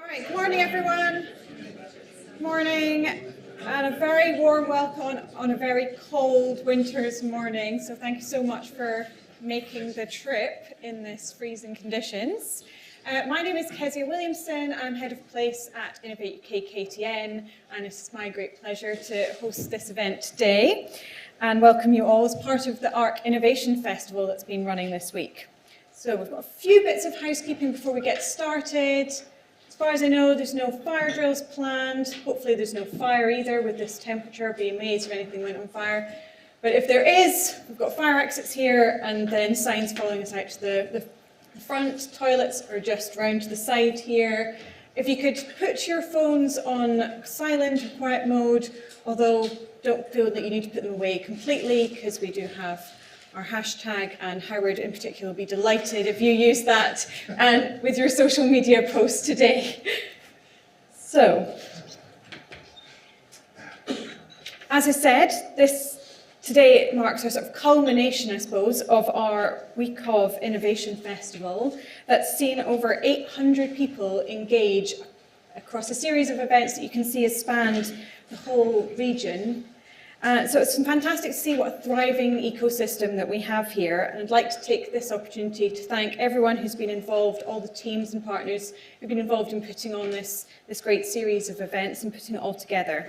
Right, good morning everyone. Morning, and a very warm welcome on a very cold winter's morning. So thank you so much for making the trip in this freezing conditions. My name is Kezia Williamson. I'm Head of Place at Innovate UK KTN, and it's my great pleasure to host this event today and welcome you all as part of the ARC Innovation Festival that's been running this week. So we've got a few bits of housekeeping before we get started. As far as I know, there's no fire drills planned. Hopefully there's no fire either with this temperature. I'd be amazed if anything went on fire. But if there is, we've got fire exits here and then signs following us out to the front. Toilets are just round to the side here. If you could put your phones on silent or quiet mode, although don't feel that you need to put them away completely because we do have our hashtag, and Howard in particular will be delighted if you use that and with your social media posts today. So, as I said, today marks our sort of culmination, I suppose, of our week of Innovation Festival that's seen over 800 people engage across a series of events that you can see has spanned the whole region. So it's fantastic to see what a thriving ecosystem that we have here, and I'd like to take this opportunity to thank everyone who's been involved, all the teams and partners who've been involved in putting on this great series of events and putting it all together.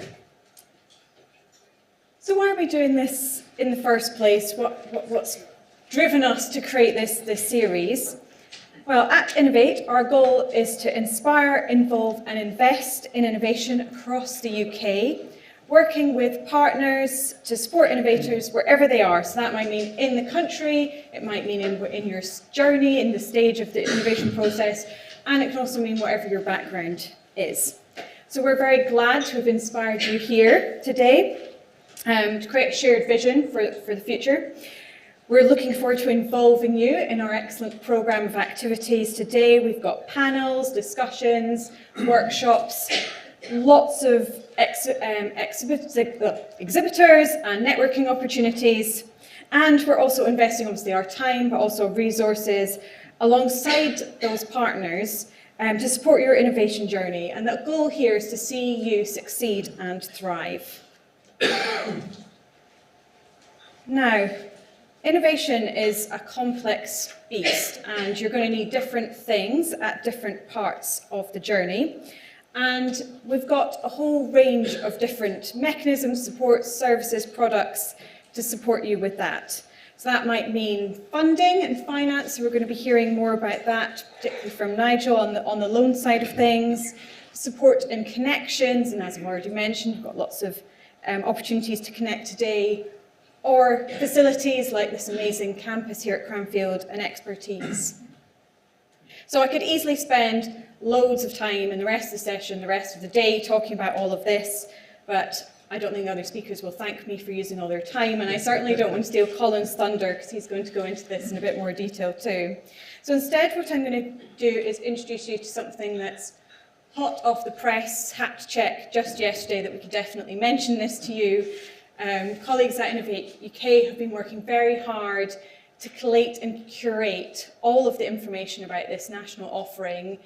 So why are we doing this in the first place? What's driven us to create this series? Well, at Innovate, our goal is to inspire, involve and invest in innovation across the UK, working with partners to support innovators wherever they are. So that might mean in the country, it might mean in your journey, in the stage of the innovation process, and it can also mean whatever your background is. So we're very glad to have inspired you here today to create a shared vision for the future. We're looking forward to involving you in our excellent programme of activities today. We've got panels, discussions, workshops, lots of exhibitors and networking opportunities, and we're also investing obviously our time but also resources alongside those partners to support your innovation journey, and the goal here is to see you succeed and thrive. Now, innovation is a complex beast and you're going to need different things at different parts of the journey. And we've got a whole range of different mechanisms, supports, services, products to support you with that. So that might mean funding and finance, so we're going to be hearing more about that, particularly from Nigel on the loan side of things. Support and connections, and as I've already mentioned, we've got lots of opportunities to connect today, or facilities like this amazing campus here at Cranfield and expertise. So I could easily spend loads of time in the rest of the session, the rest of the day, talking about all of this, but I don't think the other speakers will thank me for using all their time, and I certainly don't want to steal Colin's thunder because he's going to go into this in a bit more detail too. So instead, what I'm going to do is introduce you to something that's hot off the press, had to check just yesterday that we could definitely mention this to you. Colleagues at Innovate UK have been working very hard to collate and curate all of the information about this national offering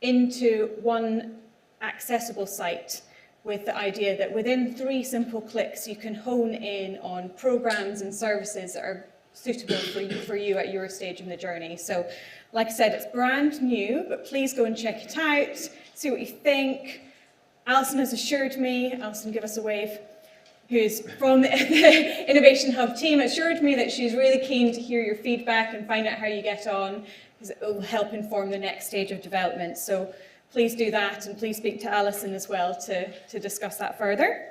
into one accessible site, with the idea that within 3 simple clicks you can hone in on programs and services that are suitable for you at your stage in the journey. So, like I said, it's brand new, but please go and check it out, see what you think. Alison has assured me, Alison, give us a wave, who's from the Innovation Hub team, assured me that she's really keen to hear your feedback and find out how you get on, because it will help inform the next stage of development. So please do that, and please speak to Alison as well to discuss that further.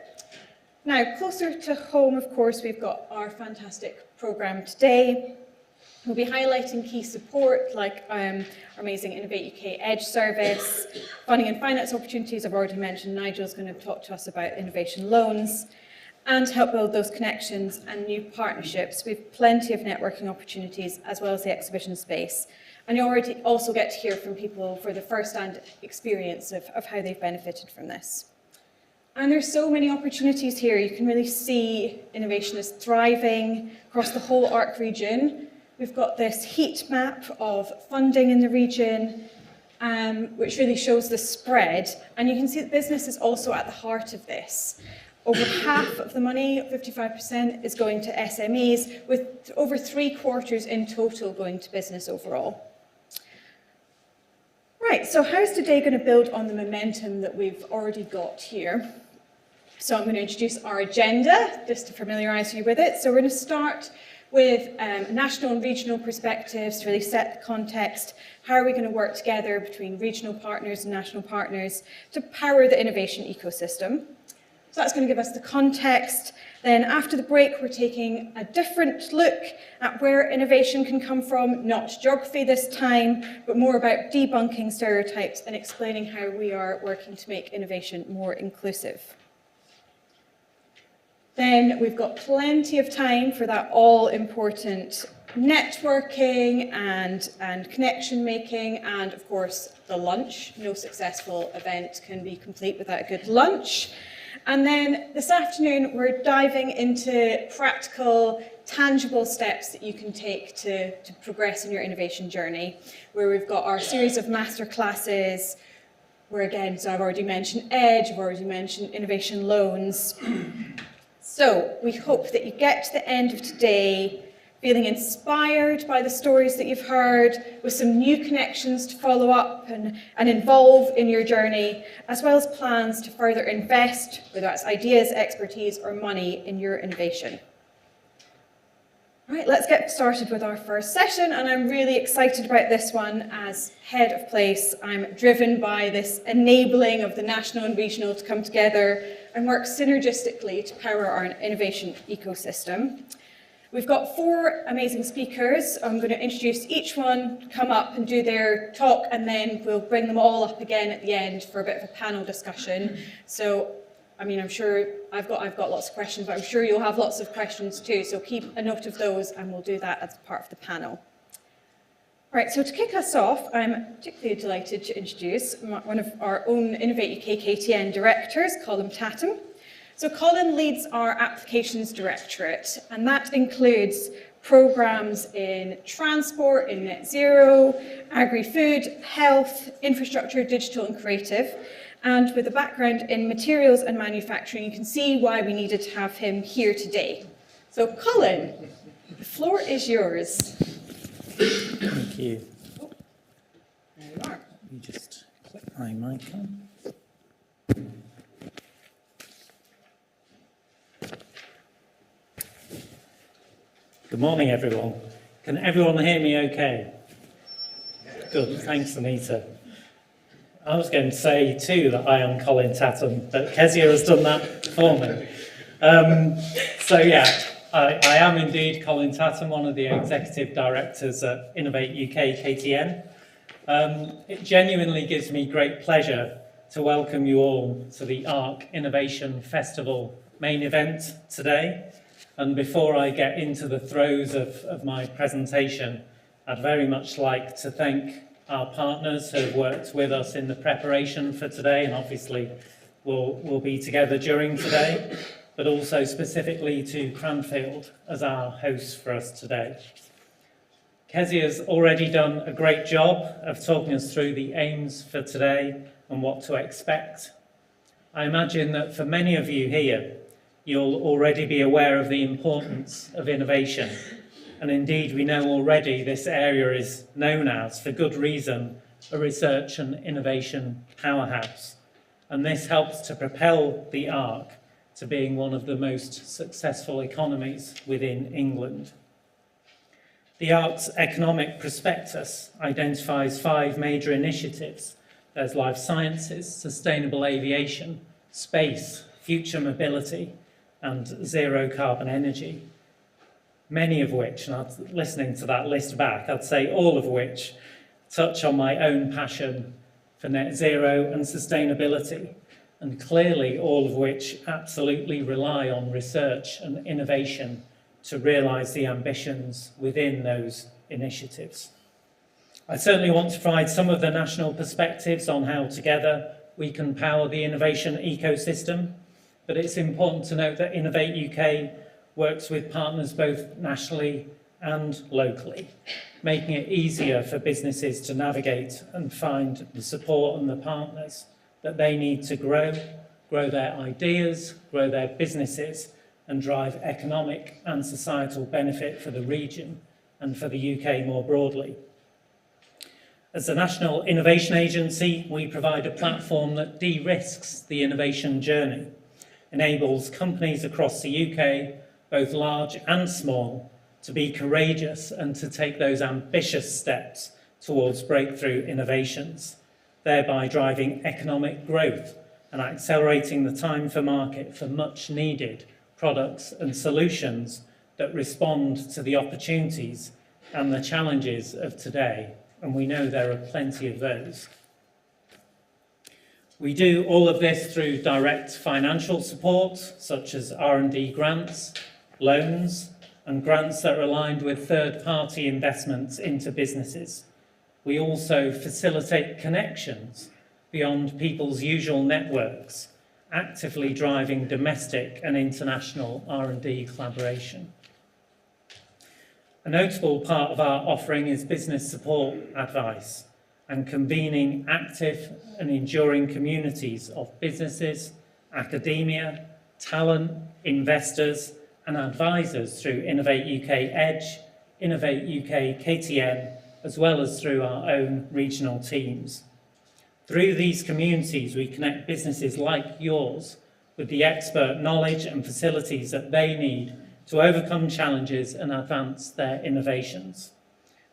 Now, closer to home, of course, we've got our fantastic programme today. We'll be highlighting key support like our amazing Innovate UK Edge service, funding and finance opportunities. I've already mentioned Nigel's going to talk to us about innovation loans, and to help build those connections and new partnerships. We have plenty of networking opportunities as well as the exhibition space. And you already also get to hear from people for the first-hand experience of how they've benefited from this. And there's so many opportunities here. You can really see innovation is thriving across the whole ARC region. We've got this heat map of funding in the region, which really shows the spread. And you can see that business is also at the heart of this. Over half of the money, 55%, is going to SMEs, with over 3/4 in total going to business overall. Right, so how's today going to build on the momentum that we've already got here? So I'm going to introduce our agenda, just to familiarise you with it. So we're going to start with national and regional perspectives to really set the context. How are we going to work together between regional partners and national partners to power the innovation ecosystem? So that's going to give us the context. Then after the break, we're taking a different look at where innovation can come from, not geography this time, but more about debunking stereotypes and explaining how we are working to make innovation more inclusive. Then we've got plenty of time for that all-important networking and connection making, and of course the lunch. No successful event can be complete without a good lunch. And then this afternoon, we're diving into practical, tangible steps that you can take to progress in your innovation journey, where we've got our series of masterclasses, where again, so I've already mentioned EDGE, I've already mentioned innovation loans. So we hope that you get to the end of today feeling inspired by the stories that you've heard, with some new connections to follow up and involve in your journey, as well as plans to further invest, whether that's ideas, expertise, or money in your innovation. All right, let's get started with our first session, and I'm really excited about this one. As head of place, I'm driven by this enabling of the national and regional to come together and work synergistically to power our innovation ecosystem. We've got 4 amazing speakers. I'm going to introduce each one, come up and do their talk, and then we'll bring them all up again at the end for a bit of a panel discussion. So, I mean, I'm sure I've got lots of questions, but I'm sure you'll have lots of questions too. So keep a note of those, and we'll do that as part of the panel. Right, so to kick us off, I'm particularly delighted to introduce one of our own Innovate UK KTN directors, Colin Tatham. So Colin leads our Applications Directorate, and that includes programmes in transport, in net zero, agri-food, health, infrastructure, digital and creative. And with a background in materials and manufacturing, you can see why we needed to have him here today. So Colin, the floor is yours. Thank you. Oh, there you are. Let me just click my mic on. Good morning, everyone. Can everyone hear me okay? Good, thanks, Anita. I was going to say, too, that I am Colin Tatham, but Kezia has done that for me. I am indeed Colin Tatham, one of the executive directors at Innovate UK KTN. It genuinely gives me great pleasure to welcome you all to the ARC Innovation Festival main event today. And before I get into the throes of my presentation, I'd very much like to thank our partners who have worked with us in the preparation for today, and obviously we'll be together during today, but also specifically to Cranfield as our hosts for us today. Kezia's already done a great job of talking us through the aims for today and what to expect. I imagine that for many of you here, you'll already be aware of the importance of innovation. And indeed, we know already this area is known as, for good reason, a research and innovation powerhouse. And this helps to propel the ARC to being one of the most successful economies within England. The ARC's economic prospectus identifies 5 major initiatives. There's life sciences, sustainable aviation, space, future mobility, and zero carbon energy. Many of which, and listening to that list back, I'd say all of which touch on my own passion for net zero and sustainability, and clearly all of which absolutely rely on research and innovation to realise the ambitions within those initiatives. I certainly want to provide some of the national perspectives on how together we can power the innovation ecosystem, but it's important to note that Innovate UK works with partners both nationally and locally, making it easier for businesses to navigate and find the support and the partners that they need to grow their ideas, grow their businesses, and drive economic and societal benefit for the region and for the UK more broadly. As the National Innovation Agency, we provide a platform that de-risks the innovation journey, enables companies across the UK, both large and small, to be courageous and to take those ambitious steps towards breakthrough innovations, thereby driving economic growth and accelerating the time for market for much needed products and solutions that respond to the opportunities and the challenges of today. And we know there are plenty of those. We do all of this through direct financial support, such as R&D grants, loans, and grants that are aligned with third-party investments into businesses. We also facilitate connections beyond people's usual networks, actively driving domestic and international R&D collaboration. A notable part of our offering is business support advice and convening active and enduring communities of businesses, academia, talent, investors, and advisors through Innovate UK Edge, Innovate UK KTN, as well as through our own regional teams. Through these communities, we connect businesses like yours with the expert knowledge and facilities that they need to overcome challenges and advance their innovations.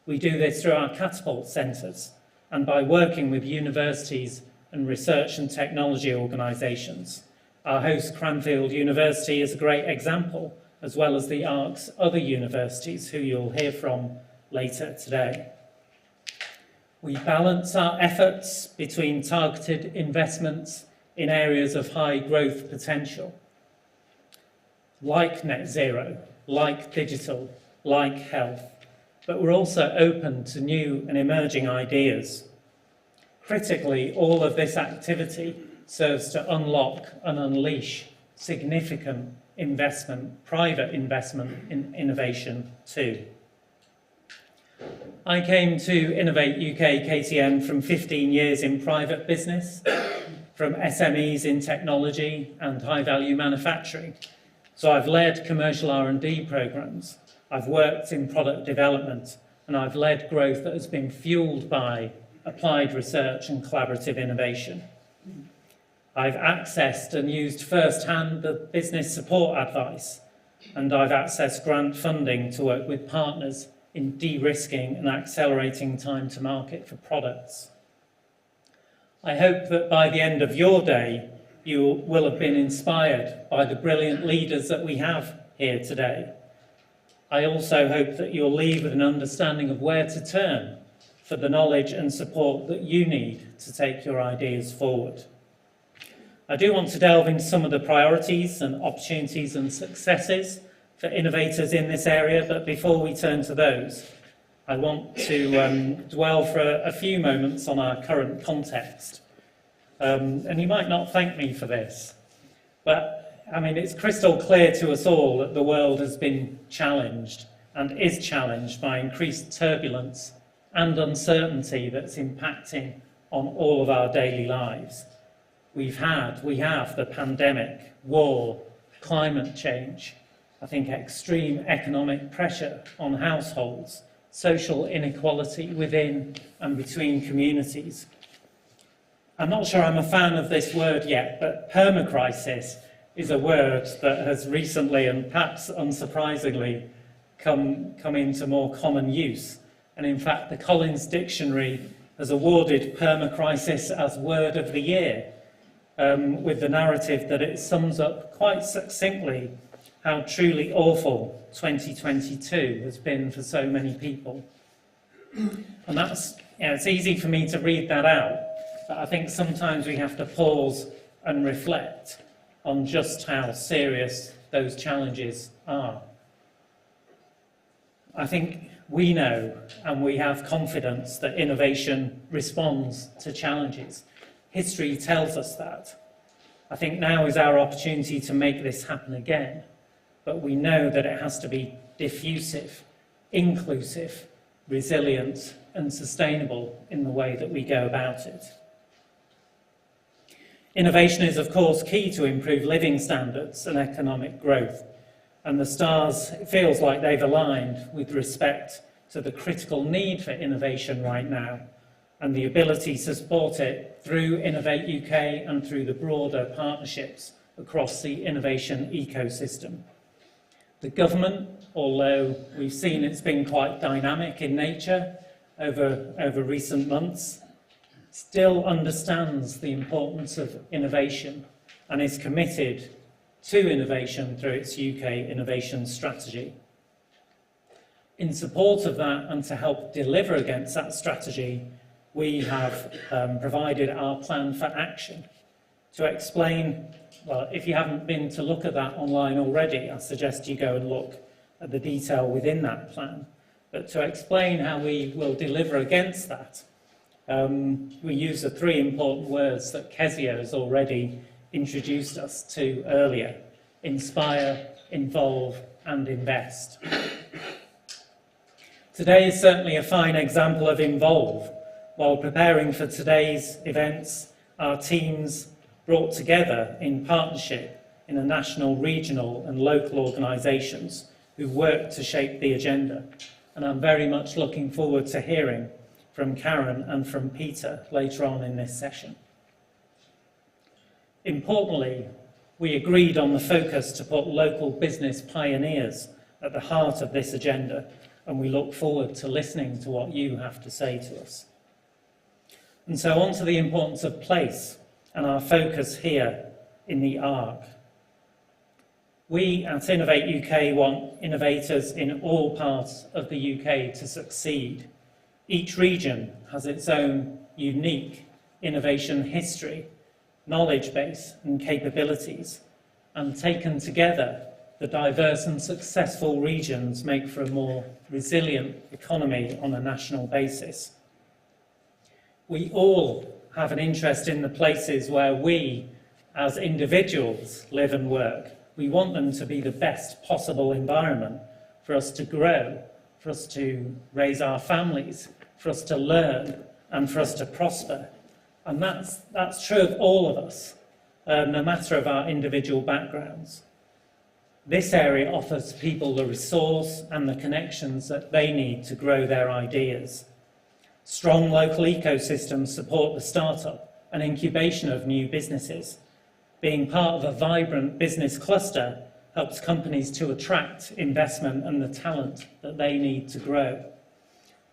We do this through our catapult centres and by working with universities and research and technology organisations. Our host, Cranfield University, is a great example, as well as the ARC's other universities, who you'll hear from later today. We balance our efforts between targeted investments in areas of high growth potential, like net zero, like digital, like health, but we're also open to new and emerging ideas. Critically, all of this activity serves to unlock and unleash significant investment, private investment in innovation too. I came to Innovate UK KTN from 15 years in private business, from SMEs in technology and high-value manufacturing. So I've led commercial R&D programs, I've worked in product development, and I've led growth that has been fueled by applied research and collaborative innovation. I've accessed and used firsthand the business support advice, and I've accessed grant funding to work with partners in de-risking and accelerating time to market for products. I hope that by the end of your day, you will have been inspired by the brilliant leaders that we have here today. I also hope that you'll leave with an understanding of where to turn for the knowledge and support that you need to take your ideas forward. I do want to delve into some of the priorities and opportunities and successes for innovators in this area, but before we turn to those, I want to dwell for a few moments on our current context. And you might not thank me for this, but I mean, it's crystal clear to us all that the world has been challenged and is challenged by increased turbulence and uncertainty that's impacting on all of our daily lives. We have the pandemic, war, climate change, I think extreme economic pressure on households, social inequality within and between communities. I'm not sure I'm a fan of this word yet, but permacrisis is a word that has recently, and perhaps unsurprisingly, come into more common use. And in fact, the Collins Dictionary has awarded permacrisis as Word of the Year, with the narrative that it sums up quite succinctly how truly awful 2022 has been for so many people. And that's, it's easy for me to read that out, but I think sometimes we have to pause and reflect on just how serious those challenges are. I think we know and we have confidence that innovation responds to challenges. History tells us that. I think now is our opportunity to make this happen again, but we know that it has to be diffusive inclusive, resilient, and sustainable in the way that we go about it. Innovation is, of course, key to improve living standards and economic growth, and the stars, it feels like they've aligned with respect to the critical need for innovation right now and the ability to support it through Innovate UK and through the broader partnerships across the innovation ecosystem. The government, although we've seen it's been quite dynamic in nature over recent months, still understands the importance of innovation and is committed to innovation through its UK innovation strategy. In support of that and to help deliver against that strategy, we have provided our plan for action. To explain, well, if you haven't been to look at that online already, I suggest you go and look at the detail within that plan. But to explain how we will deliver against that, we use the three important words that Kezia has already introduced us to earlier: inspire, involve, and invest. Today is certainly a fine example of involve. While preparing for today's events, our teams brought together in partnership in the national, regional and local organisations who worked to shape the agenda. And I'm very much looking forward to hearing from Karen and from Peter later on in this session. Importantly, we agreed on the focus to put local business pioneers at the heart of this agenda, and we look forward to listening to what you have to say to us. And so on to the importance of place and our focus here in the ARC. We at Innovate UK want innovators in all parts of the UK to succeed. Each region has its own unique innovation history, knowledge base and capabilities, and taken together, the diverse and successful regions make for a more resilient economy on a national basis. We all have an interest in the places where we, as individuals, live and work. We want them to be the best possible environment for us to grow, for us to raise our families, for us to learn, and for us to prosper. And that's true of all of us, no matter of our individual backgrounds. This area offers people the resource and the connections that they need to grow their ideas. Strong local ecosystems support the startup and incubation of new businesses. Being part of a vibrant business cluster helps companies to attract investment and the talent that they need to grow.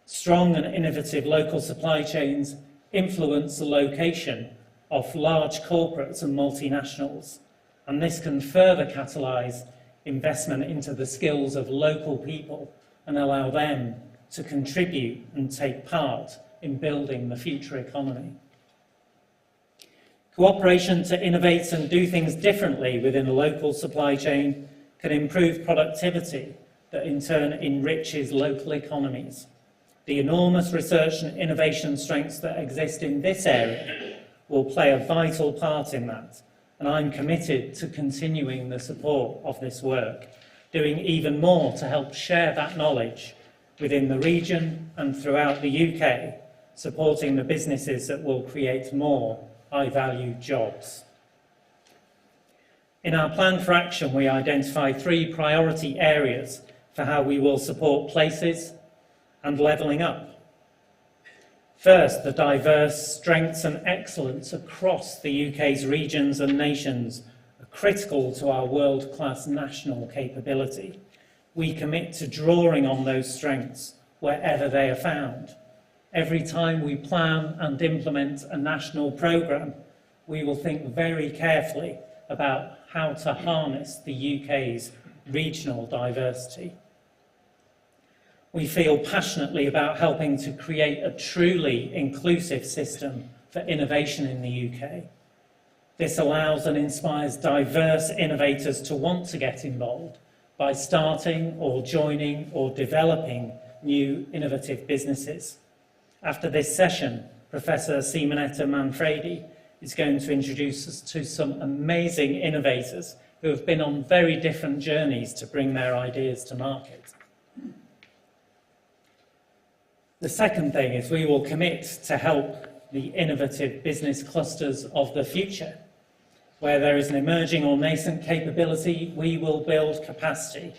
Strong and innovative local supply chains influence the location of large corporates and multinationals, and this can further catalyse investment into the skills of local people and allow them to contribute and take part in building the future economy. Cooperation to innovate and do things differently within a local supply chain can improve productivity that in turn enriches local economies. The enormous research and innovation strengths that exist in this area will play a vital part in that, and I'm committed to continuing the support of this work, doing even more to help share that knowledge within the region and throughout the UK, supporting the businesses that will create more high-value jobs. In our plan for action, we identify 3 priority areas for how we will support places and levelling up. First, the diverse strengths and excellence across the UK's regions and nations are critical to our world-class national capability. We commit to drawing on those strengths wherever they are found. Every time we plan and implement a national programme, we will think very carefully about how to harness the UK's regional diversity. We feel passionately about helping to create a truly inclusive system for innovation in the UK. This allows and inspires diverse innovators to want to get involved by starting or joining or developing new innovative businesses. After this session, Professor Simonetta Manfredi is going to introduce us to some amazing innovators who have been on very different journeys to bring their ideas to market. The second thing is we will commit to help the innovative business clusters of the future. Where there is an emerging or nascent capability, we will build capacity.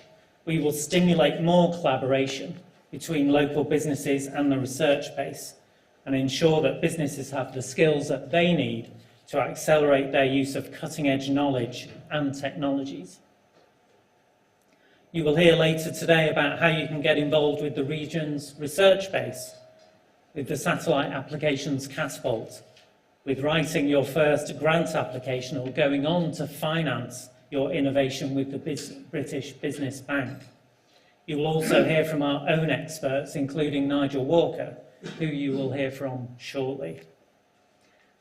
We will stimulate more collaboration between local businesses and the research base and ensure that businesses have the skills that they need to accelerate their use of cutting-edge knowledge and technologies. You will hear later today about how you can get involved with the region's research base, with the satellite applications catapult, with writing your first grant application or going on to finance your innovation with the British Business Bank. You will also hear from our own experts, including Nigel Walker, who you will hear from shortly.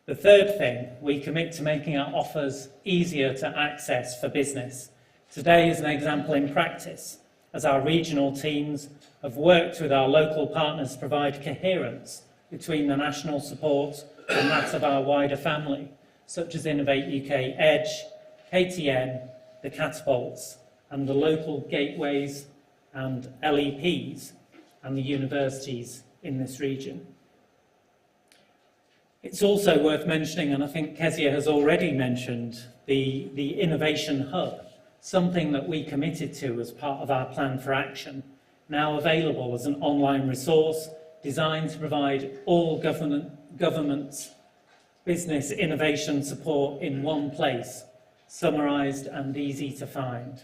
The third thing, we commit to making our offers easier to access for business. Today is an example in practice, as our regional teams have worked with our local partners to provide coherence between the national support and that of our wider family, such as Innovate UK Edge, KTN, the Catapults, and the local gateways and LEPs and the universities in this region. It's also worth mentioning, and I think Kezia has already mentioned, the Innovation Hub, something that we committed to as part of our plan for action, now available as an online resource designed to provide all government's business innovation support in one place, summarised and easy to find.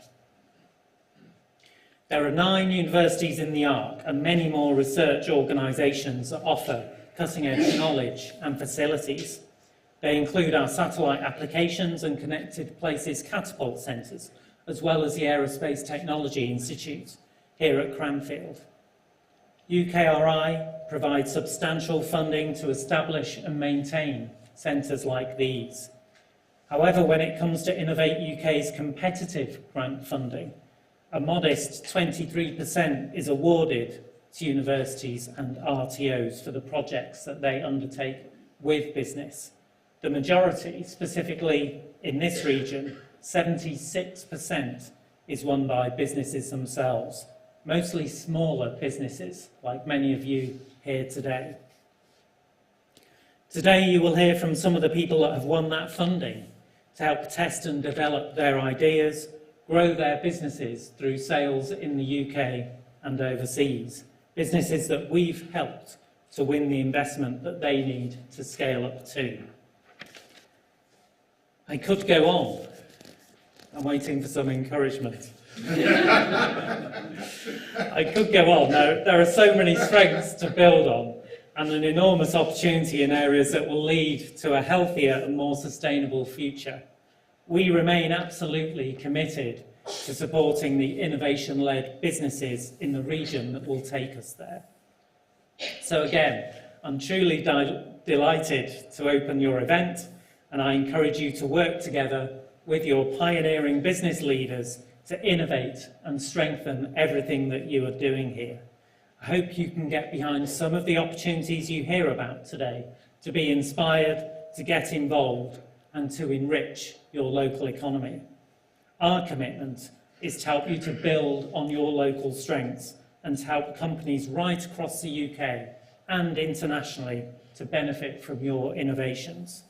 There are 9 universities in the Arc and many more research organisations that offer cutting-edge knowledge and facilities. They include our satellite applications and connected places catapult centres, as well as the Aerospace Technology Institute here at Cranfield. UKRI provides substantial funding to establish and maintain centres like these. However, when it comes to Innovate UK's competitive grant funding, a modest 23% is awarded to universities and RTOs for the projects that they undertake with business. The majority, specifically in this region, 76%, is won by businesses themselves, mostly smaller businesses, like many of you here today. Today you will hear from some of the people that have won that funding to help test and develop their ideas, grow their businesses through sales in the UK and overseas, businesses that we've helped to win the investment that they need to scale up to. I could go on. I'm waiting for some encouragement. I could go on. There are so many strengths to build on and an enormous opportunity in areas that will lead to a healthier and more sustainable future. We remain absolutely committed to supporting the innovation-led businesses in the region that will take us there. So again, I'm truly delighted to open your event, and I encourage you to work together with your pioneering business leaders to innovate and strengthen everything that you are doing here. I hope you can get behind some of the opportunities you hear about today, to be inspired, to get involved, and to enrich your local economy. Our commitment is to help you to build on your local strengths and to help companies right across the UK and internationally to benefit from your innovations.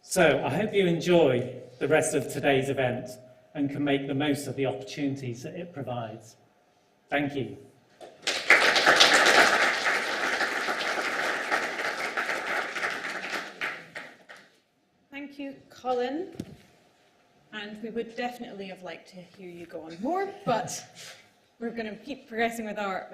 So I hope you enjoy the rest of today's event and can make the most of the opportunities that it provides. Thank you. Thank you, Colin. And we would definitely have liked to hear you go on more, but we're going to keep progressing with our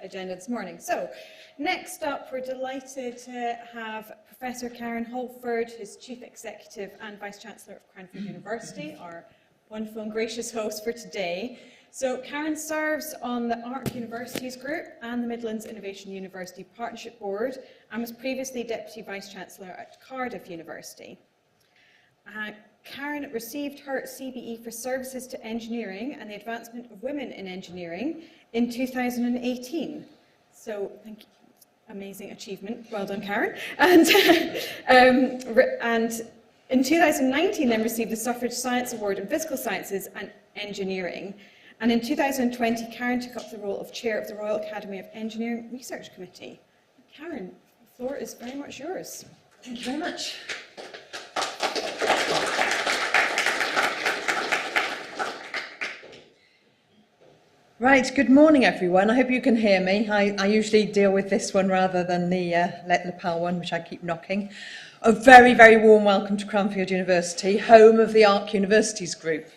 agenda this morning. So, next up, we're delighted to have Professor Karen Holford, who's Chief Executive and Vice-Chancellor of Cranfield University, our wonderful and gracious host for today. So, Karen serves on the ARC Universities Group and the Midlands Innovation University Partnership Board, and was previously Deputy Vice-Chancellor at Cardiff University. Karen received her CBE for services to engineering and the advancement of women in engineering in 2018. So, thank you. Amazing achievement. Well done, Karen. And in 2019, then received the Suffrage Science Award in Physical Sciences and Engineering. And in 2020, Karen took up the role of Chair of the Royal Academy of Engineering Research Committee. Karen, the floor is very much yours. Thank you very much. Right, good morning everyone. I hope you can hear me. I usually deal with this one rather than the let lapel one, which I keep knocking. A very, very warm welcome to Cranfield University, home of the ARC Universities Group.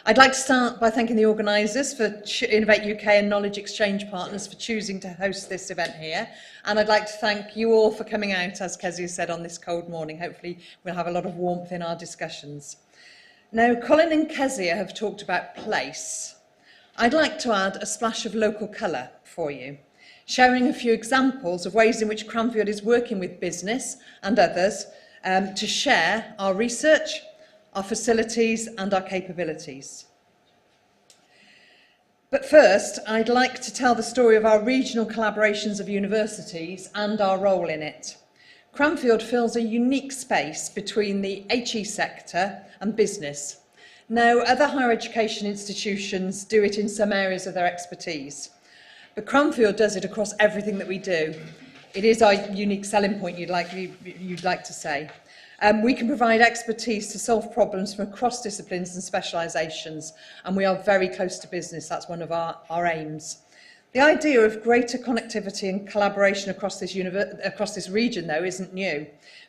I'd like to start by thanking the organisers for Innovate UK and Knowledge Exchange Partners for choosing to host this event here. And I'd like to thank you all for coming out, as Kezia said, on this cold morning. Hopefully we'll have a lot of warmth in our discussions. Now, Colin and Kezia have talked about place. I'd like to add a splash of local colour for you, sharing a few examples of ways in which Cranfield is working with business and others to share our research, our facilities and our capabilities. But first, I'd like to tell the story of our regional collaborations of universities and our role in it. Cranfield fills a unique space between the HE sector and business. Now, other higher education institutions do it in some areas of their expertise, but Cranfield does it across everything that we do. It is our unique selling point, you'd like to say. We can provide expertise to solve problems from across disciplines and specialisations, and we are very close to business. That's one of our aims. The idea of greater connectivity and collaboration across this region, though, isn't new.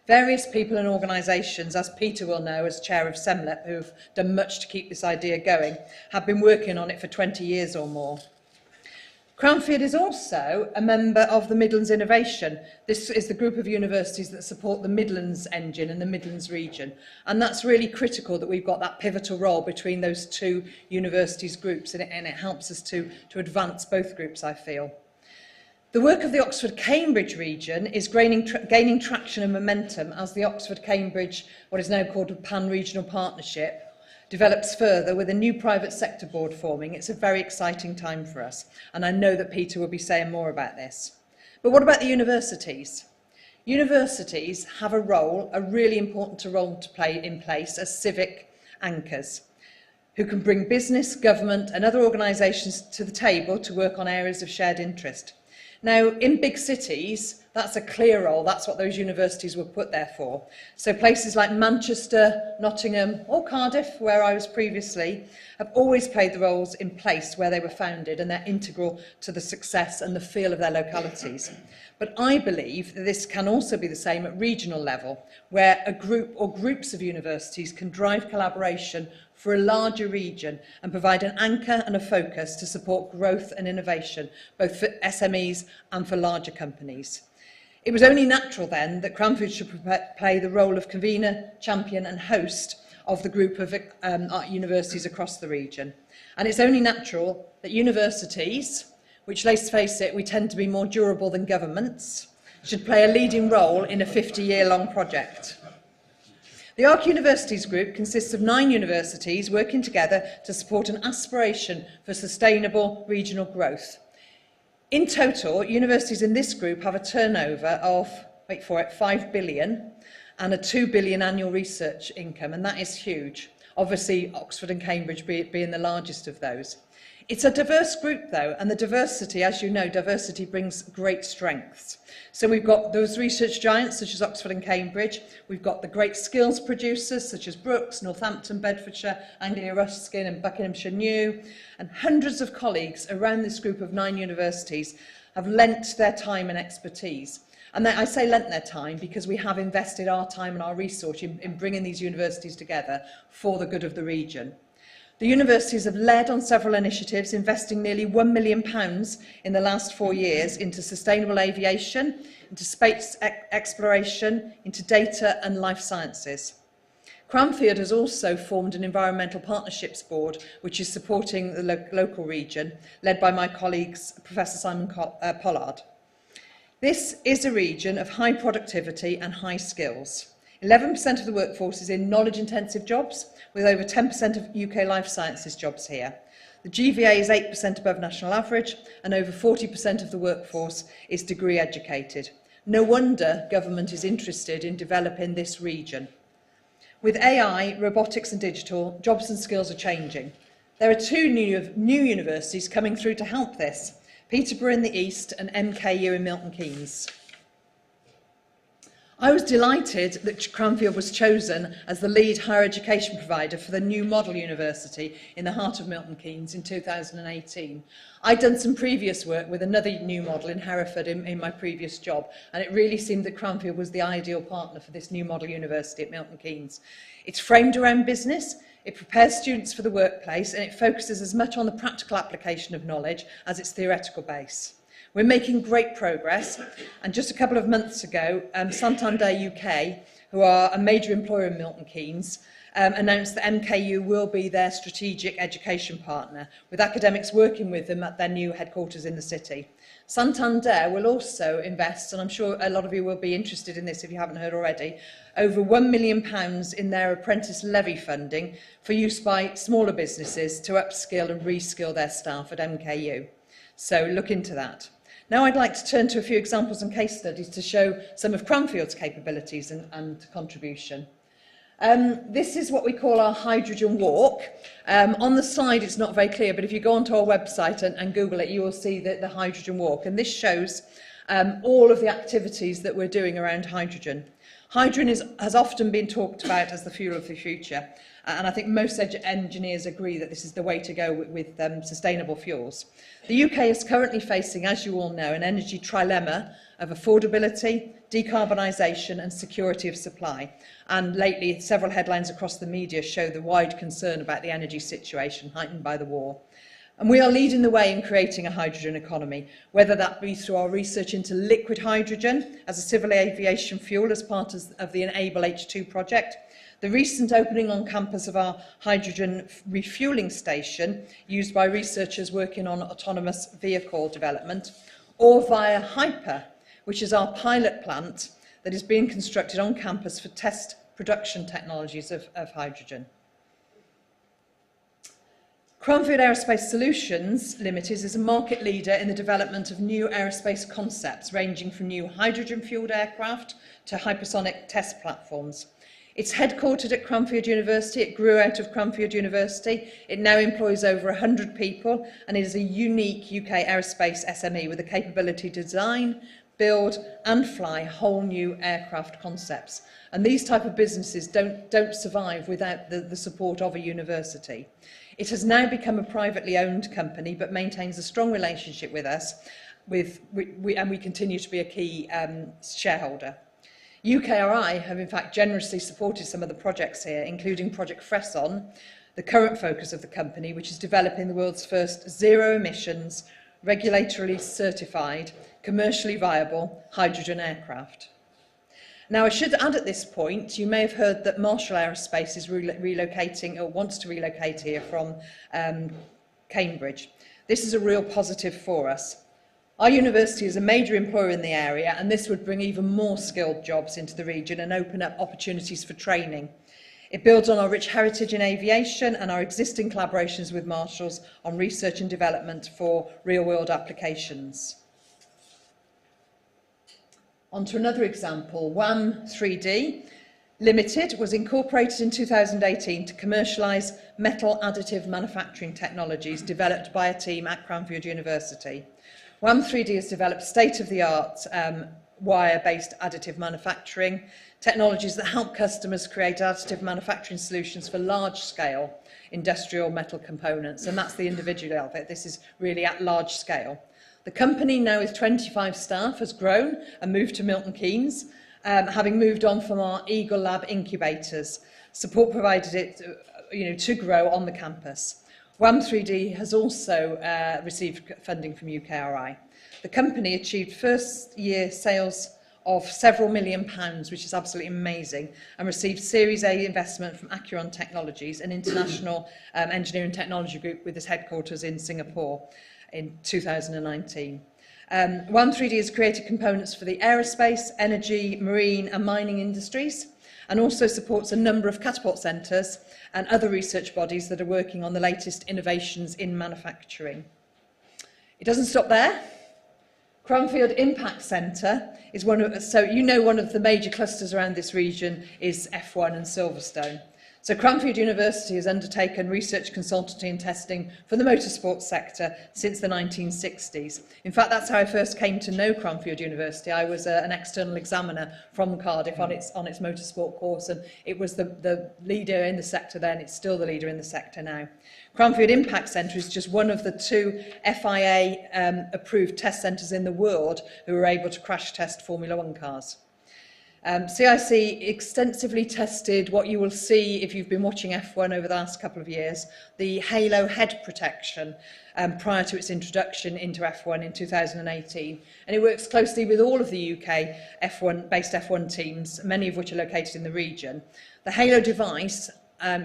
Various people and organisations, as Peter will know as chair of SEMLEP, who have done much to keep this idea going, have been working on it for 20 years or more. Cranfield is also a member of the Midlands Innovation. This is the group of universities that support the Midlands engine and the Midlands region. And that's really critical that we've got that pivotal role between those two universities groups, and it helps us to advance both groups, I feel. The work of the Oxford-Cambridge region is gaining traction and momentum as the Oxford-Cambridge, what is now called a pan-regional partnership, develops further with a new private sector board forming. It's a very exciting time for us, and I know that Peter will be saying more about this. But what about the universities? Universities have a really important role to play in place as civic anchors, who can bring business, government and other organisations to the table to work on areas of shared interest. Now, in big cities, that's a clear role. That's what those universities were put there for. So places like Manchester, Nottingham or Cardiff, where I was previously, have always played the roles in place where they were founded, and they're integral to the success and the feel of their localities. But I believe that this can also be the same at regional level, where a group or groups of universities can drive collaboration for a larger region and provide an anchor and a focus to support growth and innovation, both for SMEs and for larger companies. It was only natural then that Cranfield should play the role of convener, champion and host of the group of universities across the region. And it's only natural that universities, which, let's face it, we tend to be more durable than governments, should play a leading role in a 50-year-long project. The ARC Universities Group consists of 9 universities working together to support an aspiration for sustainable regional growth. In total, universities in this group have a turnover of, wait for it, 5 billion and a 2 billion annual research income, and that is huge. Obviously, Oxford and Cambridge being the largest of those. It's a diverse group, though, and the diversity, as you know, diversity brings great strengths. So we've got those research giants, such as Oxford and Cambridge. We've got the great skills producers, such as Brookes, Northampton, Bedfordshire, Anglia Ruskin and Buckinghamshire New. And hundreds of colleagues around this group of 9 universities have lent their time and expertise. And I say lent their time because we have invested our time and our research in bringing these universities together for the good of the region. The universities have led on several initiatives, investing nearly £1 million in the last 4 years into sustainable aviation, into space exploration, into data and life sciences. Cranfield has also formed an environmental partnerships board, which is supporting the local region, led by my colleagues, Professor Simon Pollard. This is a region of high productivity and high skills. 11% of the workforce is in knowledge-intensive jobs, with over 10% of UK life sciences jobs here. The GVA is 8% above national average, and over 40% of the workforce is degree educated. No wonder government is interested in developing this region. With AI, robotics and digital, jobs and skills are changing. There are two new universities coming through to help this, Peterborough in the east and MKU in Milton Keynes. I was delighted that Cranfield was chosen as the lead higher education provider for the new model university in the heart of Milton Keynes in 2018. I'd done some previous work with another new model in Hereford in my previous job, and it really seemed that Cranfield was the ideal partner for this new model university at Milton Keynes. It's framed around business, it prepares students for the workplace, and it focuses as much on the practical application of knowledge as its theoretical base. We're making great progress, and just a couple of months ago, Santander UK, who are a major employer in Milton Keynes, announced that MKU will be their strategic education partner, with academics working with them at their new headquarters in the city. Santander will also invest, and I'm sure a lot of you will be interested in this if you haven't heard already, over £1 million in their apprentice levy funding for use by smaller businesses to upskill and reskill their staff at MKU. So look into that. Now I'd like to turn to a few examples and case studies to show some of Cranfield's capabilities and contribution. This is what we call our hydrogen walk. On the slide it's not very clear, but if you go onto our website and Google it, you will see the hydrogen walk. And this shows all of the activities that we're doing around hydrogen. Hydrogen has often been talked about as the fuel of the future. And I think most engineers agree that this is the way to go with sustainable fuels. The UK is currently facing, as you all know, an energy trilemma of affordability, decarbonisation and security of supply. And lately, several headlines across the media show the wide concern about the energy situation heightened by the war. And we are leading the way in creating a hydrogen economy, whether that be through our research into liquid hydrogen as a civil aviation fuel as part of the Enable H2 project, the recent opening on campus of our hydrogen refuelling station used by researchers working on autonomous vehicle development, or via Hyper, which is our pilot plant that is being constructed on campus for test production technologies of hydrogen. Cranfield Aerospace Solutions Limited is a market leader in the development of new aerospace concepts ranging from new hydrogen-fueled aircraft to hypersonic test platforms. It's headquartered at Cranfield University. It grew out of Cranfield University. It now employs over 100 people and it is a unique UK aerospace SME with the capability to design, build and fly whole new aircraft concepts. And these type of businesses don't survive without the support of a university. It has now become a privately owned company but maintains a strong relationship with us and we continue to be a key shareholder. UKRI have in fact generously supported some of the projects here, including Project Fresson, the current focus of the company, which is developing the world's first zero emissions, regulatorily certified, commercially viable hydrogen aircraft. Now I should add at this point, you may have heard that Marshall Aerospace is relocating or wants to relocate here from Cambridge. This is a real positive for us. Our university is a major employer in the area and this would bring even more skilled jobs into the region and open up opportunities for training. It builds on our rich heritage in aviation and our existing collaborations with Marshalls on research and development for real-world applications. On to another example, WAM 3D Limited was incorporated in 2018 to commercialise metal additive manufacturing technologies developed by a team at Cranfield University. WAM 3D has developed state-of-the-art wire-based additive manufacturing technologies that help customers create additive manufacturing solutions for large-scale industrial metal components, and that's the individual of it. This is really at large scale. The company, now with 25 staff, has grown and moved to Milton Keynes, having moved on from our Eagle Lab incubators. Support provided it to grow on the campus. WAM 3D has also received funding from UKRI. The company achieved first-year sales of several £1 million, which is absolutely amazing, and received Series A investment from Acuron Technologies, an international engineering technology group with its headquarters in Singapore in 2019. WAM 3D has created components for the aerospace, energy, marine and mining industries, and also supports a number of catapult centres and other research bodies that are working on the latest innovations in manufacturing. It doesn't stop there. Cranfield Impact Centre is one of the major clusters around this region is F1 and Silverstone. So Cranfield University has undertaken research, consultancy and testing for the motorsport sector since the 1960s. In fact, that's how I first came to know Cranfield University. I was an external examiner from Cardiff on its motorsport course, and it was the leader in the sector then. It's still the leader in the sector now. Cranfield Impact Centre is just one of the 2 FIA approved test centres in the world who are able to crash test Formula 1 cars. CIC extensively tested what you will see if you've been watching F1 over the last couple of years, the halo head protection prior to its introduction into F1 in 2018. And it works closely with all of the UK based F1 teams, many of which are located in the region. The halo device,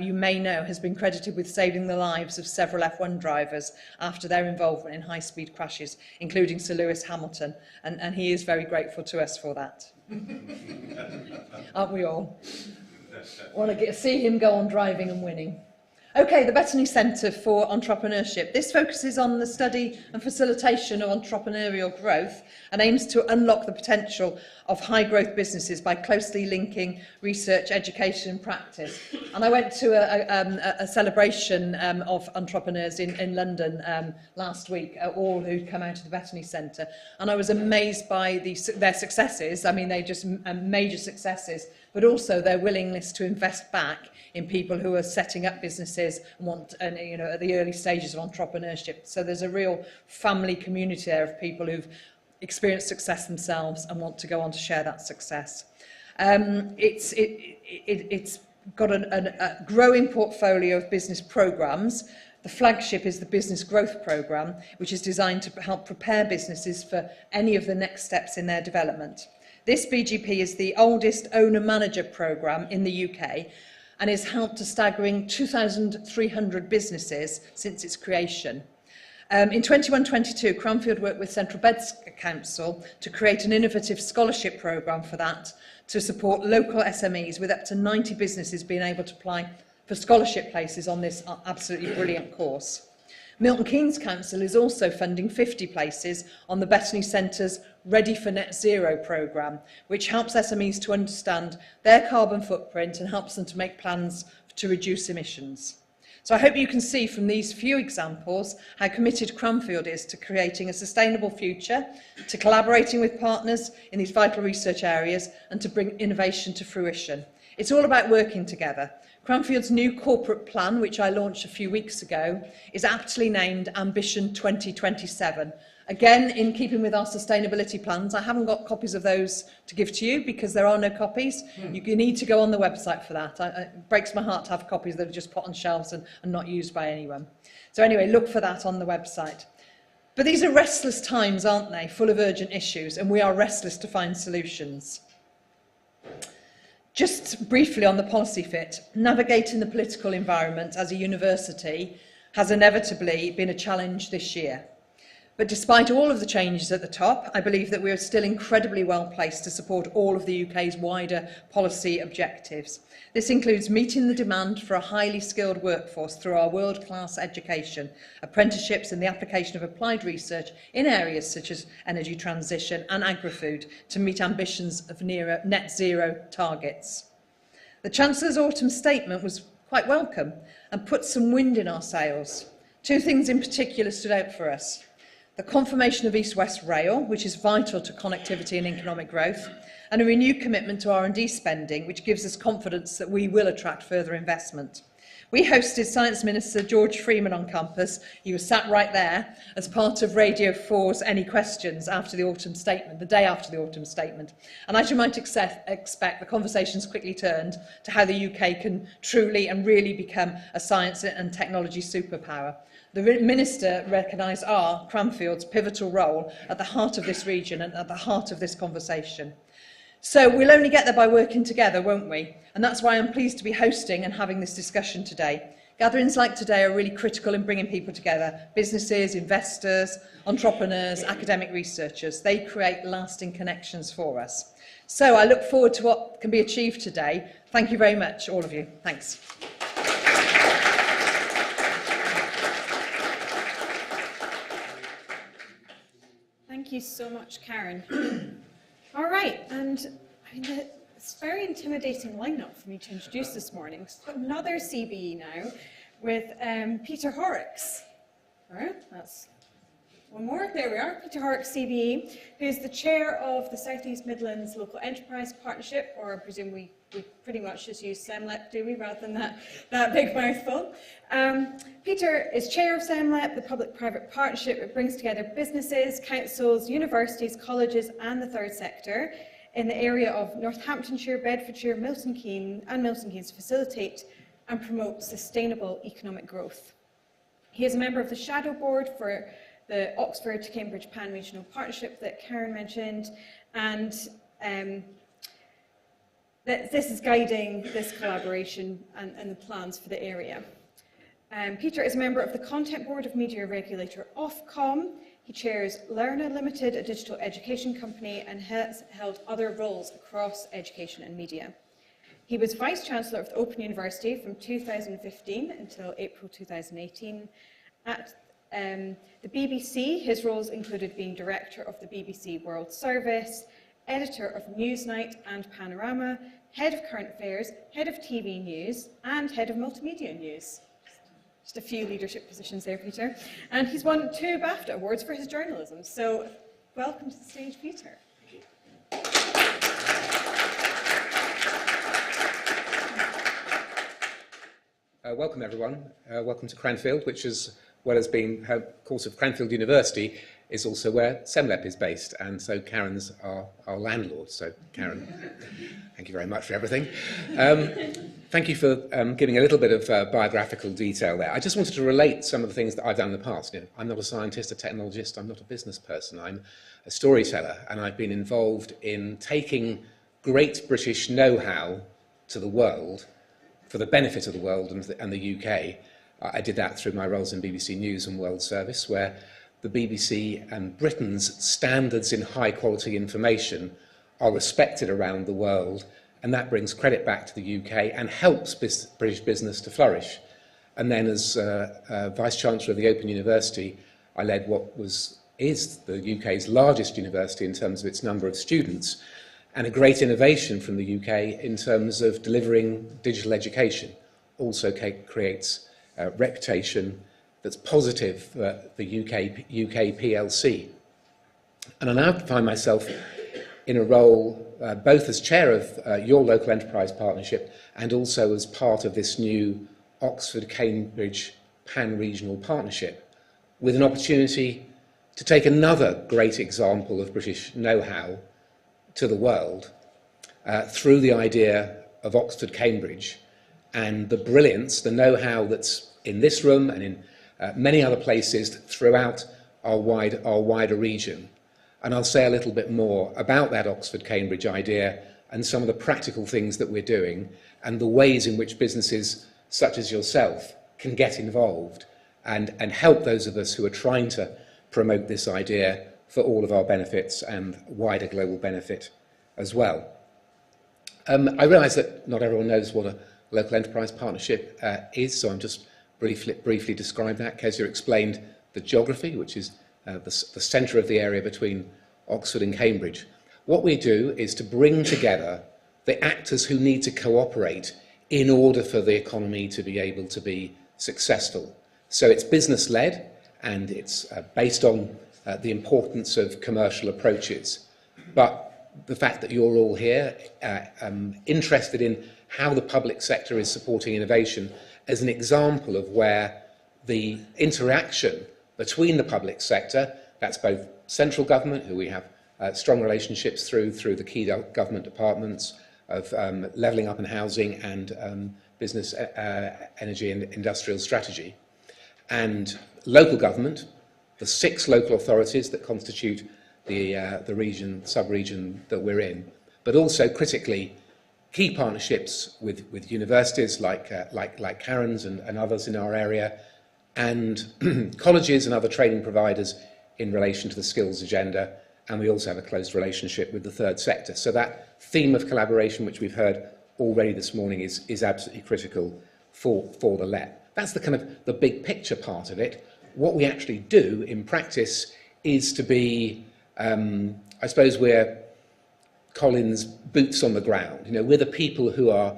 you may know, has been credited with saving the lives of several F1 drivers after their involvement in high-speed crashes, including Sir Lewis Hamilton, and he is very grateful to us for that. Aren't we all? Want to see him go on driving and winning. Okay, the Bethany Centre for Entrepreneurship. This focuses on the study and facilitation of entrepreneurial growth and aims to unlock the potential of high-growth businesses by closely linking research, education and practice. And I went to a celebration of entrepreneurs in London last week, all who'd come out of the Bethany Centre, and I was amazed by their successes. I mean, they're just major successes, but also their willingness to invest back in people who are setting up businesses and you know, at the early stages of entrepreneurship. So there's a real family community there of people who've experienced success themselves and want to go on to share that success. It's got a growing portfolio of business programs. The flagship is the Business Growth Programme, which is designed to help prepare businesses for any of the next steps in their development. This BGP is the oldest owner-manager programme in the UK and has helped a staggering 2,300 businesses since its creation. In 21-22, Cranfield worked with Central Beds Council to create an innovative scholarship programme for that, to support local SMEs, with up to 90 businesses being able to apply for scholarship places on this absolutely brilliant course. Milton Keynes Council is also funding 50 places on the Bethany Centre's Ready for Net Zero programme, which helps SMEs to understand their carbon footprint and helps them to make plans to reduce emissions. So I hope you can see from these few examples how committed Cranfield is to creating a sustainable future, to collaborating with partners in these vital research areas, and to bring innovation to fruition. It's all about working together. Cranfield's new corporate plan, which I launched a few weeks ago, is aptly named Ambition 2027. Again, in keeping with our sustainability plans, I haven't got copies of those to give to you because there are no copies. You need to go on the website for that. It breaks my heart to have copies that are just put on shelves and not used by anyone. So anyway, look for that on the website. But these are restless times, aren't they? Full of urgent issues, and we are restless to find solutions. Just briefly on the policy fit, navigating the political environment as a university has inevitably been a challenge this year. But despite all of the changes at the top, I believe that we are still incredibly well placed to support all of the UK's wider policy objectives. This includes meeting the demand for a highly skilled workforce through our world-class education, apprenticeships and the application of applied research in areas such as energy transition and agri-food to meet ambitions of net zero targets. The Chancellor's autumn statement was quite welcome and put some wind in our sails. Two things in particular stood out for us. The confirmation of East-West Rail, which is vital to connectivity and economic growth, and a renewed commitment to R&D spending, which gives us confidence that we will attract further investment. We hosted Science Minister George Freeman on campus. He was sat right there as part of Radio 4's Any Questions after the autumn statement, the day after the autumn statement. And as you might expect, the conversations quickly turned to how the UK can truly and really become a science and technology superpower. The Minister recognised our, Cranfield's, pivotal role at the heart of this region and at the heart of this conversation. So we'll only get there by working together, won't we? And that's why I'm pleased to be hosting and having this discussion today. Gatherings like today are really critical in bringing people together. Businesses, investors, entrepreneurs, academic researchers. They create lasting connections for us. So I look forward to what can be achieved today. Thank you very much, all of you. Thanks. Thank you so much, Karen. All right, and I mean, It's a very intimidating lineup for me to introduce this morning. So we've got another CBE now with Peter Horrocks. All right, that's one more. There we are. Peter Horrocks, CBE, who's the chair of the South East Midlands Local Enterprise Partnership, or I presume we pretty much just use SEMLEP, do we, rather than that big mouthful. Peter is chair of SEMLEP, the public-private partnership that brings together businesses, councils, universities, colleges and the third sector in the area of Northamptonshire, Bedfordshire, Milton Keynes to facilitate and promote sustainable economic growth. He is a member of the Shadow Board for the Oxford to Cambridge Pan-Regional Partnership that Karen mentioned, and this is guiding this collaboration and the plans for the area. Peter is a member of the Content Board of media regulator Ofcom. He chairs Learna Limited, a digital education company, and has held other roles across education and media. He was Vice-Chancellor of the Open University from 2015 until April 2018. At the BBC, his roles included being Director of the BBC World Service, Editor of Newsnight and Panorama, Head of Current Affairs, Head of TV News, and Head of Multimedia News. Just a few leadership positions there, Peter. And he's won 2 BAFTA awards for his journalism. So welcome to the stage, Peter. Welcome, everyone. Welcome to Cranfield, which is what has been, of course, of Cranfield University, is also where SEMLEP is based, and so Karen's our landlord. So, Karen, thank you very much for everything. Thank you for giving a little bit of biographical detail there. I just wanted to relate some of the things that I've done in the past. You know, I'm not a scientist, a technologist, I'm not a business person, I'm a storyteller, and I've been involved in taking great British know-how to the world for the benefit of the world and the UK. I did that through my roles in BBC News and World Service, where the BBC and Britain's standards in high-quality information are respected around the world, and that brings credit back to the UK and helps British business to flourish. And then as Vice-Chancellor of the Open University, I led what is the UK's largest university in terms of its number of students, and a great innovation from the UK in terms of delivering digital education. Also creates a reputation that's positive for the UK PLC. And I now find myself in a role both as chair of your local enterprise partnership and also as part of this new Oxford-Cambridge pan-regional partnership, with an opportunity to take another great example of British know-how to the world through the idea of Oxford-Cambridge and the brilliance, the know-how that's in this room and in many other places throughout our wider region. And I'll say a little bit more about that Oxford-Cambridge idea and some of the practical things that we're doing and the ways in which businesses such as yourself can get involved and help those of us who are trying to promote this idea for all of our benefits and wider global benefit as well. I realise that not everyone knows what a local enterprise partnership is, so I'm just briefly describe that. Kezia explained the geography, which is the centre of the area between Oxford and Cambridge. What we do is to bring together the actors who need to cooperate in order for the economy to be able to be successful. So it's business-led and it's based on the importance of commercial approaches. But the fact that you're all here interested in how the public sector is supporting innovation as an example of where the interaction between the public sector, that's both central government, who we have strong relationships through the key government departments of levelling up and housing and business, energy and industrial strategy, and local government, the 6 local authorities that constitute the region, sub-region that we're in, but also critically key partnerships with universities like Karen's and others in our area, and colleges and other training providers in relation to the skills agenda, and we also have a close relationship with the third sector. So that theme of collaboration, which we've heard already this morning, is absolutely critical for the LEP. That's the kind of the big picture part of it. What we actually do in practice is to be, I suppose we're Colin's boots on the ground. You know, we're the people who are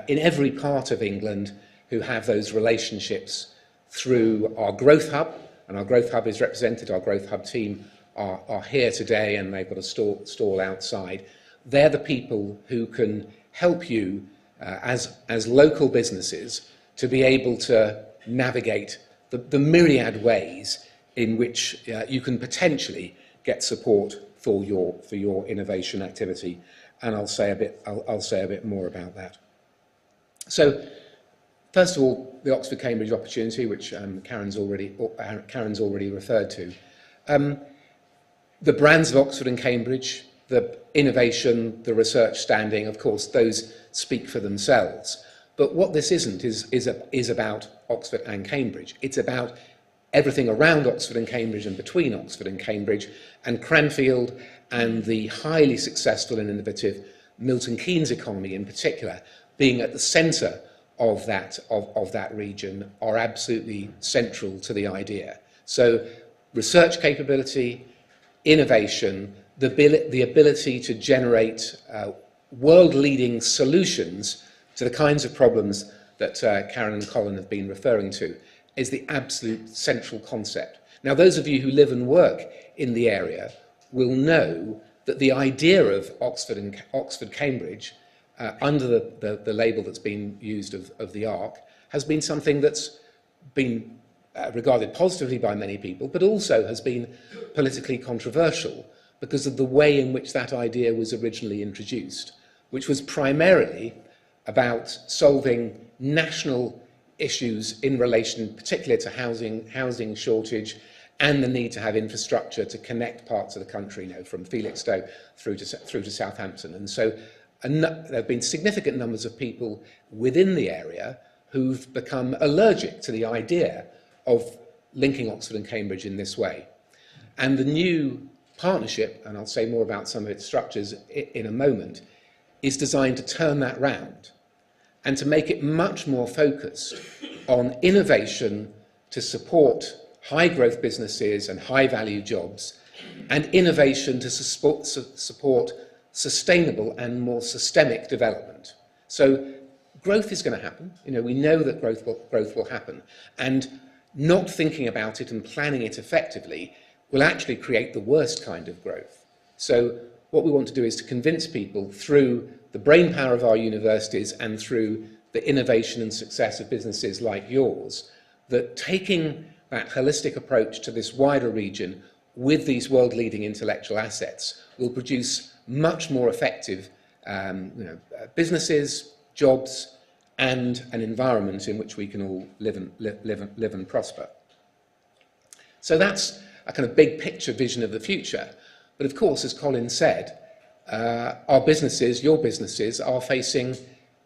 in every part of England who have those relationships through our growth hub, and our growth hub is represented. Our growth hub team are here today, and they've got a stall outside. They're the people who can help you as local businesses to be able to navigate the myriad ways in which you can potentially get support for your innovation activity, and I'll say a bit more about that. So, first of all, the Oxford-Cambridge opportunity, which Karen's already referred to. The brands of Oxford and Cambridge, the innovation, the research standing, of course, those speak for themselves. But what this isn't is about Oxford and Cambridge. It's about everything around Oxford and Cambridge and between Oxford and Cambridge, and Cranfield and the highly successful and innovative Milton Keynes economy in particular, being at the centre of that region, are absolutely central to the idea. So research capability, innovation, the ability to generate world-leading solutions to the kinds of problems that Karen and Colin have been referring to, is the absolute central concept. Now, those of you who live and work in the area will know that the idea of Oxford-Cambridge, under the label that's been used of the ARC, has been something that's been regarded positively by many people, but also has been politically controversial because of the way in which that idea was originally introduced, which was primarily about solving national issues in relation particularly to housing shortage and the need to have infrastructure to connect parts of the country, you know, from Felixstowe through to Southampton. And so there have been significant numbers of people within the area who've become allergic to the idea of linking Oxford and Cambridge in this way. And the new partnership, and I'll say more about some of its structures in a moment, is designed to turn that round and to make it much more focused on innovation to support high growth businesses and high value jobs, and innovation to support sustainable and more systemic development. So growth is going to happen. You know, we know that growth will happen, and not thinking about it and planning it effectively will actually create the worst kind of growth. So what we want to do is to convince people through the brainpower of our universities and through the innovation and success of businesses like yours, that taking that holistic approach to this wider region with these world-leading intellectual assets will produce much more effective businesses, jobs, and an environment in which we can all live and prosper. So that's a kind of big picture vision of the future. But of course, as Colin said, our businesses, your businesses, are facing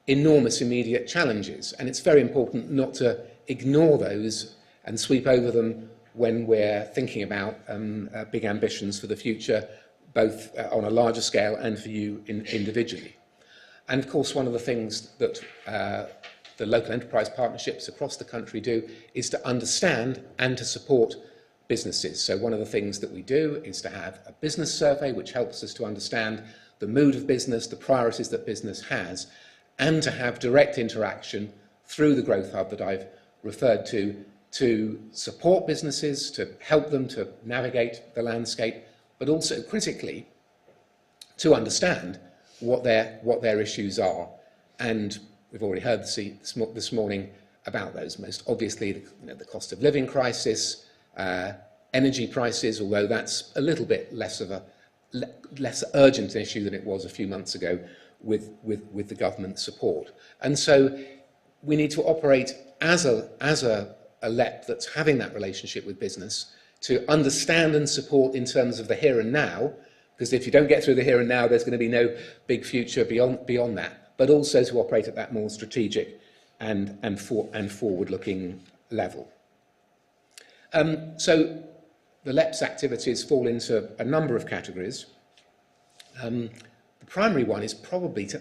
enormous immediate challenges, and it's very important not to ignore those and sweep over them when we're thinking about big ambitions for the future, both on a larger scale and for you individually. And of course, one of the things that the local enterprise partnerships across the country do is to understand and to support businesses. So one of the things that we do is to have a business survey which helps us to understand the mood of business, the priorities that business has, and to have direct interaction through the Growth Hub that I've referred to support businesses, to help them to navigate the landscape, but also critically to understand what their issues are. And we've already heard this morning about those. Most obviously, the cost of living crisis, energy prices, although that's a little bit less urgent an issue than it was a few months ago with the government support. And so we need to operate as a LEP that's having that relationship with business, to understand and support in terms of the here and now, because if you don't get through the here and now, there's going to be no big future beyond that, but also to operate at that more strategic and forward-looking level. So the LEP's activities fall into a number of categories. The primary one is probably to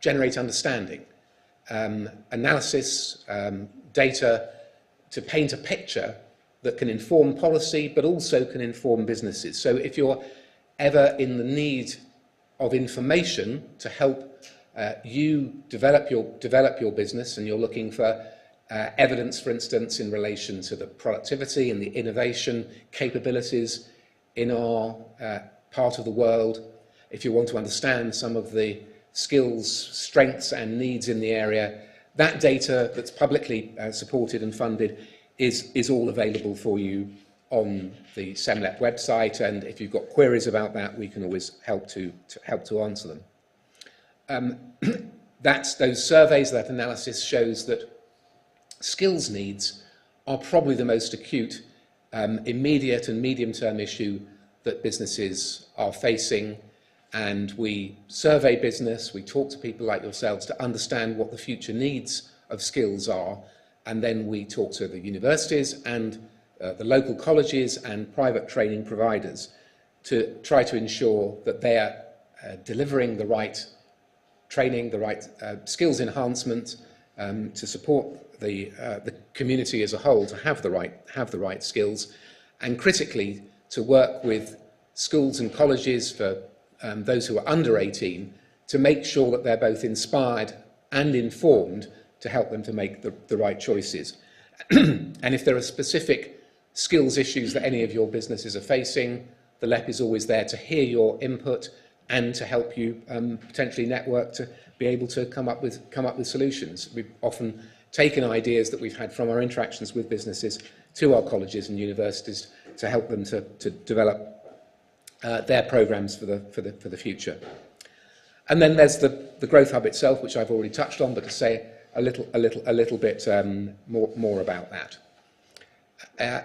generate understanding, analysis, data, to paint a picture that can inform policy, but also can inform businesses. So if you're ever in the need of information to help you develop your business, and you're looking for evidence, for instance, in relation to the productivity and the innovation capabilities in our part of the world. If you want to understand some of the skills, strengths and needs in the area, that data that's publicly supported and funded is all available for you on the SEMLEP website, and if you've got queries about that, we can always help to answer them. Those surveys, that analysis shows that skills needs are probably the most acute, immediate and medium-term issue that businesses are facing, and we survey business, we talk to people like yourselves to understand what the future needs of skills are, and then we talk to the universities and the local colleges and private training providers to try to ensure that they are delivering the right training, the right skills enhancement to support the community as a whole to have the right skills, and critically to work with schools and colleges for those who are under 18 to make sure that they're both inspired and informed to help them to make the right choices. And if there are specific skills issues that any of your businesses are facing, the LEP is always there to hear your input and to help you potentially network to be able to come up with solutions. We've often taken ideas that we've had from our interactions with businesses to our colleges and universities to help them to develop their programmes for the future. And then there's the Growth Hub itself, which I've already touched on, but to say a little bit more about that.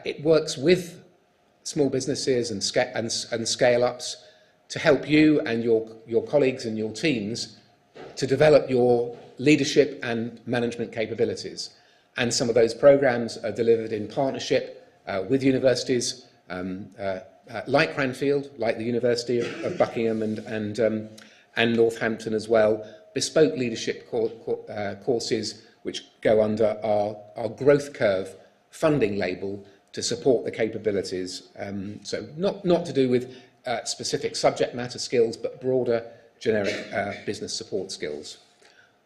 It works with small businesses and scale-ups to help you and your colleagues and your teams to develop your leadership and management capabilities. And some of those programmes are delivered in partnership with universities like Cranfield, like the University of Buckingham and Northampton as well, bespoke leadership courses which go under our Growth Curve funding label to support the capabilities. So not to do with specific subject matter skills, but broader generic business support skills.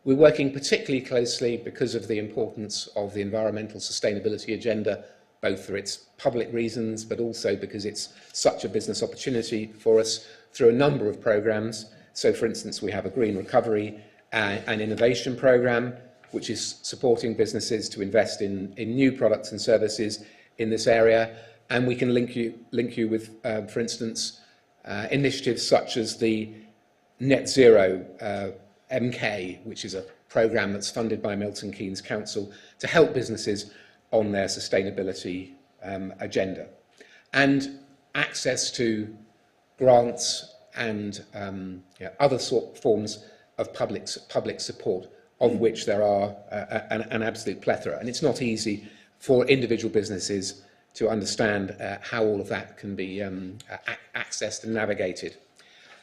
We're working particularly closely because of the importance of the environmental sustainability agenda, both for its public reasons, but also because it's such a business opportunity for us through a number of programmes. So, for instance, we have a Green Recovery and Innovation programme, which is supporting businesses to invest in new products and services in this area. And we can link you with, for instance, initiatives such as the Net Zero MK, which is a programme that's funded by Milton Keynes Council to help businesses on their sustainability agenda. And access to grants and other forms of public support, of which there are an absolute plethora. And it's not easy for individual businesses to understand how all of that can be accessed and navigated.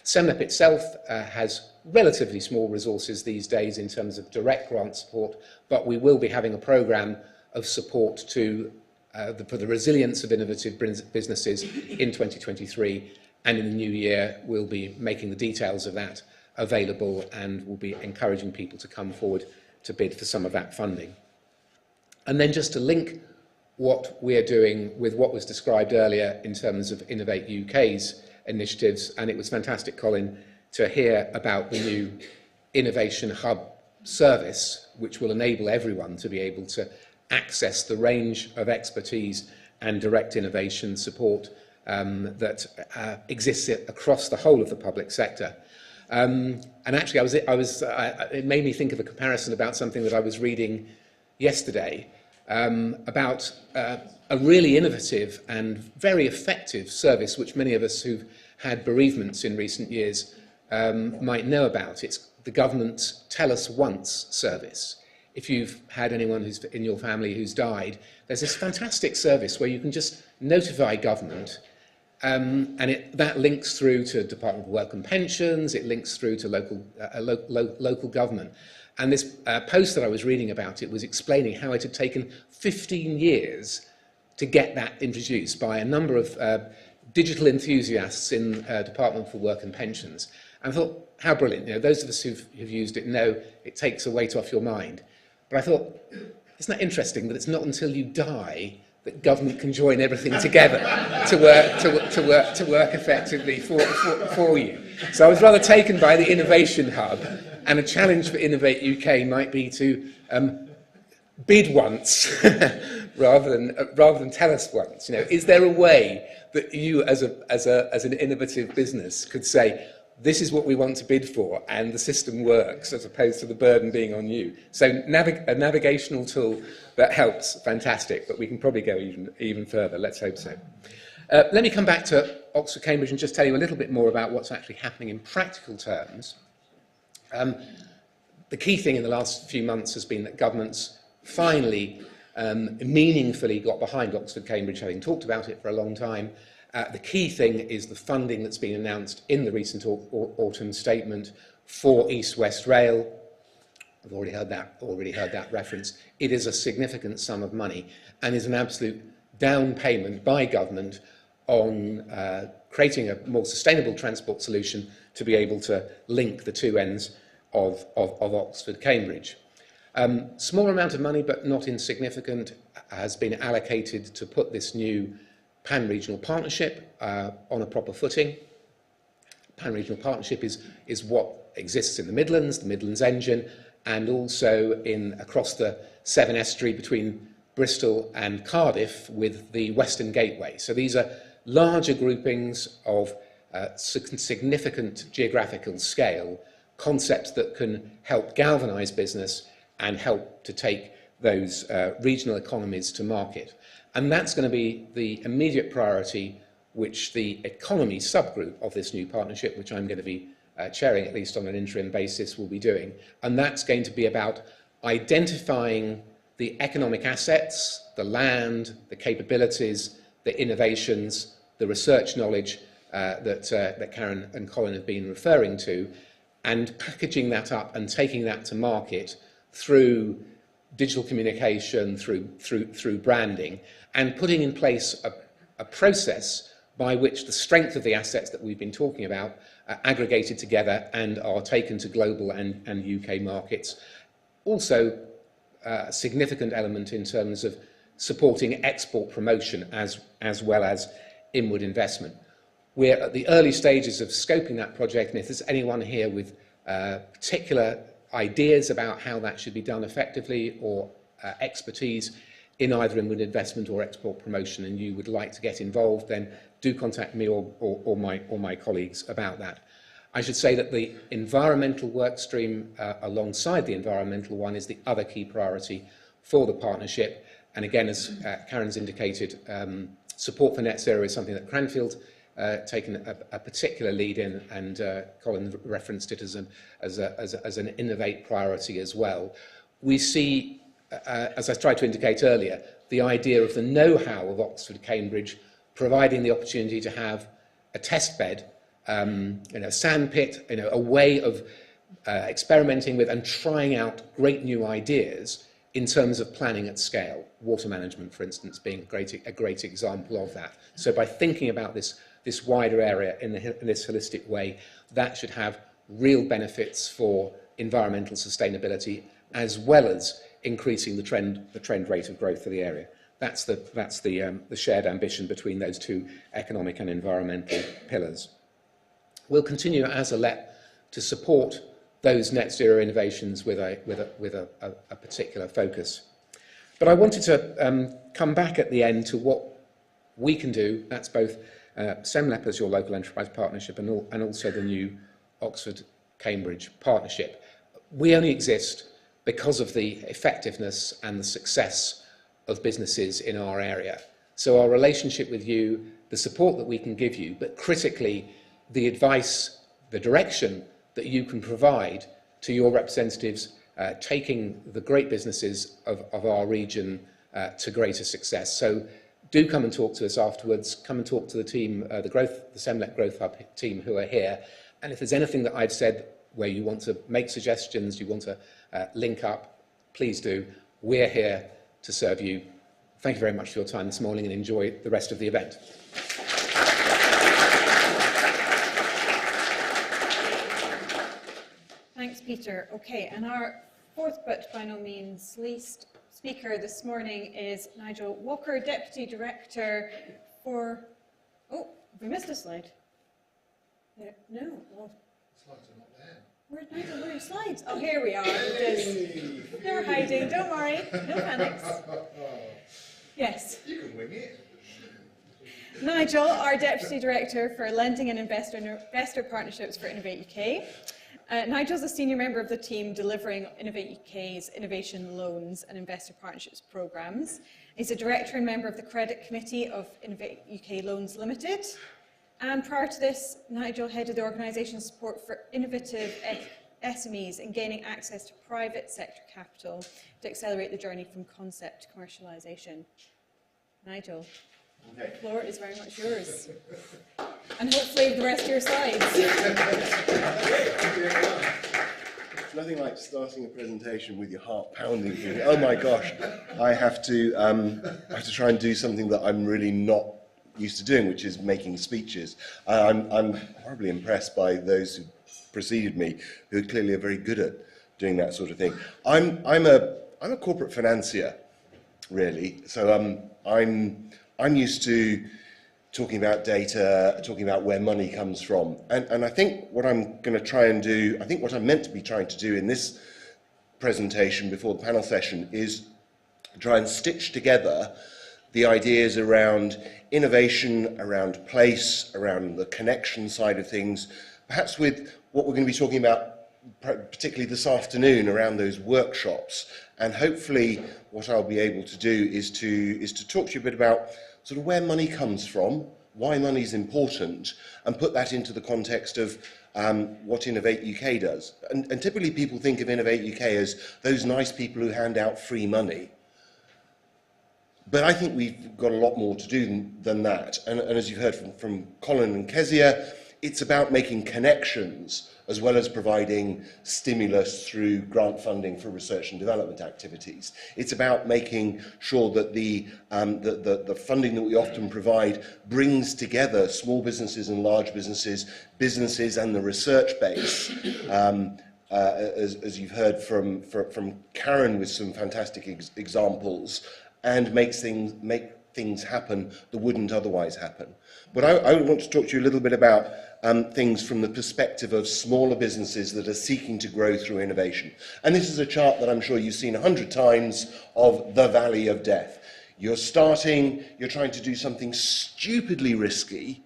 SEMLEP itself has relatively small resources these days in terms of direct grant support, but we will be having a programme of support for the resilience of innovative businesses in 2023, and in the new year we'll be making the details of that available, and we'll be encouraging people to come forward to bid for some of that funding. And then just to link what we're doing with what was described earlier in terms of Innovate UK's initiatives, and it was fantastic, Colin, to hear about the new Innovation Hub service, which will enable everyone to be able to access the range of expertise and direct innovation support that exists across the whole of the public sector. And actually, it made me think of a comparison about something that I was reading yesterday about a really innovative and very effective service which many of us who've had bereavements in recent years might know about. It's the government's Tell Us Once service. If you've had anyone who's in your family who's died, there's this fantastic service where you can just notify government, and that links through to Department of Work and Pensions, it links through to local government. And this post that I was reading about it was explaining how it had taken 15 years to get that introduced by a number of digital enthusiasts in Department for Work and Pensions. And I thought, how brilliant. Those of us who've used it know it takes a weight off your mind. But I thought, isn't that interesting that it's not until you die that government can join everything together to work effectively for you. So I was rather taken by the Innovation Hub, and a challenge for Innovate UK might be to bid once rather than tell us once. Is there a way that you, as an innovative business, could say, this is what we want to bid for, and the system works, as opposed to the burden being on you? So a navigational tool that helps, fantastic, but we can probably go even further. Let's hope so. Let me come back to Oxford, Cambridge, and just tell you a little bit more about what's actually happening in practical terms. The key thing in the last few months has been that governments finally meaningfully got behind Oxford, Cambridge, having talked about it for a long time. The key thing is the funding that's been announced in the recent autumn statement for East-West Rail. I've already heard that reference. It is a significant sum of money and is an absolute down payment by government on creating a more sustainable transport solution to be able to link the two ends of Oxford, Cambridge. Small amount of money, but not insignificant, has been allocated to put this new pan-regional partnership on a proper footing. Pan-regional partnership is what exists in the Midlands engine, and also across the Severn Estuary between Bristol and Cardiff with the Western Gateway. So these are larger groupings of significant geographical scale, concepts that can help galvanise business and help to take those regional economies to market. And that's going to be the immediate priority which the economy subgroup of this new partnership, which I'm going to be chairing at least on an interim basis, will be doing. And that's going to be about identifying the economic assets, the land, the capabilities, the innovations, the research knowledge that Karen and Colin have been referring to, and packaging that up and taking that to market through digital communication, through branding, and putting in place a process by which the strength of the assets that we've been talking about are aggregated together and are taken to global and UK markets. Also, a significant element in terms of supporting export promotion as well as inward investment. We're at the early stages of scoping that project, and if there's anyone here with particular ideas about how that should be done effectively, or expertise in either inward investment or export promotion, and you would like to get involved, then do contact me or my colleagues about that. I should say that the environmental work stream alongside the environmental one is the other key priority for the partnership. And again, as Karen's indicated, support for net zero is something that Cranfield taken a particular lead in, and Colin referenced it as an Innovate priority as well. We see, as I tried to indicate earlier, the idea of the know-how of Oxford, Cambridge, providing the opportunity to have a test bed, a sand pit, a way of experimenting with and trying out great new ideas in terms of planning at scale. Water management, for instance, being a great example of that. So by thinking about this wider area in this holistic way, that should have real benefits for environmental sustainability, as well as increasing the trend rate of growth for the area. That's the shared ambition between those two economic and environmental pillars. We'll continue as a LEP to support those net zero innovations with a particular focus. But I wanted to come back at the end to what we can do. That's both SEMLEP as your local enterprise partnership and also the new Oxford-Cambridge partnership. We only exist because of the effectiveness and the success of businesses in our area. So our relationship with you, the support that we can give you, but critically the advice, the direction that you can provide to your representatives, taking the great businesses of our region to greater success. So do come and talk to us afterwards. Come and talk to the team, the SEMLEP Growth Hub team who are here. And if there's anything that I've said where you want to make suggestions, you want to link up, please do. We're here to serve you. Thank you very much for your time this morning, and enjoy the rest of the event. Thanks, Peter. Okay, and our fourth but by no means least speaker this morning is Nigel Walker, Deputy Director for... Oh, have we missed a slide? No. Well, Slides are not there. where'd Nigel, where are your slides? Oh, here we are. They're hiding, don't worry. No panics. Yes. You can wing it. Nigel, our Deputy Director for Lending and Investor Partnerships for Innovate UK. Nigel's a senior member of the team delivering Innovate UK's innovation loans and investor partnerships programmes. He's a director and member of the credit committee of Innovate UK Loans Limited. And prior to this, Nigel headed the organisation's support for innovative SMEs in gaining access to private sector capital to accelerate the journey from concept to commercialisation. Nigel, the floor is very much yours. And hopefully the rest of your slides. It's nothing like starting a presentation with your heart pounding. Thinking, oh my gosh, I have to try and do something that I'm really not used to doing, which is making speeches. I'm horribly impressed by those who preceded me, who clearly are very good at doing that sort of thing. I'm a corporate financier, really. So I'm used to talking about data, talking about where money comes from. And I think what I'm going to try and do, I think what I'm meant to be trying to do in this presentation before the panel session is try and stitch together the ideas around innovation, around place, around the connection side of things, perhaps with what we're going to be talking about particularly this afternoon around those workshops. And hopefully what I'll be able to do is to talk to you a bit about sort of where money comes from, why money is important, and put that into the context of what Innovate UK does. And typically people think of Innovate UK as those nice people who hand out free money. But I think we've got a lot more to do than that. And as you heard from Colin and Kezia, it's about making connections as well as providing stimulus through grant funding for research and development activities. It's about making sure that the funding that we often provide brings together small businesses and large businesses, businesses and the research base, as you've heard from Karen with some fantastic examples, and make things happen that wouldn't otherwise happen. But I want to talk to you a little bit about things from the perspective of smaller businesses that are seeking to grow through innovation. And this is a chart that I'm sure you've seen 100 times of the valley of death. You're starting, you're trying to do something stupidly risky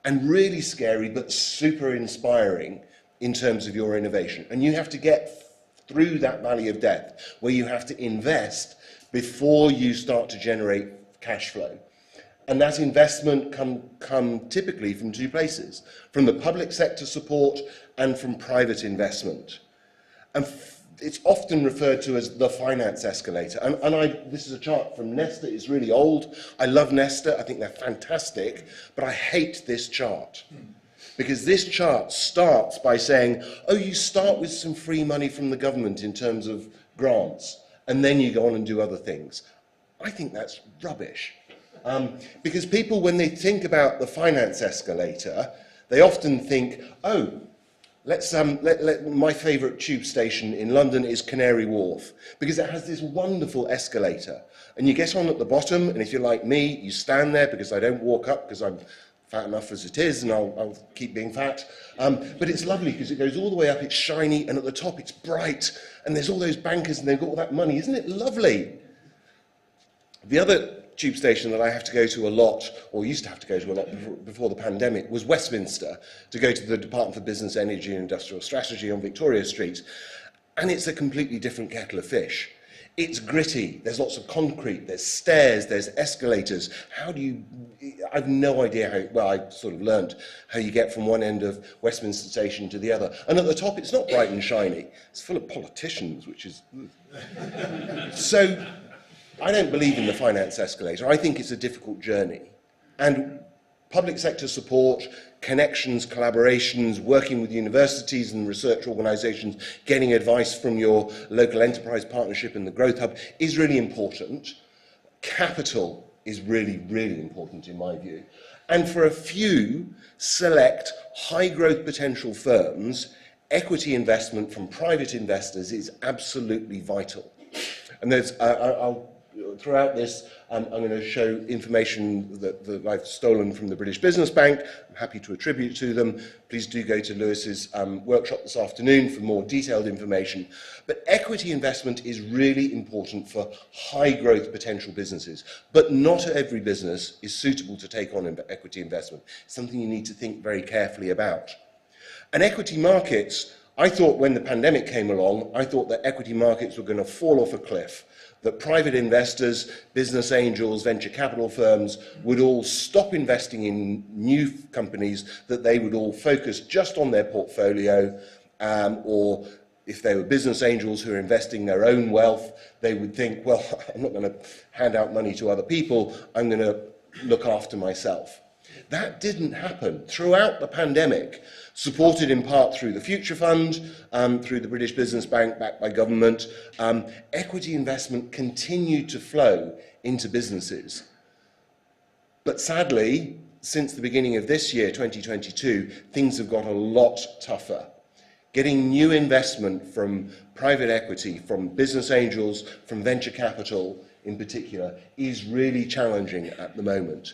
and really scary, but super inspiring in terms of your innovation. And you have to get through that valley of death where you have to invest before you start to generate cash flow. And that investment come typically from two places, from the public sector support and from private investment. And it's often referred to as the finance escalator. And this is a chart from Nesta, it's really old. I love Nesta, I think they're fantastic, but I hate this chart. Because this chart starts by saying, oh, you start with some free money from the government in terms of grants, and then you go on and do other things. I think that's rubbish. Because people, when they think about the finance escalator, they often think, oh, my favourite tube station in London is Canary Wharf, because it has this wonderful escalator. And you get on at the bottom, and if you're like me, you stand there, because I don't walk up, because I'm fat enough as it is, and I'll keep being fat. But it's lovely, because it goes all the way up, it's shiny, and at the top it's bright, and there's all those bankers, and they've got all that money. Isn't it lovely? The other tube station that I have to go to a lot, or used to have to go to a lot before the pandemic, was Westminster, to go to the Department for Business, Energy and Industrial Strategy on Victoria Street. And it's a completely different kettle of fish. It's gritty, there's lots of concrete, there's stairs, there's escalators. I've no idea how, well, I sort of learnt how you get from one end of Westminster Station to the other. And at the top, it's not bright and shiny. It's full of politicians, which is... So, I don't believe in the finance escalator. I think it's a difficult journey. And public sector support, connections, collaborations, working with universities and research organisations, getting advice from your local enterprise partnership and the Growth Hub is really important. Capital is really, really important in my view. And for a few select high growth potential firms, equity investment from private investors is absolutely vital. And there's, throughout this, I'm going to show information that I've stolen from the British Business Bank. I'm happy to attribute to them. Please do go to Lewis's workshop this afternoon for more detailed information. But equity investment is really important for high growth potential businesses. But not every business is suitable to take on equity investment. It's something you need to think very carefully about. And equity markets, I thought when the pandemic came along, I thought that equity markets were going to fall off a cliff, that private investors, business angels, venture capital firms would all stop investing in new companies, that they would all focus just on their portfolio, or if they were business angels who are investing their own wealth, they would think, well, I'm not going to hand out money to other people, I'm going to look after myself. That didn't happen. Throughout the pandemic, supported in part through the Future Fund, through the British Business Bank, backed by government, equity investment continued to flow into businesses. But sadly, since the beginning of this year, 2022, things have got a lot tougher. Getting new investment from private equity, from business angels, from venture capital in particular, is really challenging at the moment.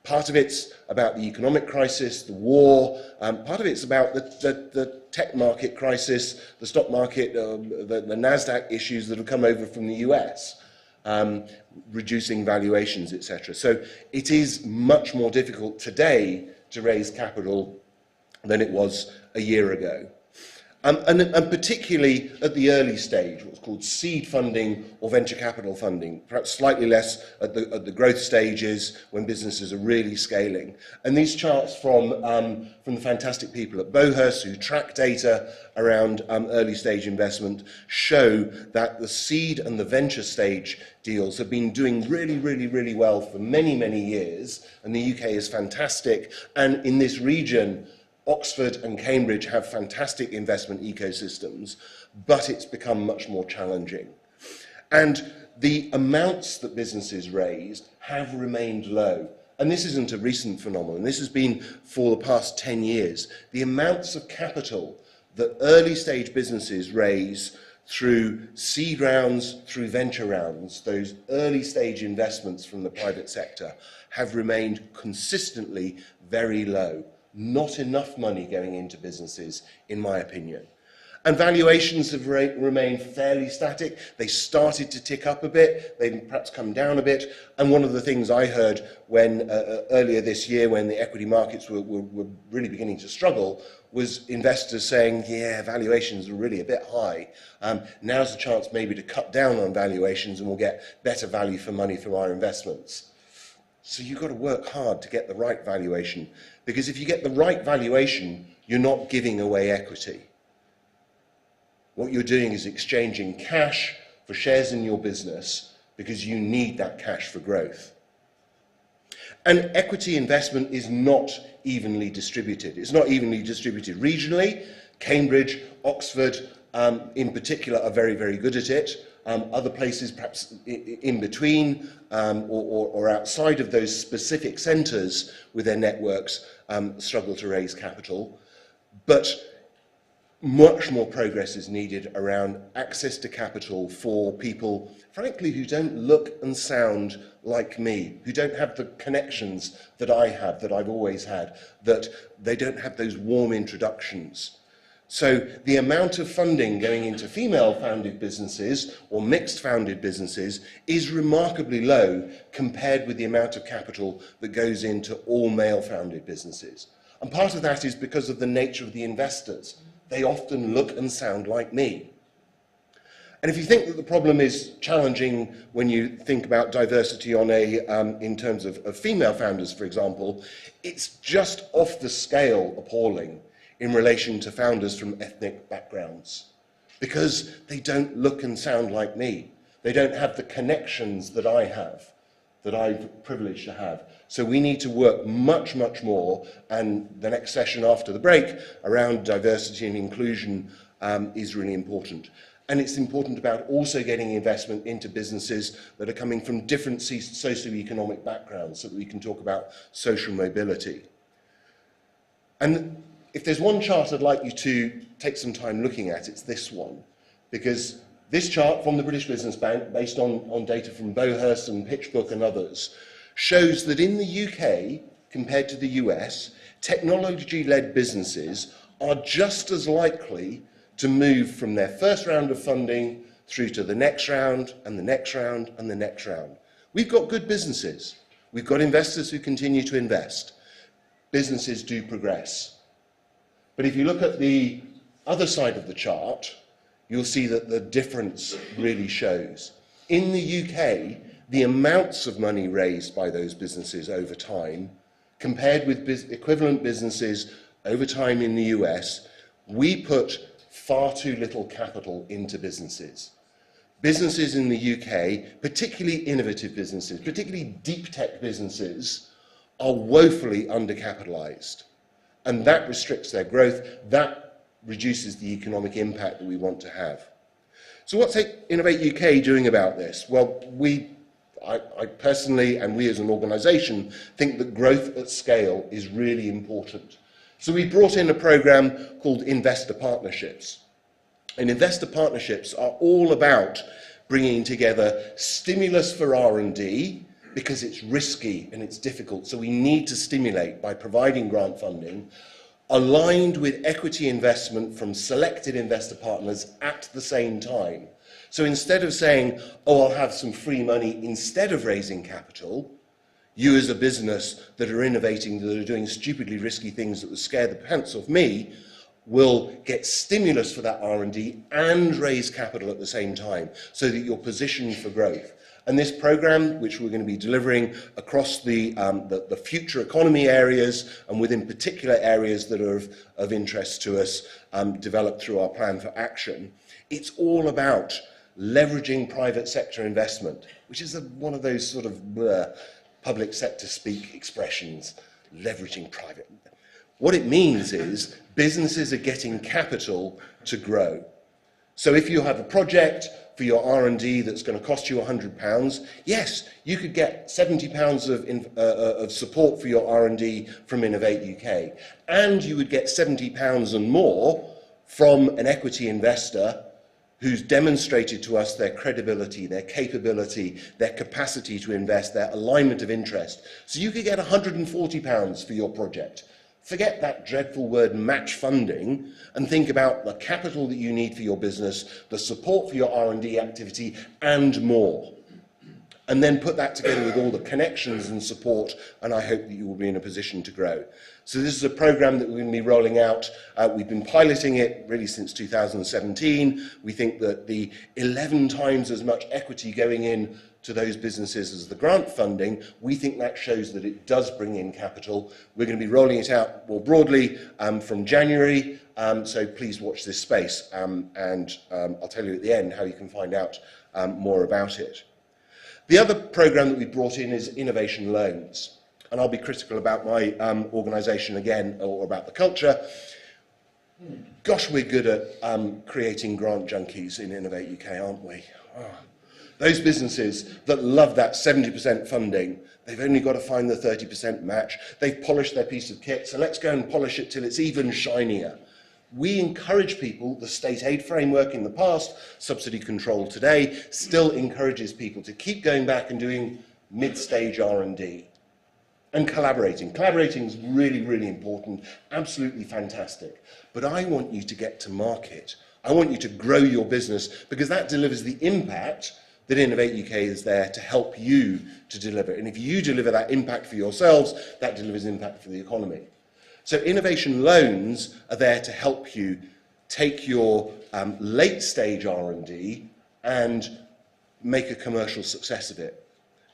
Part of it's about the economic crisis, the war, part of it's about the tech market crisis, the stock market, the NASDAQ issues that have come over from the US, reducing valuations, etc. So it is much more difficult today to raise capital than it was a year ago. And particularly at the early stage, what's called seed funding or venture capital funding, perhaps slightly less at the growth stages when businesses are really scaling. And these charts from the fantastic people at Bohus who track data around early stage investment show that the seed and the venture stage deals have been doing really, really, really well for many, many years. And the UK is fantastic. And in this region, Oxford and Cambridge have fantastic investment ecosystems, but it's become much more challenging. And the amounts that businesses raised have remained low. And this isn't a recent phenomenon. This has been for the past 10 years. The amounts of capital that early stage businesses raise through seed rounds, through venture rounds, those early stage investments from the private sector, have remained consistently very low. Not enough money going into businesses, in my opinion. And valuations have remained fairly static. They started to tick up a bit, they've perhaps come down a bit. And one of the things I heard when earlier this year, when the equity markets were really beginning to struggle, was investors saying, yeah, valuations are really a bit high. Now's the chance maybe to cut down on valuations and we'll get better value for money from our investments. So you've got to work hard to get the right valuation, because if you get the right valuation, you're not giving away equity. What you're doing is exchanging cash for shares in your business because you need that cash for growth. And equity investment is not evenly distributed. It's not evenly distributed regionally. Cambridge, Oxford in particular are very, very good at it. Other places, perhaps in between or outside of those specific centres with their networks, struggle to raise capital. But much more progress is needed around access to capital for people, frankly, who don't look and sound like me, who don't have the connections that I have, that I've always had, that they don't have those warm introductions. So the amount of funding going into female-founded businesses or mixed-founded businesses is remarkably low compared with the amount of capital that goes into all male-founded businesses. And part of that is because of the nature of the investors. They often look and sound like me. And if you think that the problem is challenging when you think about diversity on in terms of female founders, for example, it's just off the scale appalling in relation to founders from ethnic backgrounds, because they don't look and sound like me. They don't have the connections that I have, that I'm privileged to have. So we need to work much, much more, and the next session after the break around diversity and inclusion is really important. And it's important about also getting investment into businesses that are coming from different socioeconomic backgrounds so that we can talk about social mobility. And if there's one chart I'd like you to take some time looking at, it's this one. Because this chart from the British Business Bank, based on data from Bowhurst and PitchBook and others, shows that in the UK, compared to the US, technology-led businesses are just as likely to move from their first round of funding through to the next round and the next round and the next round. We've got good businesses. We've got investors who continue to invest. Businesses do progress. But if you look at the other side of the chart, you'll see that the difference really shows. In the UK, the amounts of money raised by those businesses over time, compared with equivalent businesses over time in the US, we put far too little capital into businesses. Businesses in the UK, particularly innovative businesses, particularly deep tech businesses, are woefully undercapitalized. And that restricts their growth, that reduces the economic impact that we want to have. So what's Innovate UK doing about this? Well, I personally, and we as an organisation, think that growth at scale is really important. So we brought in a programme called Investor Partnerships. And investor partnerships are all about bringing together stimulus for R&D, because it's risky and it's difficult, so we need to stimulate by providing grant funding, aligned with equity investment from selected investor partners at the same time. So instead of saying, oh, I'll have some free money instead of raising capital, you as a business that are innovating, that are doing stupidly risky things that would scare the pants off me, will get stimulus for that R&D and raise capital at the same time, so that you're positioned for growth. And this programme, which we're going to be delivering across the future economy areas, and within particular areas that are of interest to us, developed through our plan for action, it's all about leveraging private sector investment, which is one of those sort of public sector speak expressions, leveraging private. What it means is businesses are getting capital to grow. So if you have a project for your R&D that's going to cost you £100, yes, you could get £70 of support for your R&D from Innovate UK, and you would get £70 and more from an equity investor who's demonstrated to us their credibility, their capability, their capacity to invest, their alignment of interest. So you could get £140 for your project. Forget that dreadful word match funding and think about the capital that you need for your business, the support for your R&D activity, and more. And then put that together with all the connections and support, and I hope that you will be in a position to grow. So this is a programme that we're going to be rolling out. We've been piloting it really since 2017. We think that the 11 times as much equity going in to those businesses as the grant funding, we think that shows that it does bring in capital. We're going to be rolling it out more broadly from January, so please watch this space, and I'll tell you at the end how you can find out more about it. The other programme that we brought in is innovation loans, and I'll be critical about my organisation again, or about the culture. Gosh, we're good at creating grant junkies in Innovate UK, aren't we? Oh. Those businesses that love that 70% funding, they've only got to find the 30% match. They've polished their piece of kit, so let's go and polish it till it's even shinier. We encourage people, the state aid framework in the past, subsidy control today, still encourages people to keep going back and doing mid-stage R&D and collaborating. Collaborating is really, really important, absolutely fantastic. But I want you to get to market. I want you to grow your business, because that delivers the impact that Innovate UK is there to help you to deliver. And if you deliver that impact for yourselves, that delivers impact for the economy. So innovation loans are there to help you take your late stage R&D and make a commercial success of it.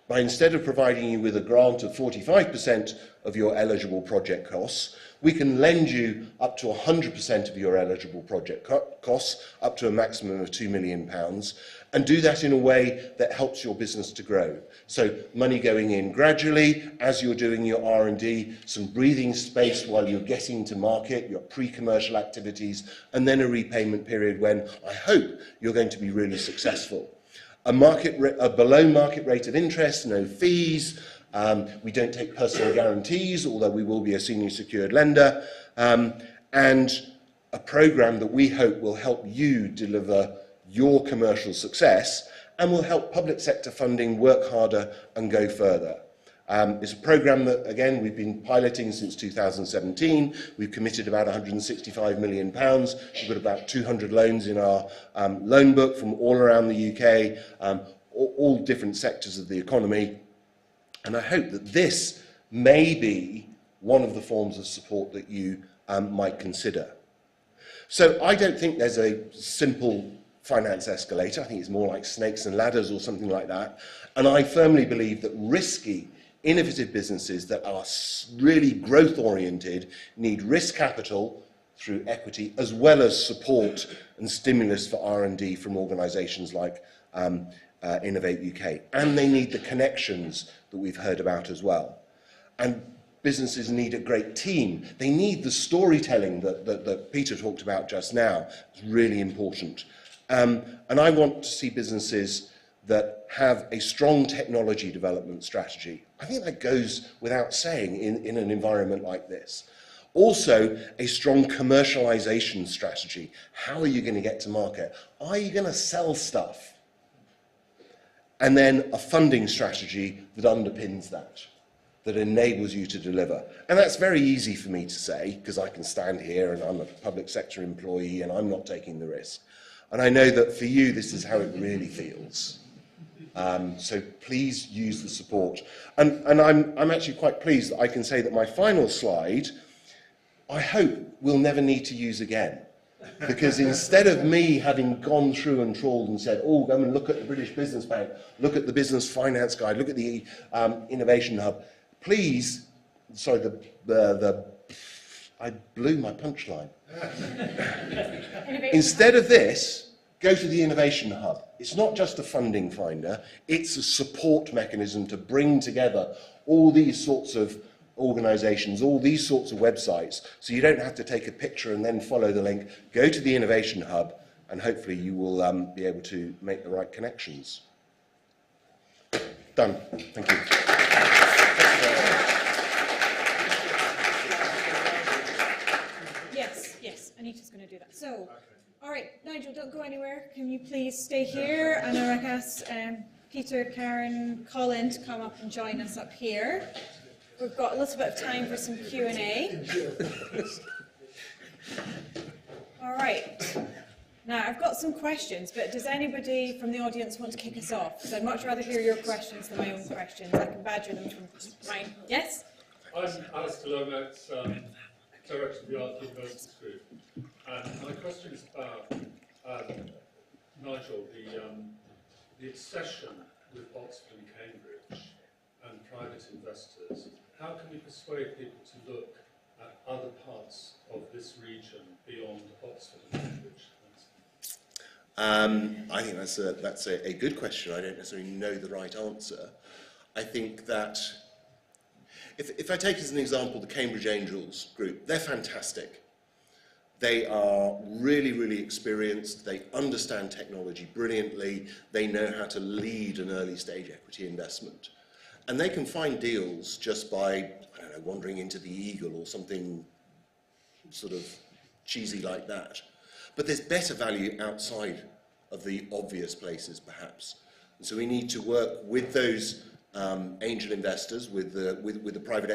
By instead of providing you with a grant of 45% of your eligible project costs, we can lend you up to 100% of your eligible project costs, up to a maximum of £2 million, and do that in a way that helps your business to grow. So money going in gradually as you're doing your R&D, some breathing space while you're getting to market, your pre-commercial activities, and then a repayment period when I hope you're going to be really successful. A below market rate of interest, no fees. We don't take personal guarantees, although we will be a senior secured lender. and a programme that we hope will help you deliver your commercial success and will help public sector funding work harder and go further. It's a programme that, again, we've been piloting since 2017. We've committed about £165 million. We've got about 200 loans in our loan book from all around the UK, all different sectors of the economy. And I hope that this may be one of the forms of support that you might consider. So I don't think there's a simple finance escalator. I think it's more like snakes and ladders or something like that. And I firmly believe that risky, innovative businesses that are really growth-oriented need risk capital through equity, as well as support and stimulus for R&D from organisations like Innovate UK. And they need the connections that we've heard about as well. And businesses need a great team. They need the storytelling that Peter talked about just now. It's really important. And I want to see businesses that have a strong technology development strategy. I think that goes without saying in an environment like this. Also, a strong commercialization strategy. How are you going to get to market? Are you going to sell stuff? And then a funding strategy that underpins that, that enables you to deliver. And that's very easy for me to say, because I can stand here and I'm a public sector employee and I'm not taking the risk. And I know that for you, this is how it really feels. So please use the support. And I'm actually quite pleased that I can say that my final slide, I hope we'll never need to use again. Because instead of me having gone through and trawled and said, oh, go and look at the British Business Bank, look at the Business Finance Guide, look at the Innovation Hub, please, sorry, I blew my punchline. Instead of this, go to the Innovation Hub. It's not just a funding finder, it's a support mechanism to bring together all these sorts of organisations, all these sorts of websites, so you don't have to take a picture and then follow the link. Go to the Innovation Hub, and hopefully you will be able to make the right connections. Done. Thank you. Yes, Anita's going to do that. So, all right, Nigel, don't go anywhere. Can you please stay here? And I'll ask Peter, Karen, Colin to come up and join us up here. We've got a little bit of time for some Q&A. All right. Now, I've got some questions, but does anybody from the audience want to kick us off? Because I'd much rather hear your questions than my own questions. I can badger them from mine. Yes? I'm Alistair Lomax, Director of the Art Universities Group. And my question is about, Nigel, the obsession with Oxford and Cambridge and private investors. How can we persuade people to look at other parts of this region beyond Oxford and Cambridge? I think that's a good question. I don't necessarily know the right answer. I think that if I take as an example the Cambridge Angels group, they're fantastic. They are really, really experienced. They understand technology brilliantly. They know how to lead an early stage equity investment. And they can find deals just by, I don't know, wandering into the Eagle or something sort of cheesy like that. But there's better value outside of the obvious places, perhaps. And so we need to work with those angel investors, with the private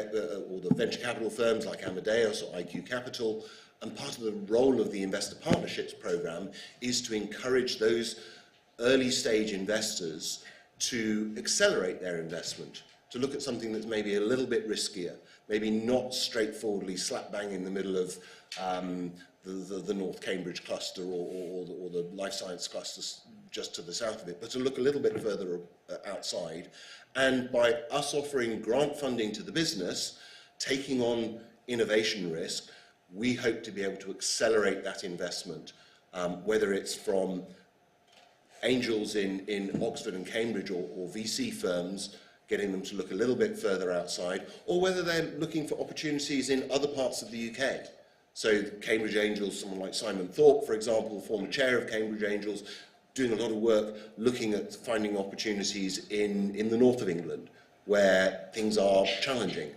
or the venture capital firms like Amadeus or IQ Capital. And part of the role of the Investor Partnerships Programme is to encourage those early stage investors to accelerate their investment, to look at something that's maybe a little bit riskier, maybe not straightforwardly slap bang in the middle of the North Cambridge cluster or the life science clusters just to the south of it, but to look a little bit further outside. And by us offering grant funding to the business, taking on innovation risk, we hope to be able to accelerate that investment, whether it's from angels in Oxford and Cambridge or VC firms, getting them to look a little bit further outside, or whether they're looking for opportunities in other parts of the UK. So Cambridge Angels, someone like Simon Thorpe, for example, former chair of Cambridge Angels, doing a lot of work looking at finding opportunities in the north of England, where things are challenging.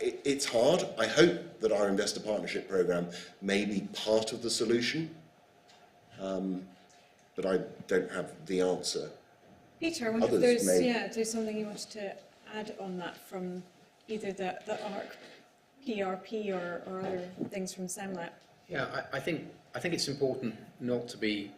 It's hard. I hope that our investor partnership programme may be part of the solution, but I don't have the answer. Peter, I wonder if Others may. if there's something you wanted to add on that from either the ARC PRP or other things from SEMLEP. Yeah, I think it's important not to be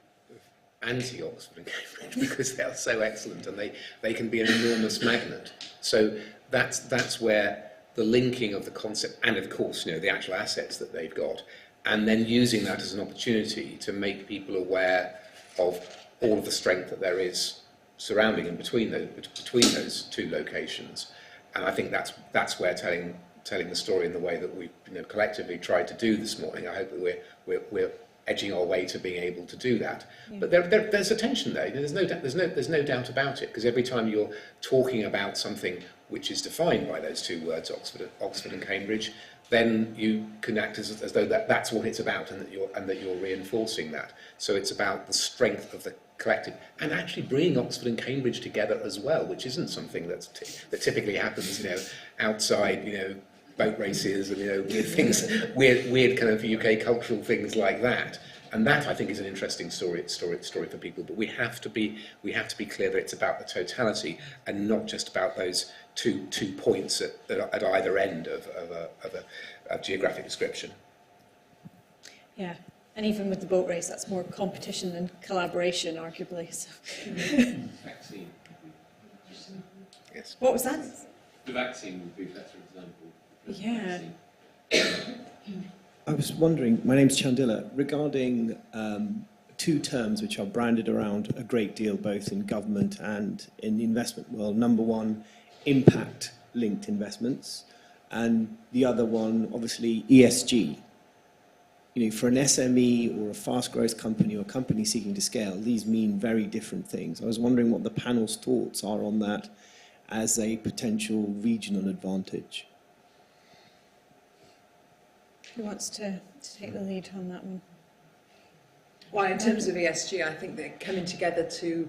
anti-Oxford and Cambridge because they are so excellent and they can be an enormous magnet. So that's where the linking of the concept and of course the actual assets that they've got, and then using that as an opportunity to make people aware of all of the strength that there is surrounding and between those two locations. And I think that's where telling the story in the way that we collectively tried to do this morning. I hope that we're edging our way to being able to do that. Yeah. But there's a tension there. There's no doubt about it, because every time you're talking about something which is defined by those two words, Oxford and Cambridge, then you can act as though that's what it's about, and that you're reinforcing that. So it's about the strength of the collective, and actually bringing Oxford and Cambridge together as well, which isn't something that typically happens, outside, boat races and weird things, weird kind of UK cultural things like that. And that, I think, is an interesting story for people. But we have to be clear that it's about the totality and not just about those two points at either end of a geographic description. Yeah, and even with the boat race, that's more competition than collaboration, arguably. So. Vaccine. Yes. What was that? The vaccine would be a better example. Yeah. I was wondering, my name's Chandila, regarding two terms which are branded around a great deal, both in government and in the investment world. Number one, impact-linked investments, and the other one, obviously, ESG. For an SME or a fast-growth company or a company seeking to scale, these mean very different things. I was wondering what the panel's thoughts are on that as a potential regional advantage. Who wants to take the lead on that one? Well, in terms of ESG, I think they're coming together to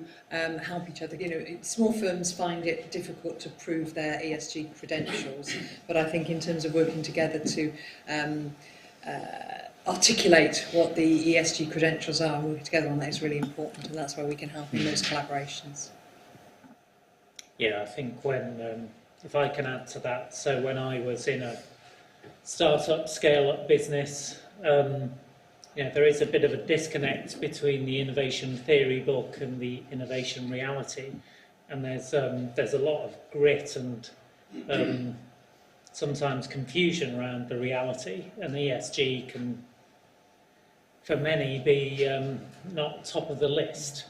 help each other. Small firms find it difficult to prove their ESG credentials, but I think in terms of working together to articulate what the ESG credentials are and working together on that is really important, and that's where we can help in those collaborations. Yeah, I think if I can add to that, so when I was in a startup, scale-up business, there is a bit of a disconnect between the innovation theory book and the innovation reality, and there's a lot of grit and sometimes confusion around the reality, and ESG can, for many, be not top of the list.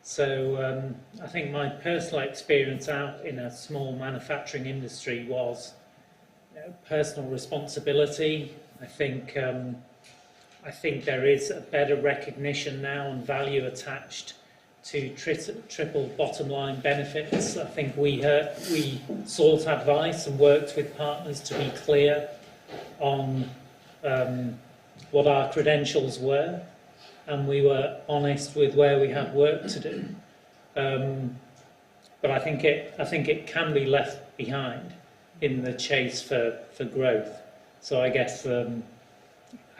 So I think my personal experience out in a small manufacturing industry was personal responsibility. I think there is a better recognition now and value attached to triple bottom line benefits. I think we sought advice and worked with partners to be clear on what our credentials were, and we were honest with where we had work to do. But I think it can be left behind in the chase for growth. So I guess I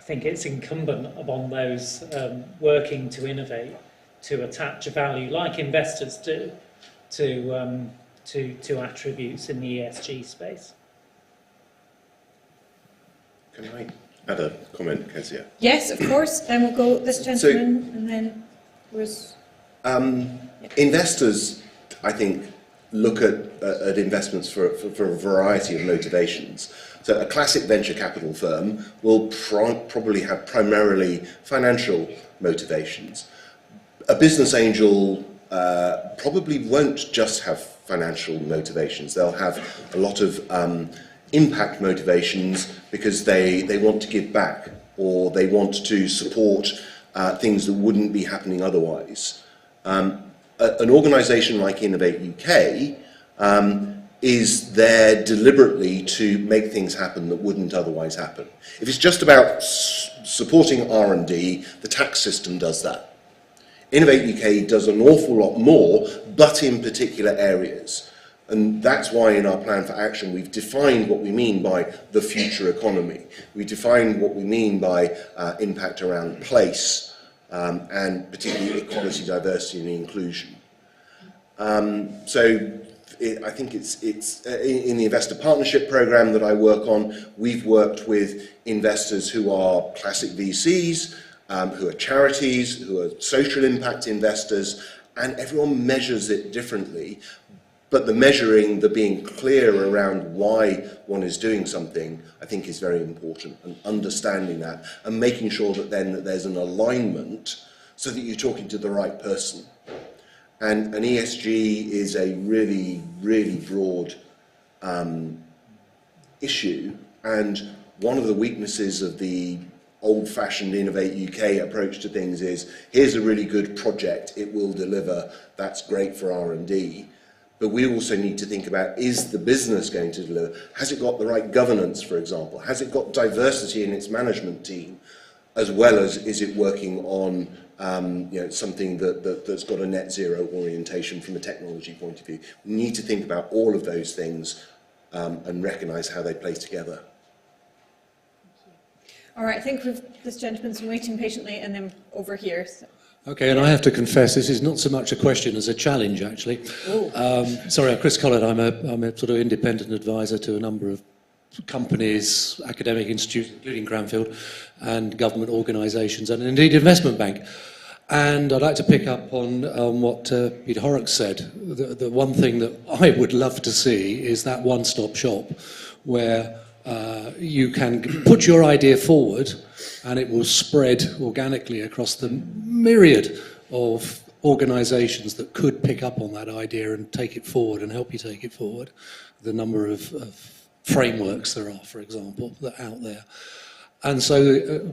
think it's incumbent upon those working to innovate to attach value, like investors do, to attributes in the ESG space. Can I add a comment, Kezia? Yes, of course. Then we'll go this gentleman, and then was. Investors, I think, look at investments for a variety of motivations. So a classic venture capital firm will probably have primarily financial motivations. A business angel probably won't just have financial motivations. They'll have a lot of impact motivations because they want to give back, or they want to support things that wouldn't be happening otherwise. An organisation like Innovate UK is there deliberately to make things happen that wouldn't otherwise happen. If it's just about supporting R&D, the tax system does that. Innovate UK does an awful lot more, but in particular areas. And that's why in our plan for action we've defined what we mean by the future economy. We defined what we mean by impact around place and particularly equality, diversity and inclusion. I think it's in the investor partnership program that I work on, we've worked with investors who are classic VCs, who are charities, who are social impact investors, and everyone measures it differently. But the measuring, the being clear around why one is doing something, I think is very important, and understanding that and making sure that then that there's an alignment so that you're talking to the right person. And ESG is a really, really broad issue, and one of the weaknesses of the old-fashioned Innovate UK approach to things is, here's a really good project, it will deliver, that's great for R&D, but we also need to think about, is the business going to deliver? Has it got the right governance, for example? Has it got diversity in its management team? As well as, is it working on something that's got a net zero orientation from a technology point of view? We need to think about all of those things and recognise how they play together. All right, I think this gentleman's been waiting patiently, and then over here. So. Okay, and I have to confess, this is not so much a question as a challenge, actually. Sorry, I'm Chris Collett. I'm a sort of independent advisor to a number of companies, academic institutes, including Cranfield, and government organisations, and indeed investment bank. And I'd like to pick up on what Peter Horrocks said. The one thing that I would love to see is that one-stop shop where you can put your idea forward and it will spread organically across the myriad of organisations that could pick up on that idea and take it forward and help you take it forward. The number of frameworks there are, for example, that are out there. And so,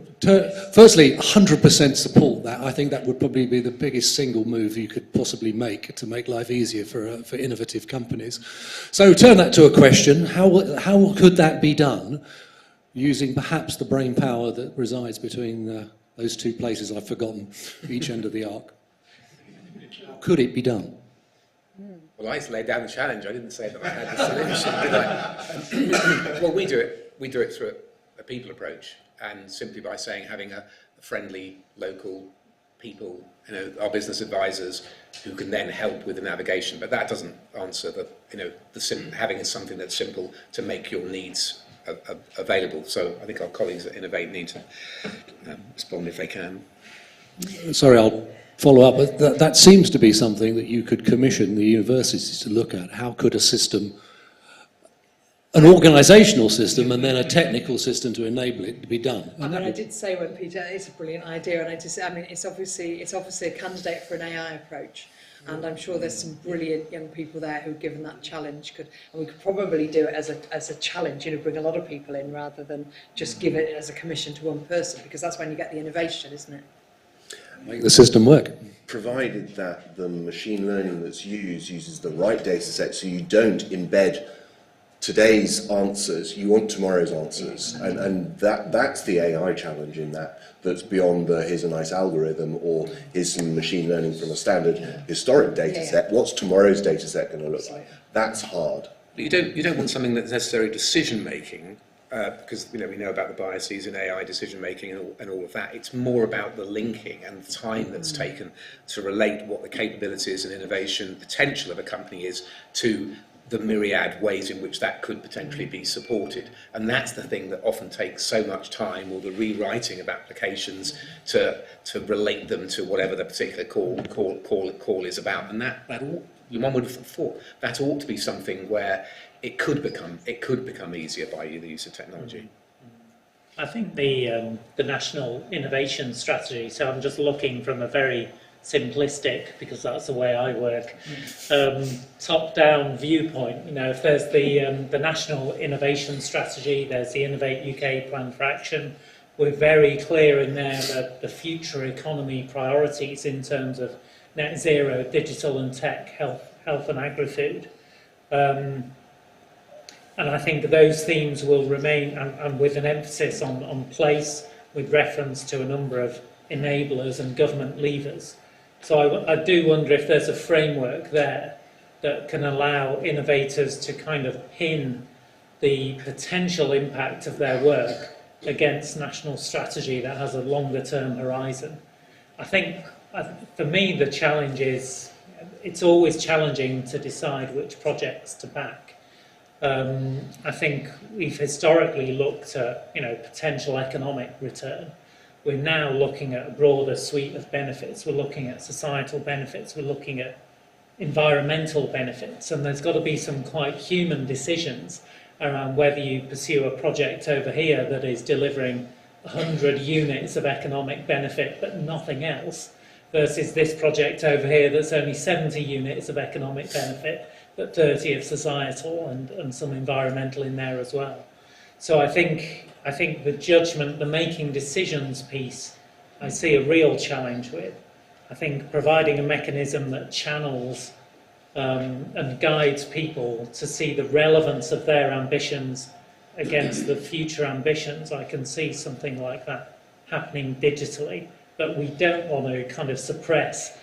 firstly, 100% support that. I think that would probably be the biggest single move you could possibly make to make life easier for innovative companies. So turn that to a question, how could that be done using perhaps the brain power that resides between those two places I've forgotten, each end of the arc? How could it be done? Well, I laid down the challenge. I didn't say that I had the solution, did I? Well, we do it through a people approach, and simply by saying having a friendly local people, our business advisors who can then help with the navigation. But that doesn't answer having something that's simple to make your needs available. So I think our colleagues at Innovate need to respond if they can. Sorry, I'll follow up. But that seems to be something that you could commission the universities to look at. How could a system, an organisational system and then a technical system to enable it to be done? I did say when Peter, it's a brilliant idea, and it's obviously a candidate for an AI approach, and I'm sure there's some brilliant young people there who, given that challenge, and we could probably do it as a challenge, bring a lot of people in rather than just give it as a commission to one person, because that's when you get the innovation, isn't it? Make the system work. Provided that the machine learning that's used uses the right data set, so you don't embed today's answers, you want tomorrow's answers, and that's the AI challenge in that's beyond the here's a nice algorithm or here's some machine learning from a standard historic data set. What's tomorrow's data set going to look like? That's hard. But you don't want something that's necessarily decision making, because we know about the biases in AI decision making and all of that. It's more about the linking and the time that's taken to relate what the capabilities and innovation potential of a company is to the myriad ways in which that could potentially be supported. And that's the thing that often takes so much time, or the rewriting of applications to relate them to whatever the particular call is about. And that one would have thought that ought to be something where it could become easier by the use of technology. I think the National Innovation Strategy, so I'm just looking from a very simplistic, because that's the way I work, top-down viewpoint. If there's the National Innovation Strategy, there's the Innovate UK Plan for Action. We're very clear in there that the future economy priorities in terms of net zero, digital and tech, health and agri-food. And I think those themes will remain, and with an emphasis on place, with reference to a number of enablers and government levers. So I do wonder if there's a framework there that can allow innovators to kind of pin the potential impact of their work against national strategy that has a longer term horizon. I think for me the challenge is it's always challenging to decide which projects to back. I think we've historically looked at potential economic return. We're now looking at a broader suite of benefits. We're looking at societal benefits. We're looking at environmental benefits, and there's got to be some quite human decisions around whether you pursue a project over here that is delivering 100 units of economic benefit but nothing else, versus this project over here that's only 70 units of economic benefit but 30 of societal and some environmental in there as well. So I think the judgment, the making decisions piece, I see a real challenge with. I think providing a mechanism that channels and guides people to see the relevance of their ambitions against the future ambitions, I can see something like that happening digitally. But we don't want to kind of suppress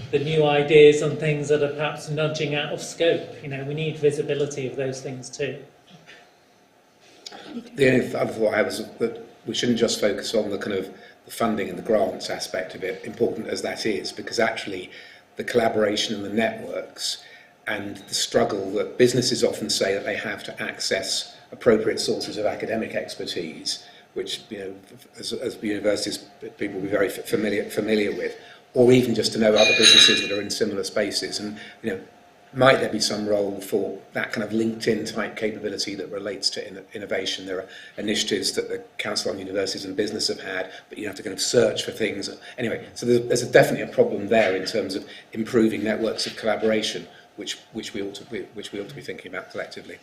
the new ideas and things that are perhaps nudging out of scope. We need visibility of those things too. The only other thought I had was that we shouldn't just focus on the kind of the funding and the grants aspect of it, important as that is, because actually the collaboration and the networks and the struggle that businesses often say that they have to access appropriate sources of academic expertise, which as universities people will be very familiar with, or even just to know other businesses that are in similar spaces, and might there be some role for that kind of LinkedIn type capability that relates to innovation? There are initiatives that the Council on Universities and Business have had, but you have to kind of search for things. Anyway, so there's definitely a problem there in terms of improving networks of collaboration, which we ought to be thinking about collectively.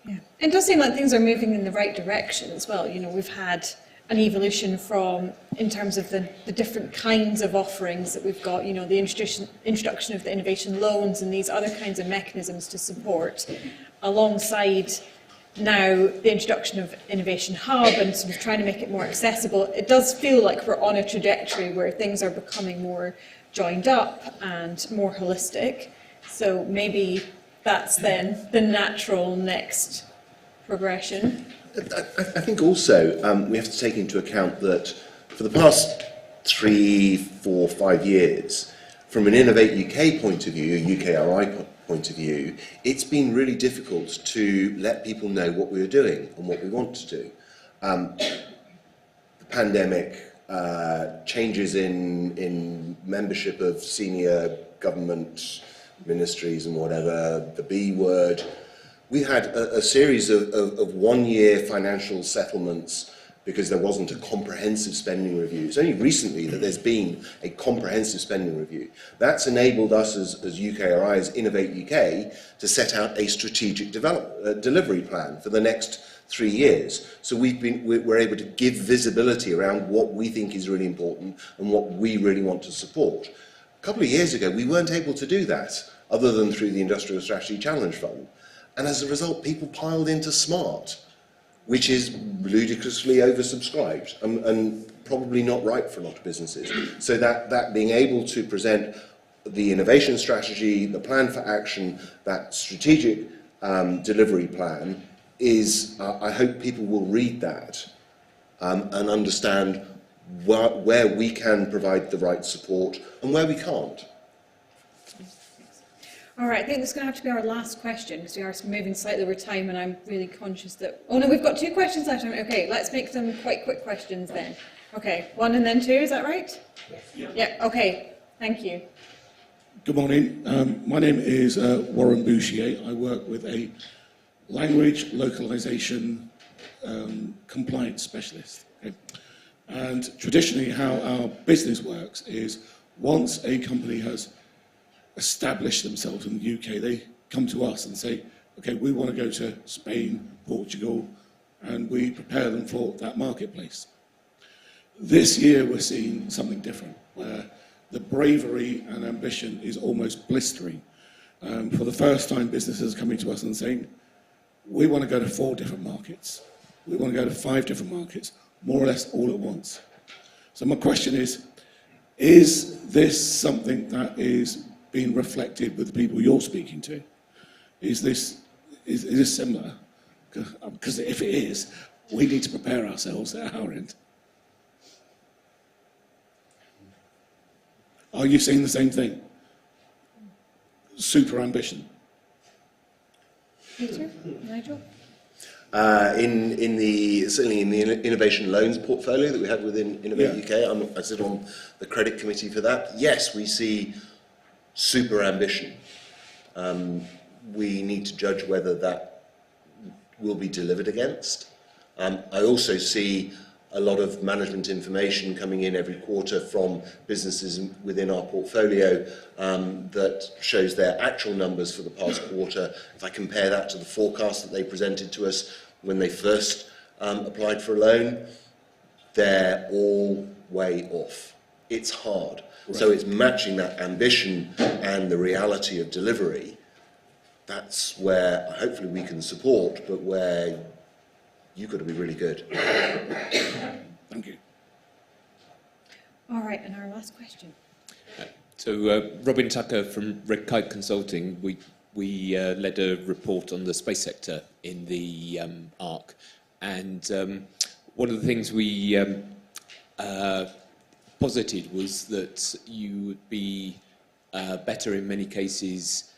Yeah. It does seem like things are moving in the right direction as well. We've had an evolution in terms of the different kinds of offerings that we've got, the introduction of the innovation loans and these other kinds of mechanisms to support, alongside now the introduction of Innovation Hub and sort of trying to make it more accessible. It does feel like we're on a trajectory where things are becoming more joined up and more holistic. So maybe that's then the natural next progression. I think also we have to take into account that for the past 3, 4, 5 years, from an Innovate UK point of view, a UKRI point of view, it's been really difficult to let people know what we're doing and what we want to do. The pandemic, changes in membership of senior government ministries and whatever, the B word. We had a series of one-year financial settlements because there wasn't a comprehensive spending review. It's only recently that there's been a comprehensive spending review. That's enabled us as UKRI, as Innovate UK, to set out a strategic delivery plan for the next 3 years. So we're able to give visibility around what we think is really important and what we really want to support. A couple of years ago, we weren't able to do that, other than through the Industrial Strategy Challenge Fund. And as a result, people piled into SMART, which is ludicrously oversubscribed and probably not right for a lot of businesses. So that being able to present the innovation strategy, the plan for action, that strategic delivery plan is, I hope people will read that and understand where we can provide the right support and where we can't. All right, I think this is going to have to be our last question because we are moving slightly over time and I'm really conscious that... Oh no, we've got 2 questions left. Okay, let's make them quite quick questions then. Okay, 1 and then 2, is that right? Yes. Yeah, okay, thank you. Good morning. My name is Warren Bouchier. I work with a language localization compliance specialist. Okay? And traditionally how our business works is once a company has establish themselves in the UK, they come to us and say, okay, we want to go to Spain, Portugal, and we prepare them for that marketplace. This year we're seeing something different, where the bravery and ambition is almost blistering. For the first time, businesses are coming to us and saying, we want to go to 4 different markets. We want to go to 5 different markets, more or less all at once. So my question is this something that is being reflected with the people you're speaking to? Is this similar? Because if it is, we need to prepare ourselves at our end. Are you seeing the same thing? Super ambition. Peter, Nigel? Certainly in the innovation loans portfolio that we have within Innovate UK, I sit on the credit committee for that. Yes, we see super ambition. We need to judge whether that will be delivered against. I also see a lot of management information coming in every quarter from businesses within our portfolio that shows their actual numbers for the past quarter. If I compare that to the forecast that they presented to us when they first applied for a loan, they're all way off. It's hard. Right. So it's matching that ambition and the reality of delivery. That's where hopefully we can support, but where you've got to be really good. Thank you. All right, and our last question. So Robin Tucker from Red Kite Consulting, we led a report on the space sector in the ARC, and one of the things we posited was that you would be better in many cases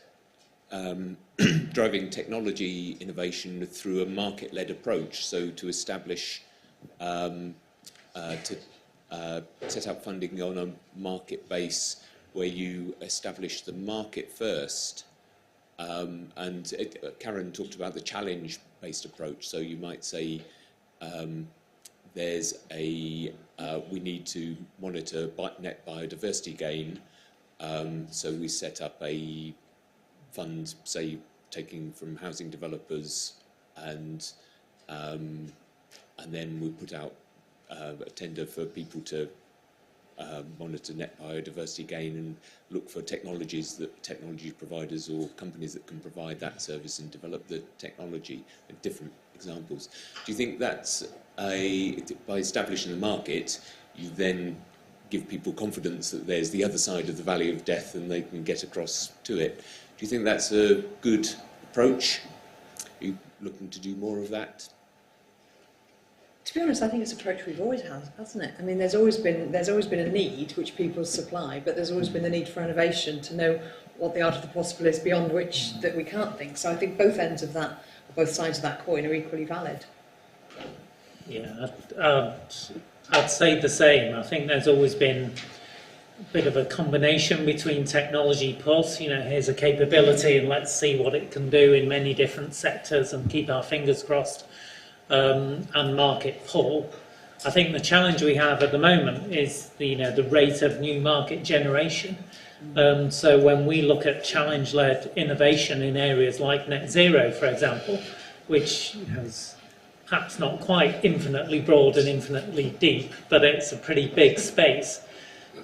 driving technology innovation through a market-led approach, so to establish, set up funding on a market base where you establish the market first. Karen talked about the challenge-based approach, so you might say we need to monitor net biodiversity gain, so we set up a fund, say, taking from housing developers, and then we put out a tender for people to monitor net biodiversity gain and look for technology providers or companies that can provide that service and develop the technology. Different examples. Do you think that's by establishing the market, you then give people confidence that there's the other side of the valley of death and they can get across to it? Do you think that's a good approach? Are you looking to do more of that? To be honest, I think it's an approach we've always had, hasn't it? I mean, there's always been a need which people supply, but there's always been the need for innovation to know what the art of the possible is beyond which that we can't think. So I think both ends of that, both sides of that coin, are equally valid. Yeah, I'd say the same. I think there's always been a bit of a combination between technology plus, here's a capability and let's see what it can do in many different sectors and keep our fingers crossed, and market pull. I think the challenge we have at the moment is the rate of new market generation. So when we look at challenge-led innovation in areas like net zero, for example, which is perhaps not quite infinitely broad and infinitely deep, but it's a pretty big space.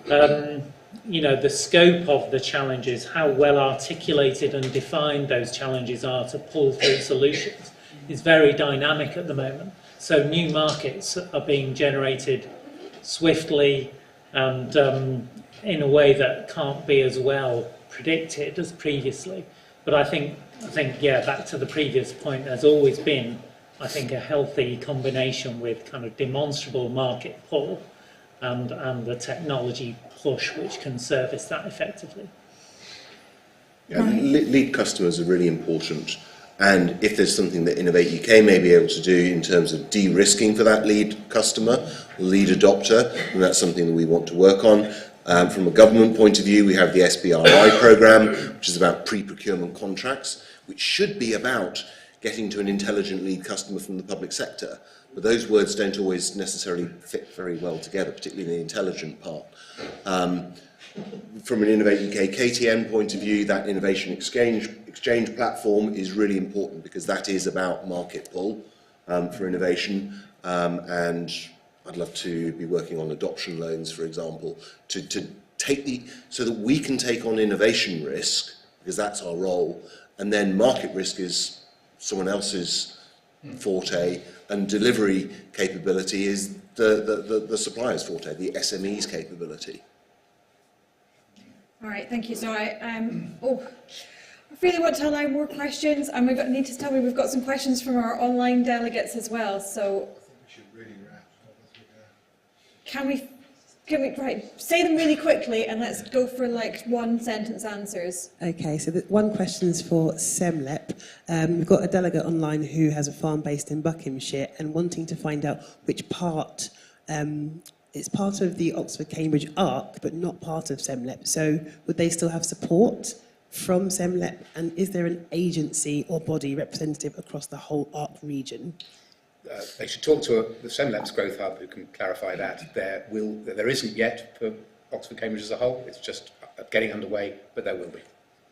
The scope of the challenges, how well articulated and defined those challenges are to pull through solutions, is very dynamic at the moment. So new markets are being generated swiftly and in a way that can't be as well predicted as previously. But I think, back to the previous point, there's always been, I think, a healthy combination with kind of demonstrable market pull and the technology push which can service that effectively. Yeah, lead customers are really important, and if there's something that Innovate UK may be able to do in terms of de-risking for that lead customer, lead adopter, then that's something that we want to work on. From a government point of view, we have the SBRI programme, which is about pre-procurement contracts, which should be about getting to an intelligent lead customer from the public sector. But those words don't always necessarily fit very well together, particularly in the intelligent part. From an Innovate UK KTN point of view, that innovation exchange platform is really important because that is about market pull for innovation. And I'd love to be working on adoption loans, for example, to take so that we can take on innovation risk, because that's our role, and then market risk is someone else's forte, and delivery capability is the supplier's forte, the SME's capability. All right, thank you. So I really want to allow more questions, and need to tell me we've got some questions from our online delegates as well. So can we say them really quickly, and let's go for like one sentence answers. Okay, so one question's for SEMLEP. We've got a delegate online who has a farm based in Buckinghamshire and wanting to find out which part, it's part of the Oxford-Cambridge ARC, but not part of SEMLEP. So would they still have support from SEMLEP, and is there an agency or body representative across the whole ARC region? They should talk to the SEMLEP's Growth Hub, who can clarify that. There isn't yet for Oxford Cambridge as a whole. It's just getting underway, but there will be.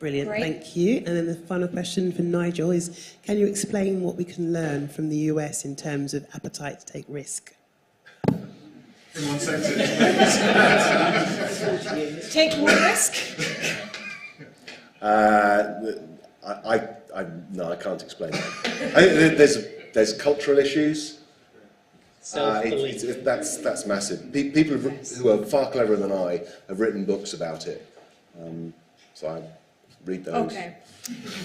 Brilliant, Great. Thank you. And then the final question for Nigel is, can you explain what we can learn from the US in terms of appetite to take risk? In one sentence. Take more risk. No, I can't explain that. I think there's cultural issues. That's massive. People who are far cleverer than I have written books about it. So I read those. Okay.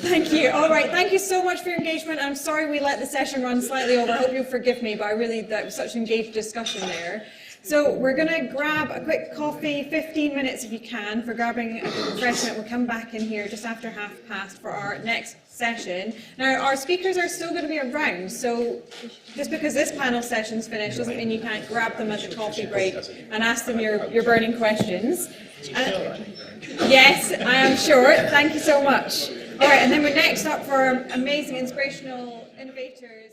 Thank you. All right. Thank you so much for your engagement. I'm sorry we let the session run slightly over. I hope you'll forgive me, but that was such an engaged discussion there. So we're going to grab a quick coffee, 15 minutes if you can, for grabbing a refreshment. We'll come back in here just after 5:30 for our next session. Now, our speakers are still going to be around, so just because this panel session's finished doesn't mean you can't grab them at the coffee break and ask them your burning questions. Yes, I am sure. Thank you so much. All right, and then we're next up for our amazing, inspirational innovators.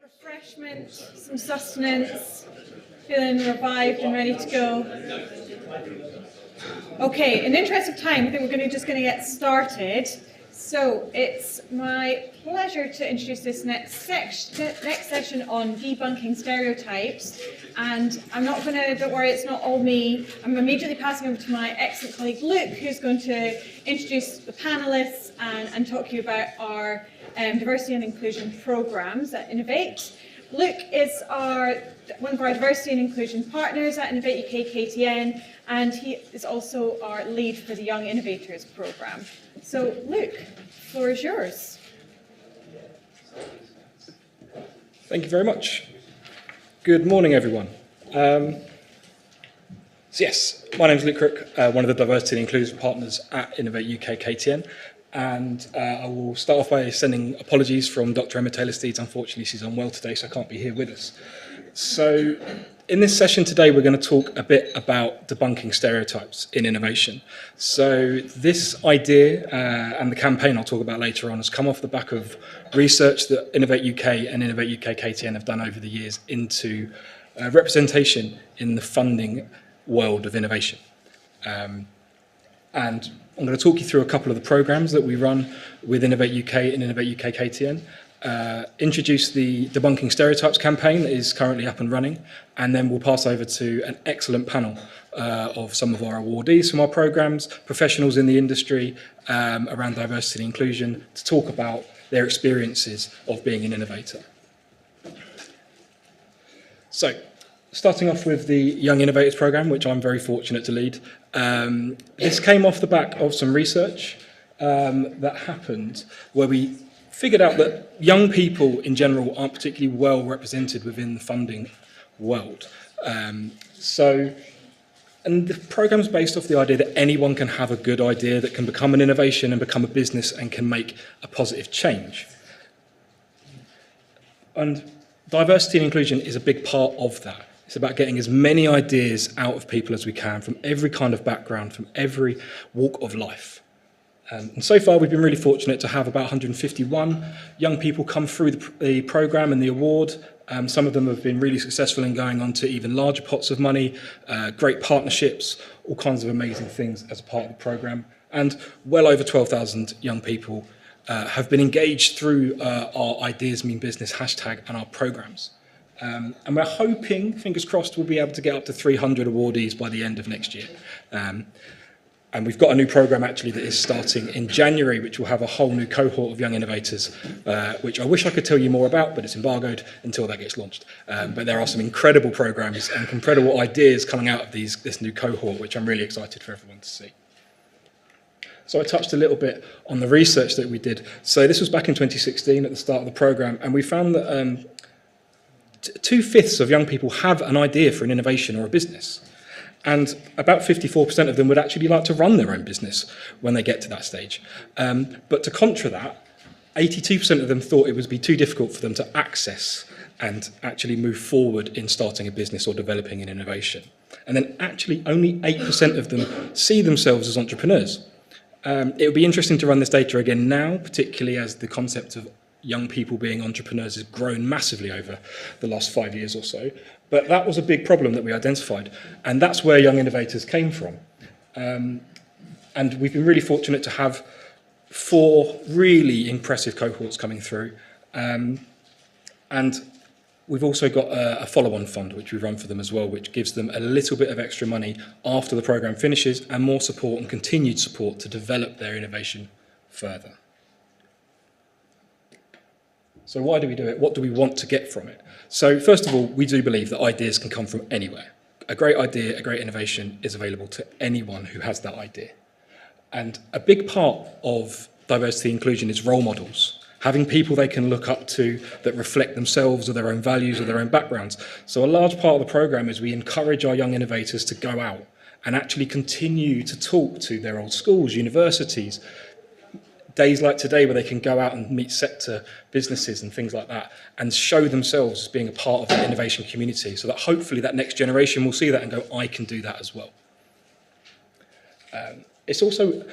refreshment, some sustenance, feeling revived and ready to go. Okay, in the interest of time, I think we're just going to get started. So it's my pleasure to introduce this next session on debunking stereotypes. And I'm not going to, don't worry, it's not all me. I'm immediately passing over to my excellent colleague Luke, who's going to introduce the panelists and talk to you about our diversity and inclusion programs at Innovate. Luke is one of our diversity and inclusion partners at Innovate UK KTN, and he is also our lead for the Young Innovators programme. So, Luke, the floor is yours. Thank you very much. Good morning, everyone. Yes, my name is Luke Crook, one of the diversity and inclusion partners at Innovate UK KTN. And I will start off by sending apologies from Dr. Emma Taylor-Steeds. Unfortunately, she's unwell today, so I can't be here with us. So in this session today, we're going to talk a bit about debunking stereotypes in innovation. So this idea and the campaign I'll talk about later on has come off the back of research that Innovate UK and Innovate UK KTN have done over the years into representation in the funding world of innovation. And I'm going to talk you through a couple of the programs that we run with Innovate UK and Innovate UK KTN. Introduce the Debunking Stereotypes campaign that is currently up and running, and then we'll pass over to an excellent panel of some of our awardees from our programs, professionals in the industry around diversity and inclusion, to talk about their experiences of being an innovator. So, starting off with the Young Innovators programme, which I'm very fortunate to lead. This came off the back of some research that happened where we figured out that young people in general aren't particularly well represented within the funding world. And the programme's based off the idea that anyone can have a good idea that can become an innovation and become a business and can make a positive change. And diversity and inclusion is a big part of that. It's about getting as many ideas out of people as we can from every kind of background, from every walk of life. And so far, we've been really fortunate to have about 151 young people come through the programme and the award. Some of them have been really successful in going on to even larger pots of money, great partnerships, all kinds of amazing things as a part of the programme. And well over 12,000 young people have been engaged through our Ideas Mean Business hashtag and our programmes. And we're hoping, fingers crossed, we'll be able to get up to 300 awardees by the end of next year. And we've got a new programme actually that is starting in January, which will have a whole new cohort of young innovators, which I wish I could tell you more about, but it's embargoed until that gets launched. But there are some incredible programmes and incredible ideas coming out of this new cohort, which I'm really excited for everyone to see. So I touched a little bit on the research that we did. So this was back in 2016 at the start of the programme, and we found that 2/5 of young people have an idea for an innovation or a business. And about 54% of them would actually like to run their own business when they get to that stage. But to contra that, 82% of them thought it would be too difficult for them to access and actually move forward in starting a business or developing an innovation. And then actually only 8% of them see themselves as entrepreneurs. It would be interesting to run this data again now, particularly as the concept of young people being entrepreneurs has grown massively over the last 5 years or so. But that was a big problem that we identified, and that's where Young Innovators came from. And we've been really fortunate to have 4 really impressive cohorts coming through. And we've also got a follow-on fund, which we run for them as well, which gives them a little bit of extra money after the programme finishes and more support and continued support to develop their innovation further. So why do we do it? What do we want to get from it? So first of all, we do believe that ideas can come from anywhere. A great idea, a great innovation is available to anyone who has that idea. And a big part of diversity and inclusion is role models, having people they can look up to that reflect themselves or their own values or their own backgrounds. So a large part of the programme is we encourage our young innovators to go out and actually continue to talk to their old schools, universities, days like today where they can go out and meet sector businesses and things like that and show themselves as being a part of the innovation community so that hopefully that next generation will see that and go, I can do that as well. It's also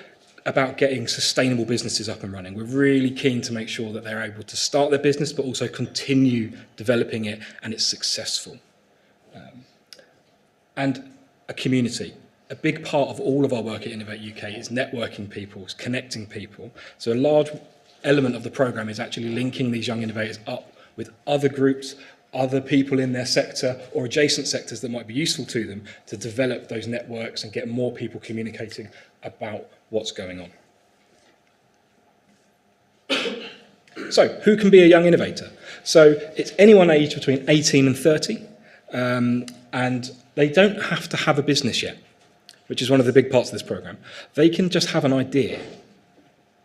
about getting sustainable businesses up and running. We're really keen to make sure that they're able to start their business but also continue developing it and it's successful. And a community. A big part of all of our work at Innovate UK is networking people, is connecting people. So a large element of the programme is actually linking these young innovators up with other groups, other people in their sector or adjacent sectors that might be useful to them to develop those networks and get more people communicating about what's going on. So, who can be a young innovator? So, it's anyone aged between 18 and 30, and they don't have to have a business yet, which is one of the big parts of this programme. They can just have an idea.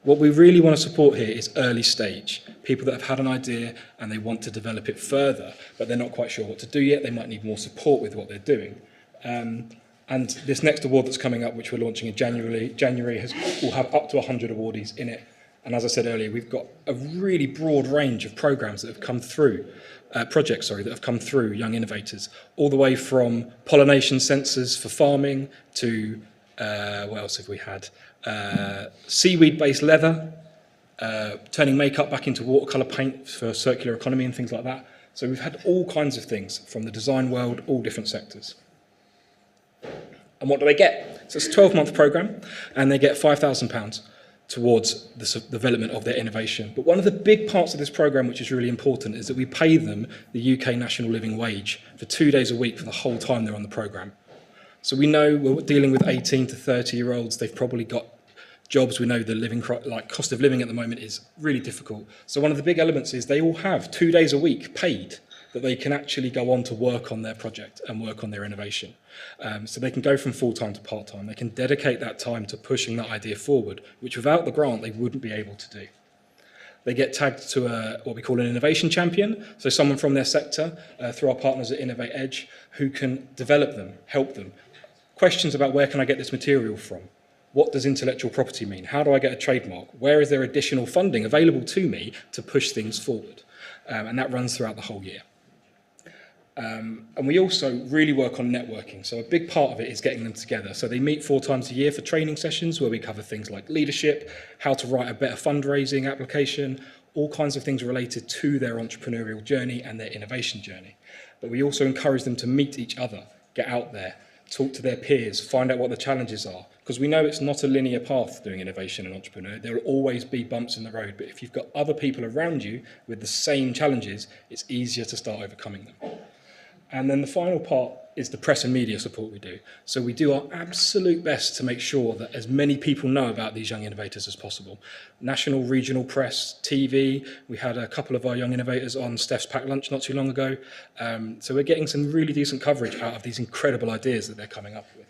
What we really want to support here is early stage. People that have had an idea and they want to develop it further, but they're not quite sure what to do yet. They might need more support with what they're doing. And this next award that's coming up, which we're launching in January will have up to 100 awardees in it. And as I said earlier, we've got a really broad range of programmes that have come through, projects that have come through Young Innovators, all the way from pollination sensors for farming to, what else have we had? Seaweed-based leather, turning makeup back into watercolour paint for circular economy and things like that. So we've had all kinds of things from the design world, all different sectors. And what do they get? So it's a 12-month programme, and they get £5,000 towards the development of their innovation. But one of the big parts of this programme, which is really important, is that we pay them the UK National Living Wage for 2 days a week for the whole time they're on the programme. So we know we're dealing with 18 to 30-year-olds. They've probably got jobs. We know the cost of living at the moment is really difficult. So one of the big elements is they all have 2 days a week paid that they can actually go on to work on their project and work on their innovation. So they can go from full-time to part-time. They can dedicate that time to pushing that idea forward, which without the grant they wouldn't be able to do. They get tagged to what we call an innovation champion, so someone from their sector, through our partners at Innovate Edge, who can develop them, help them. Questions about where can I get this material from? What does intellectual property mean? How do I get a trademark? Where is there additional funding available to me to push things forward? And that runs throughout the whole year. And we also really work on networking. So a big part of it is getting them together. So they meet 4 times a year for training sessions where we cover things like leadership, how to write a better fundraising application, all kinds of things related to their entrepreneurial journey and their innovation journey. But we also encourage them to meet each other, get out there, talk to their peers, find out what the challenges are. Because we know it's not a linear path doing innovation and entrepreneur. There will always be bumps in the road. But if you've got other people around you with the same challenges, it's easier to start overcoming them. And then the final part is the press and media support we do. So we do our absolute best to make sure that as many people know about these young innovators as possible. National, regional press, TV. We had a couple of our young innovators on Steph's Packed Lunch not too long ago. So we're getting some really decent coverage out of these incredible ideas that they're coming up with.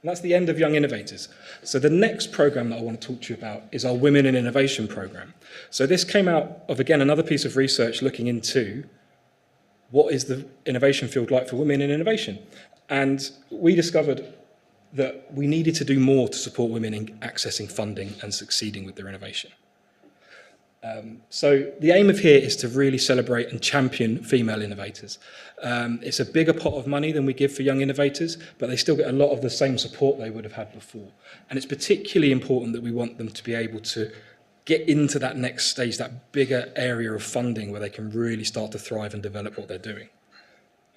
And that's the end of Young Innovators. So the next programme that I want to talk to you about is our Women in Innovation programme. So this came out of, again, another piece of research looking into what is the innovation field like for women in innovation. And we discovered that we needed to do more to support women in accessing funding and succeeding with their innovation. So the aim of here is to really celebrate and champion female innovators. It's a bigger pot of money than we give for young innovators, but they still get a lot of the same support they would have had before. And it's particularly important that we want them to be able to get into that next stage, that bigger area of funding where they can really start to thrive and develop what they're doing.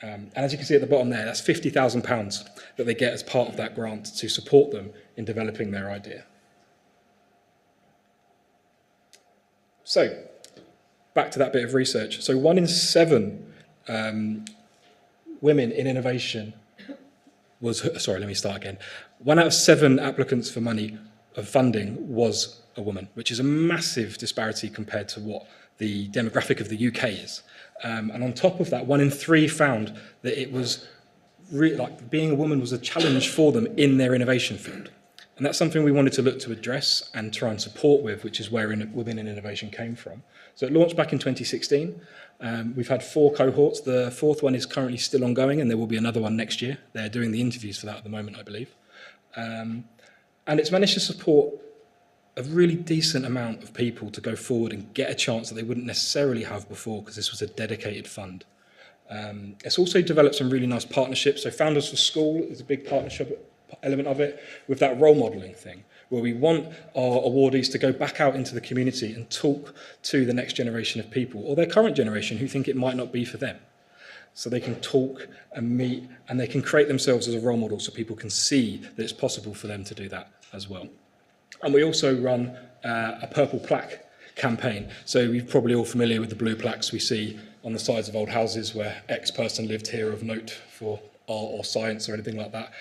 And as you can see at the bottom there, that's £50,000 that they get as part of that grant to support them in developing their idea. So, back to that bit of research. So 1 in 7 women in innovation was, sorry, let me start again. 1 out of 7 applicants for money of funding was a woman, which is a massive disparity compared to what the demographic of the UK is. And on top of that, 1 in 3 found that it was like being a woman was a challenge for them in their innovation field. And that's something we wanted to look to address and try and support with, which is where Women in Innovation came from. So it launched back in 2016. We've had 4 cohorts. The 4th one is currently still ongoing, and there will be another one next year. They're doing the interviews for that at the moment, I believe. And it's managed to support a really decent amount of people to go forward and get a chance that they wouldn't necessarily have before, because this was a dedicated fund. It's also developed some really nice partnerships. So Founders for School is a big partnership element of it, with that role modelling thing, where we want our awardees to go back out into the community and talk to the next generation of people, or their current generation, who think it might not be for them. So they can talk and meet, and they can create themselves as a role model so people can see that it's possible for them to do that as well. And we also run a purple plaque campaign. So you're probably all familiar with the blue plaques we see on the sides of old houses where X person lived here of note for art or science or anything like that.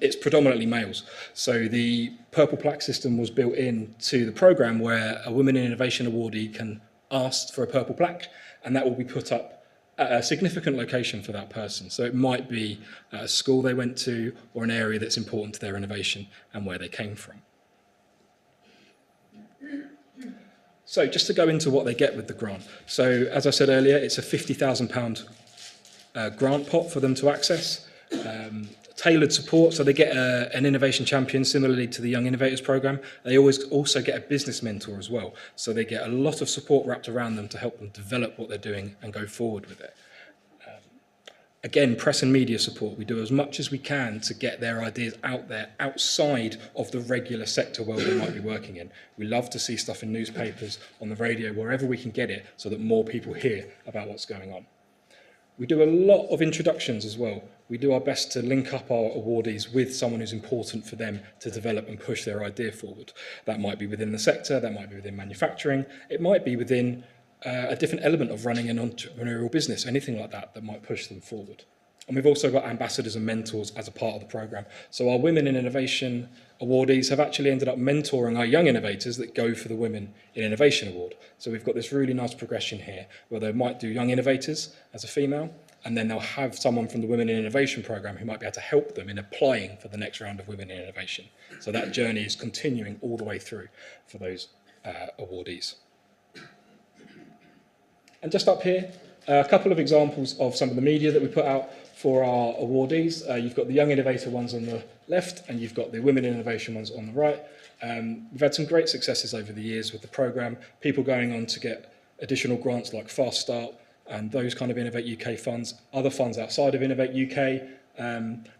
It's predominantly males. So the purple plaque system was built into the programme where a Women in Innovation awardee can ask for a purple plaque, and that will be put up at a significant location for that person. So it might be at a school they went to or an area that's important to their innovation and where they came from. So just to go into what they get with the grant. So as I said earlier, it's a £50,000 grant pot for them to access. Tailored support, so they get an innovation champion similarly to the Young Innovators programme. They always also get a business mentor as well. So they get a lot of support wrapped around them to help them develop what they're doing and go forward with it. Again, press and media support. We do as much as we can to get their ideas out there, outside of the regular sector world they might be working in. We love to see stuff in newspapers, on the radio, wherever we can get it, so that more people hear about what's going on. We do a lot of introductions as well. We do our best to link up our awardees with someone who's important for them to develop and push their idea forward. That might be within the sector, that might be within manufacturing, it might be within a different element of running an entrepreneurial business, anything like that that might push them forward. And we've also got ambassadors and mentors as a part of the programme. So our Women in Innovation awardees have actually ended up mentoring our young innovators that go for the Women in Innovation Award. So we've got this really nice progression here where they might do young innovators as a female, and then they'll have someone from the Women in Innovation programme who might be able to help them in applying for the next round of Women in Innovation. So that journey is continuing all the way through for those awardees. And just up here, a couple of examples of some of the media that we put out for our awardees. You've got the Young Innovator ones on the left, and you've got the Women in Innovation ones on the right. We've had some great successes over the years with the programme, people going on to get additional grants like Fast Start and those kind of Innovate UK funds, other funds outside of Innovate UK.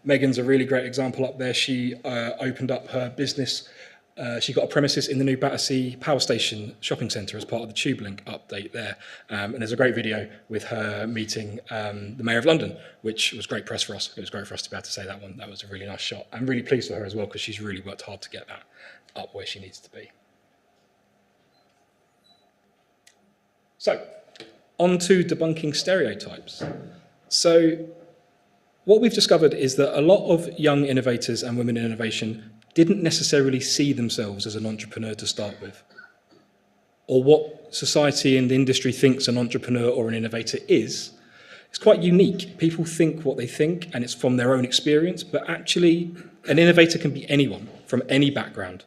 Megan's a really great example up there. She opened up her business. She got a premises in the new Battersea Power Station shopping centre as part of the TubeLink update there. And there's a great video with her meeting the Mayor of London, which was great press for us. It was great for us to be able to say that one. That was a really nice shot. I'm really pleased for her as well because she's really worked hard to get that up where she needs to be. So, on to debunking stereotypes. So, what we've discovered is that a lot of young innovators and women in innovation didn't necessarily see themselves as an entrepreneur to start with, or what society and the industry thinks an entrepreneur or an innovator is. It's quite unique. People think what they think, and it's from their own experience, but actually an innovator can be anyone from any background,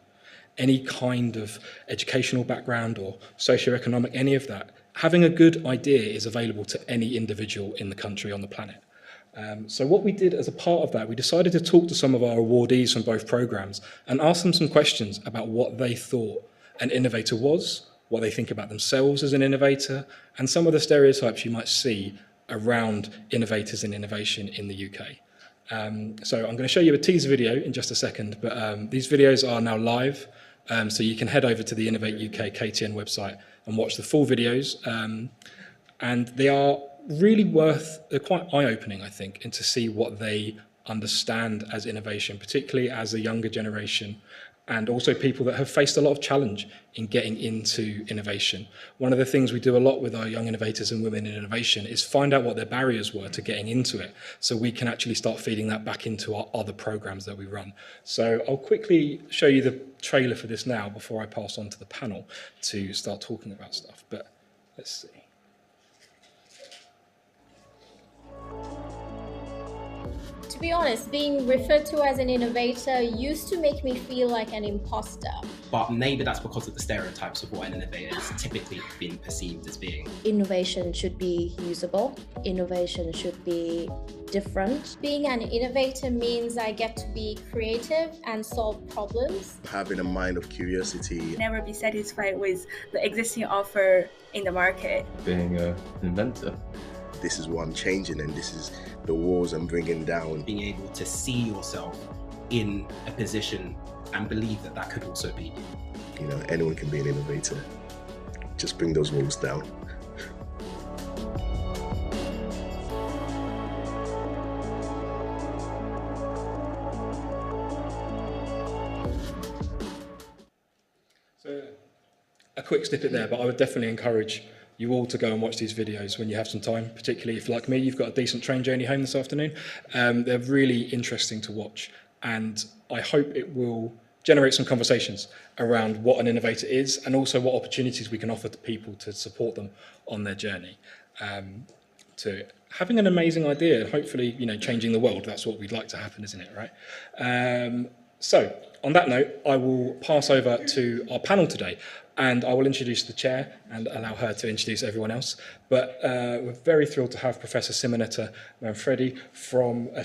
any kind of educational background or socioeconomic, any of that. Having a good idea is available to any individual in the country, on the planet. So what we did as a part of that, we decided to talk to some of our awardees from both programmes and ask them some questions about what they thought an innovator was, what they think about themselves as an innovator, and some of the stereotypes you might see around innovators and innovation in the UK. So I'm going to show you a teaser video in just a second, but these videos are now live, so you can head over to the Innovate UK KTN website and watch the full videos, and they are really they're quite eye-opening, I think, and to see what they understand as innovation, particularly as a younger generation, and also people that have faced a lot of challenge in getting into innovation. One of the things we do a lot with our young innovators and women in innovation is find out what their barriers were to getting into it, so we can actually start feeding that back into our other programs that we run. So I'll quickly show you the trailer for this now before I pass on to the panel to start talking about stuff, but let's see. To be honest, being referred to as an innovator used to make me feel like an imposter. But maybe that's because of the stereotypes of what an innovator is typically been perceived as being. Innovation should be usable. Innovation should be different. Being an innovator means I get to be creative and solve problems. Having a mind of curiosity. Never be satisfied with the existing offer in the market. Being an inventor. this is what I'm changing, and this is the walls I'm bringing down. Being able to see yourself in a position and believe that that could also be you. You know, anyone can be an innovator. Just bring those walls down. So, a quick snippet there, but I would definitely encourage you all to go and watch these videos when you have some time, particularly if, like me, you've got a decent train journey home this afternoon. They're really interesting to watch, and I hope it will generate some conversations around what an innovator is and also what opportunities we can offer to people to support them on their journey to having an amazing idea and hopefully, you know, changing the world. That's what we'd like to happen, isn't it, right? So, on that note, I will pass over to our panel today, and I will introduce the chair and allow her to introduce everyone else. But we're very thrilled to have Professor Simonetta Manfredi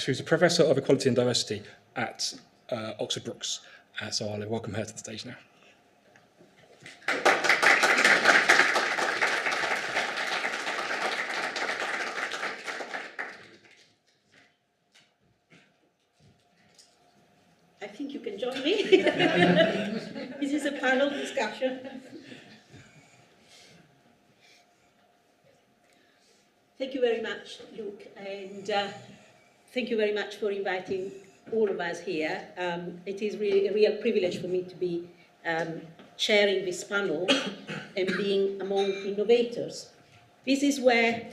who's a Professor of Equality and Diversity at Oxford Brookes. So I'll welcome her to the stage now. I think you can join me. This is a panel discussion. Thank you very much, Luke, and thank you very much for inviting all of us here. It is really a real privilege for me to be chairing this panel and being among innovators. This is where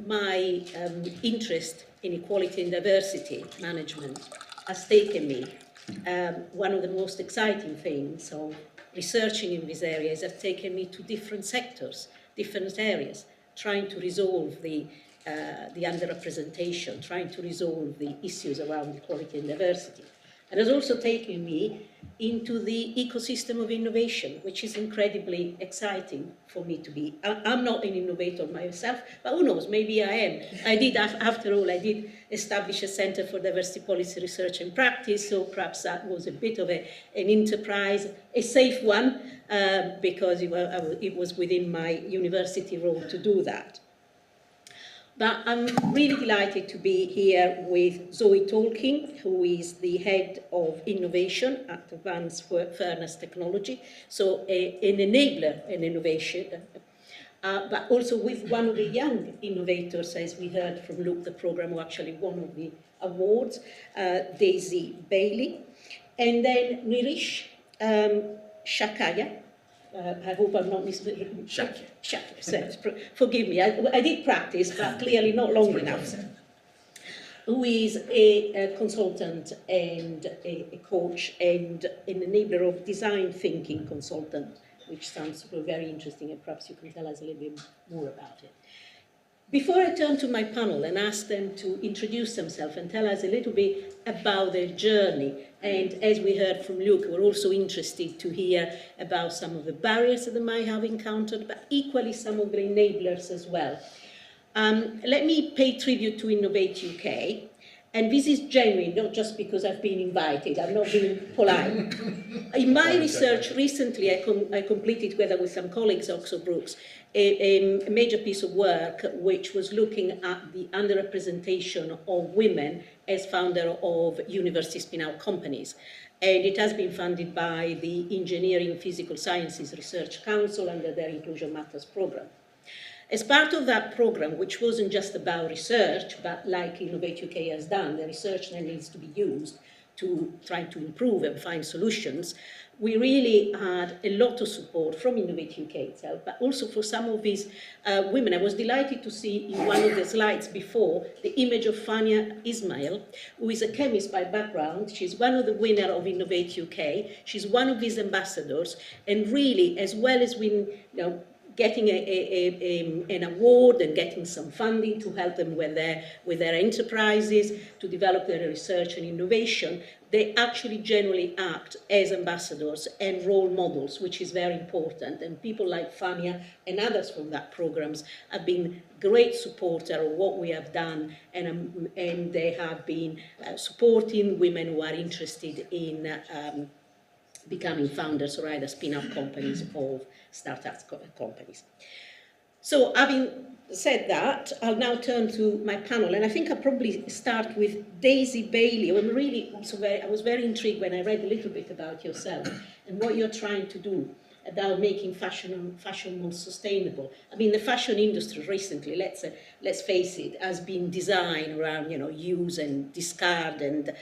my interest in equality and diversity management has taken me. One of the most exciting things of researching in these areas has taken me to different sectors, different areas, trying to resolve the underrepresentation, trying to resolve the issues around equality and diversity. And has also taken me into the ecosystem of innovation, which is incredibly exciting for me to be. I'm not an innovator myself, but who knows, maybe I am. After all, I did establish a Centre for Diversity Policy Research and Practice, so perhaps that was a bit of an enterprise, a safe one, because it was within my university role to do that. But I'm really delighted to be here with Zoe Tolkien, who is the head of innovation at Advanced Furnace Technology, so an enabler in innovation, but also with one of the young innovators, as we heard from Luke, the program who actually won of the awards, Daisy Bailey, and then Nirish Shakaya. I hope I'm not mispronouncing. Shakya. Forgive me, I did practice, but clearly not long enough. Who is a consultant and a coach and an enabler of design thinking consultant, which sounds very interesting, and perhaps you can tell us a little bit more about it. Before I turn to my panel and ask them to introduce themselves and tell us a little bit about their journey, and as we heard from Luke, we're also interested to hear about some of the barriers that they might have encountered, but equally some of the enablers as well. Let me pay tribute to Innovate UK, and this is genuine, not just because I've been invited, I'm not being polite. In my research recently, I completed, together with some colleagues at Oxford Brookes, a major piece of work which was looking at the underrepresentation of women as founder of university spin-out companies. And it has been funded by the Engineering Physical Sciences Research Council under their Inclusion Matters program. As part of that program, which wasn't just about research, but like Innovate UK has done, the research then needs to be used to try to improve and find solutions, we really had a lot of support from Innovate UK itself, but also for some of these women. I was delighted to see in one of the slides before the image of Fania Ismail, who is a chemist by background. She's one of the winners of Innovate UK. She's one of these ambassadors, and really, as well as getting an award and getting some funding to help them with their enterprises, to develop their research and innovation, they actually generally act as ambassadors and role models, which is very important. And people like Fania and others from that programs have been great supporters of what we have done, and they have been supporting women who are interested in becoming founders or either spin-off companies of startup companies. So having said that, I'll now turn to my panel, and I think I'll probably start with Daisy Bailey. I was very intrigued when I read a little bit about yourself and what you're trying to do about making fashion more sustainable. I mean, the fashion industry recently, let's face it, has been designed around, use and discard, and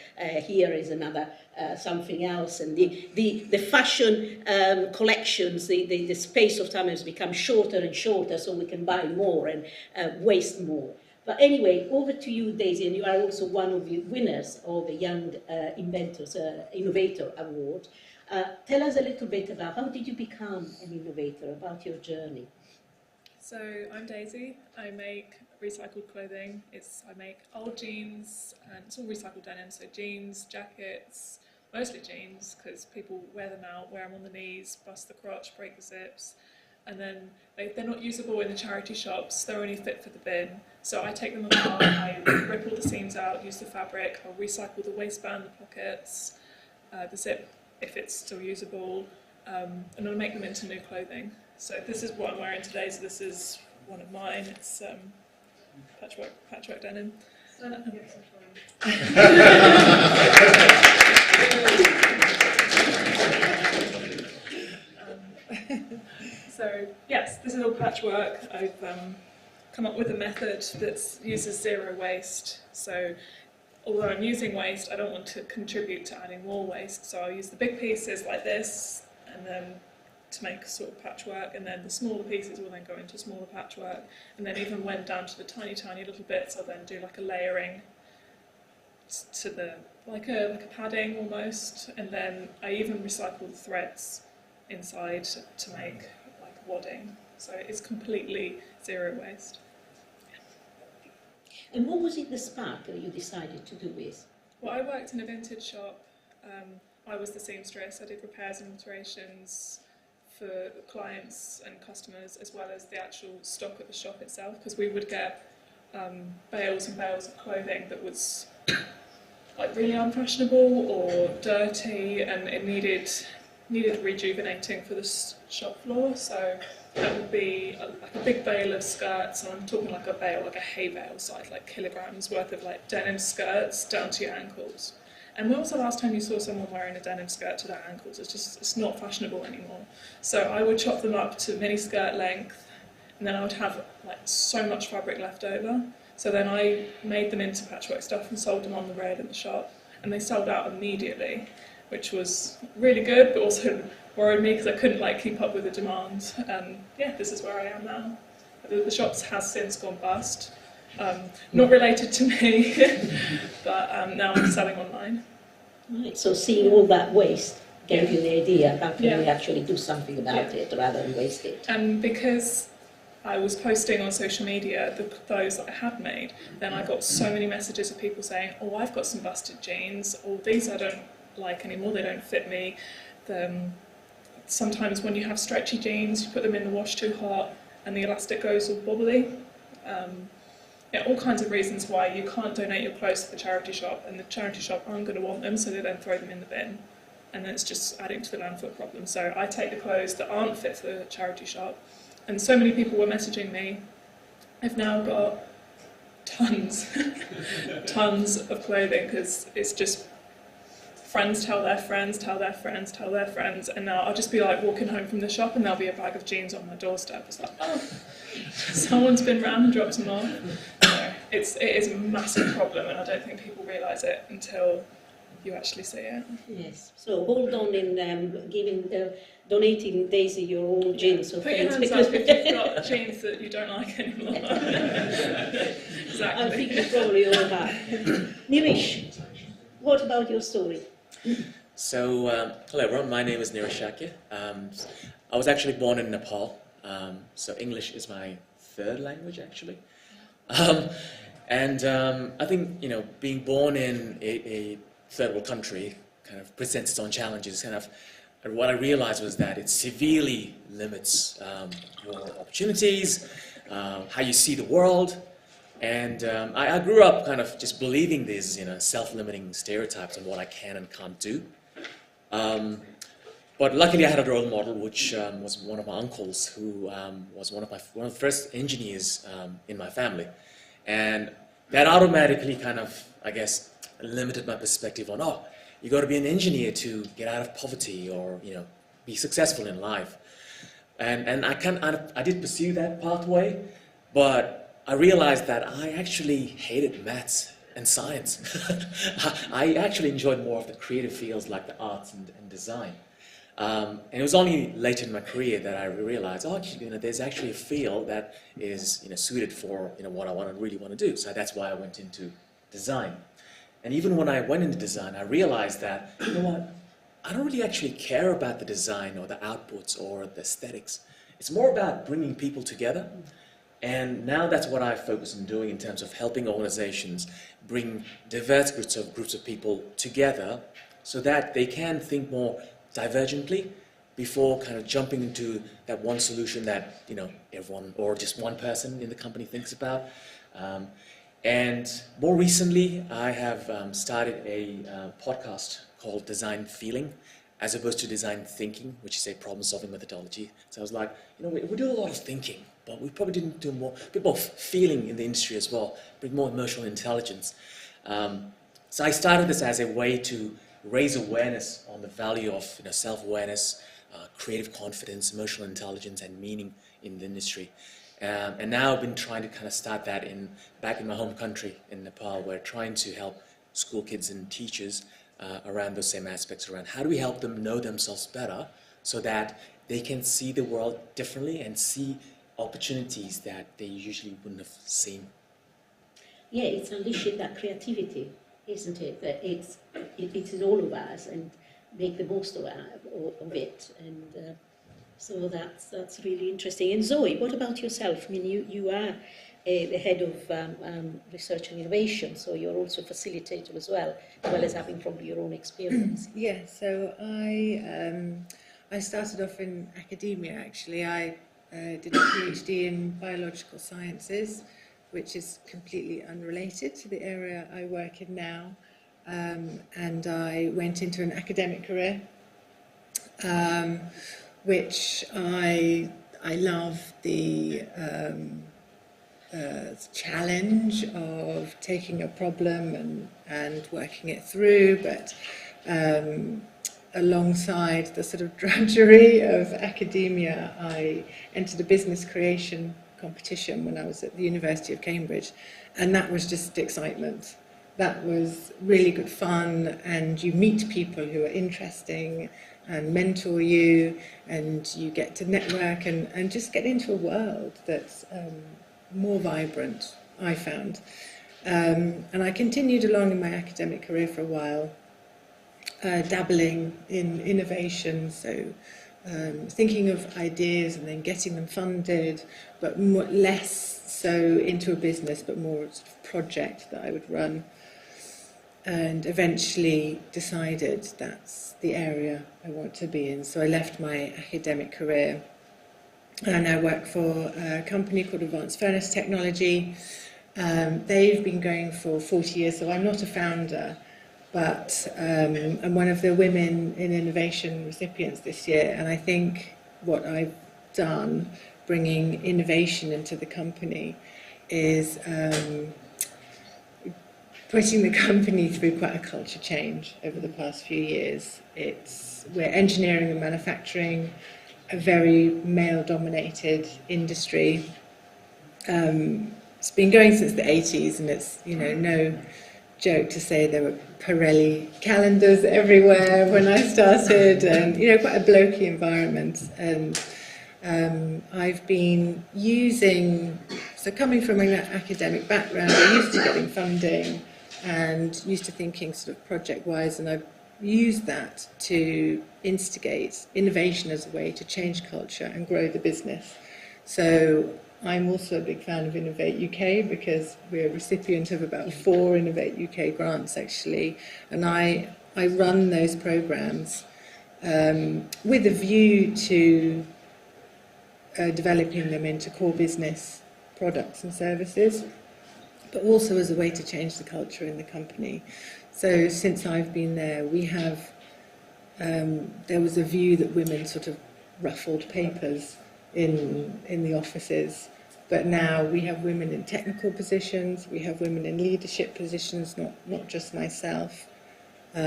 here is another something else. And the fashion collections, the space of time has become shorter and shorter, so we can buy more and waste more. But anyway, over to you, Daisy, and you are also one of the winners of the Young Innovator Award. Tell us a little bit about how did you become an innovator, about your journey. So I'm Daisy. I make recycled clothing. I make old jeans, and it's all recycled denim, so jeans, jackets, mostly jeans, because people wear them out, wear them on the knees, bust the crotch, break the zips, and then they're not usable in the charity shops, they're only fit for the bin. So I take them apart, I rip all the seams out, use the fabric, I'll recycle the waistband, the pockets, the zip, if it's still usable, and I'll make them into new clothing. So this is what I'm wearing today, so this is one of mine. It's patchwork denim. So yes, this is all patchwork. I've come up with a method that uses zero waste. So although I'm using waste, I don't want to contribute to adding more waste. So I'll use the big pieces like this, and then to make sort of patchwork, and then the smaller pieces will then go into smaller patchwork, and then even when down to the tiny little bits, I'll then do like a layering to the like a padding almost, and then I even recycle the threads inside to make like wadding. So it's completely zero waste. And what was it, the spark that you decided to do with? Well, I worked in a vintage shop. I was the seamstress. I did repairs and alterations for clients and customers, as well as the actual stock at the shop itself, because we would get bales and bales of clothing that was like really unfashionable or dirty, and it needed rejuvenating for the shop floor. So that would be like a big bale of skirts, and I'm talking like a bale, like a hay bale size, like kilograms worth of like denim skirts down to your ankles. And when was the last time you saw someone wearing a denim skirt to their ankles? It's not fashionable anymore. So I would chop them up to mini skirt length, and then I would have like so much fabric left over. So then I made them into patchwork stuff and sold them on the rail in the shop, and they sold out immediately, which was really good, but also worried me because I couldn't like keep up with the demand. And yeah, this is where I am now. The shop has since gone bust. Not related to me, but now I'm selling online. Right, so seeing all that waste gave you the idea, how can we actually do something about it rather than waste it? And because I was posting on social media those that I had made, then I got so many messages of people saying, oh, I've got some busted jeans, or these I don't like anymore, they don't fit me. Sometimes when you have stretchy jeans, you put them in the wash too hot and the elastic goes all wobbly. All kinds of reasons why you can't donate your clothes to the charity shop, and the charity shop aren't going to want them, so they then throw them in the bin, and then it's just adding to the landfill problem. So I take the clothes that aren't fit for the charity shop, and so many people were messaging me. I've now got tons of clothing, because it's just friends tell their friends, tell their friends, tell their friends, and now I'll just be like walking home from the shop and there'll be a bag of jeans on my doorstep. It's like, oh, someone's been round and dropped them off. So it is a massive problem, and I don't think people realise it until you actually see it. Yes, so hold on in donating Daisy your own jeans or Put things. your hands up if you've got jeans that you don't like anymore. Exactly. I think you probably all have. Nirish, what about your story? So, hello everyone, my name is Nirish Shakya. I was actually born in Nepal, so English is my third language actually. I think, being born in a third world country kind of presents its own challenges. And what I realized was that it severely limits your opportunities, how you see the world. And I grew up kind of just believing these, self-limiting stereotypes on what I can and can't do. But luckily I had a role model, which was one of my uncles, who was one of the first engineers in my family. And that automatically kind of, I guess, limited my perspective on, oh, you got to be an engineer to get out of poverty or, you know, be successful in life. And I did pursue that pathway, but I realized that I actually hated maths and science. I actually enjoyed more of the creative fields like the arts and design. And it was only later in my career that I realized, oh, actually, you know, there's actually a field that is, you know, suited for, you know, what I really want to do. So that's why I went into design. And even when I went into design, I realized that, you know what, I don't really actually care about the design or the outputs or the aesthetics. It's more about bringing people together. And now that's what I focus on doing in terms of helping organizations bring diverse groups of people together so that they can think more divergently before kind of jumping into that one solution that, you know, everyone or just one person in the company thinks about. And more recently, I have started a podcast called Design Feeling, as opposed to Design Thinking, which is a problem-solving methodology. So I was like, you know, we do a lot of thinking, but we probably didn't do a bit more feeling in the industry as well, bring more emotional intelligence. So I started this as a way to raise awareness on the value of, you know, self-awareness, creative confidence, emotional intelligence, and meaning in the industry. And now I've been trying to kind of start that back in my home country in Nepal, where trying to help school kids and teachers around those same aspects, around how do we help them know themselves better so that they can see the world differently and see opportunities that they usually wouldn't have seen. Yeah, it's unleashing that creativity, isn't it? That it is all of us, and make the most of it. And so that's really interesting. And Zoe, what about yourself? I mean, you are the head of research and innovation, so you're also a facilitator as well as having probably your own experience. Yeah, so I started off in academia, actually. I did a PhD in biological sciences, which is completely unrelated to the area I work in now. And I went into an academic career, which I love the challenge of taking a problem and working it through, but alongside the sort of drudgery of academia, I entered a business creation competition when I was at the University of Cambridge, and that was just excitement. That was really good fun, and you meet people who are interesting and mentor you, and you get to network and just get into a world that's more vibrant, I found. And I continued along in my academic career for a while, dabbling in innovation, so thinking of ideas and then getting them funded, but less so into a business, but more sort of project that I would run. And eventually decided that's the area I want to be in. So I left my academic career and I work for a company called Advanced Furnace Technology. They've been going for 40 years, so I'm not a founder, but I'm one of the Women in Innovation recipients this year. And I think what I've done, bringing innovation into the company, is putting the company through quite a culture change over the past few years. We're engineering and manufacturing, a very male-dominated industry. It's been going since the 80s, and it's, you know, no joke to say there were Pirelli calendars everywhere when I started, and, you know, quite a blokey environment. And I've been so coming from an academic background, I'm used to getting funding and used to thinking sort of project-wise, and I've used that to instigate innovation as a way to change culture and grow the business. So I'm also a big fan of Innovate UK, because we're a recipient of about 4 Innovate UK grants, actually, and I run those programs with a view to developing them into core business products and services, but also as a way to change the culture in the company. So since I've been there, we have there was a view that women sort of ruffled papers in the offices. But now we have women in technical positions, we have women in leadership positions, not just myself. We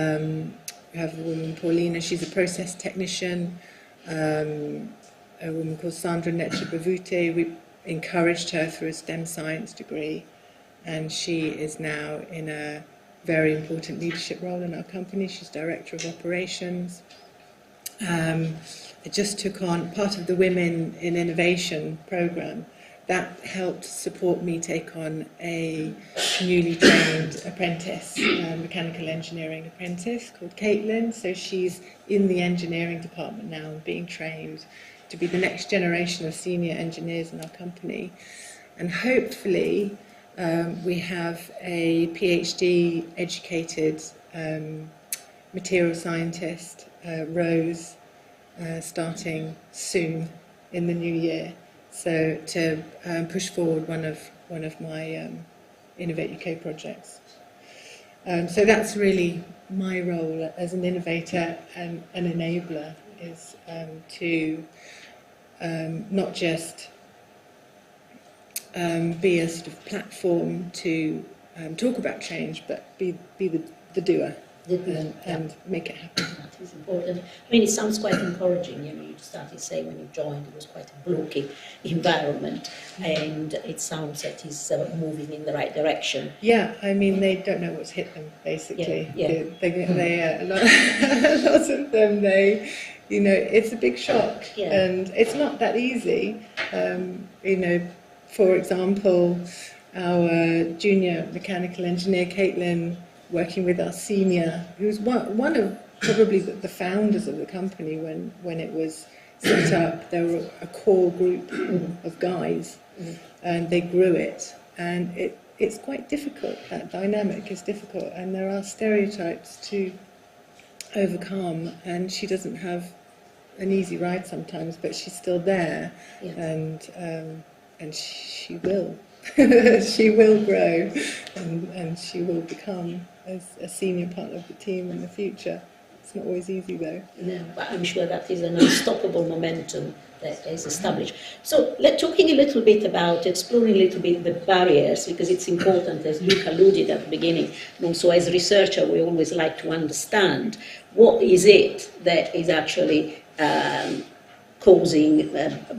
have a woman, Paulina, she's a process technician. A woman called Sandra Netche-Bavute, we encouraged her through a STEM science degree, and she is now in a very important leadership role in our company. She's Director of Operations. I just took on part of the Women in Innovation programme. That helped support me take on a newly trained apprentice, mechanical engineering apprentice called Caitlin. So she's in the engineering department now and being trained to be the next generation of senior engineers in our company. And hopefully we have a PhD educated material scientist, Rose, starting soon in the new year. So to push forward one of my Innovate UK projects. So that's really my role as an innovator and an enabler, is to not just be a sort of platform to talk about change, but be the doer and make it happen. That is important. I mean, it sounds quite encouraging. You know, you started saying when you joined it was quite a blocky environment, and it sounds that it's moving in the right direction. Yeah, I mean, they don't know what's hit them, basically. Yeah. A lot of them, you know, it's a big shock, and it's not that easy. You know, for example, our junior mechanical engineer, Caitlin, working with our senior, who's one of probably the founders of the company when it was set up. There were a core group of guys, and they grew it. And it's quite difficult. That dynamic is difficult, and there are stereotypes to overcome. And she doesn't have an easy ride sometimes, but she's still there, and she will. She will grow, and she will become a senior part of the team in the future. It's not always easy though. No, but I'm sure that is an unstoppable momentum that is established. So talking a little bit about, exploring a little bit the barriers, because it's important, as Luke alluded at the beginning, and also as a researcher we always like to understand what is it that is actually causing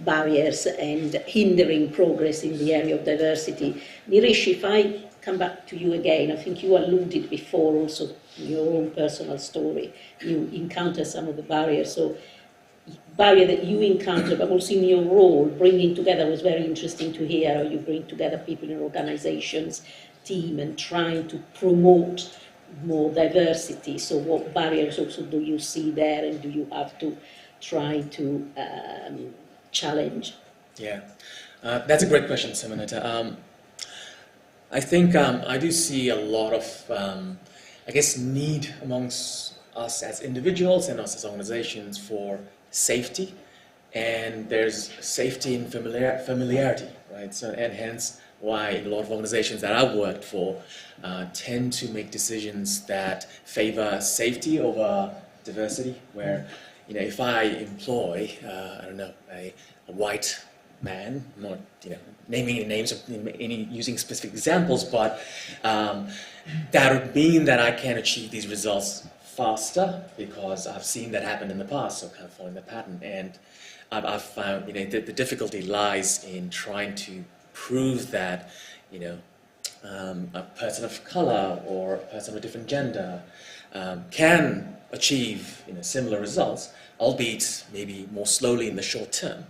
barriers and hindering progress in the area of diversity. Nirish, if I come back to you again, I think you alluded before also in your own personal story, you encounter some of the barriers. So barrier that you encounter, but also in your role, bringing together, was very interesting to hear how you bring together people in organizations, team, and trying to promote more diversity. So what barriers also do you see there, and do you have to try to challenge? Yeah, that's a great question, Simonetta. I think I do see a lot of, I guess, need amongst us as individuals and us as organizations for safety, and there's safety in familiarity, right? So, and hence why a lot of organizations that I've worked for tend to make decisions that favor safety over diversity, where, you know, if I employ, I don't know, a white man, not, you know, naming any names or using specific examples, but that would mean that I can achieve these results faster because I've seen that happen in the past, so kind of following the pattern. And I've found, you know, the difficulty lies in trying to prove that, you know, a person of color or a person of a different gender can achieve, you know, similar results, albeit maybe more slowly in the short term.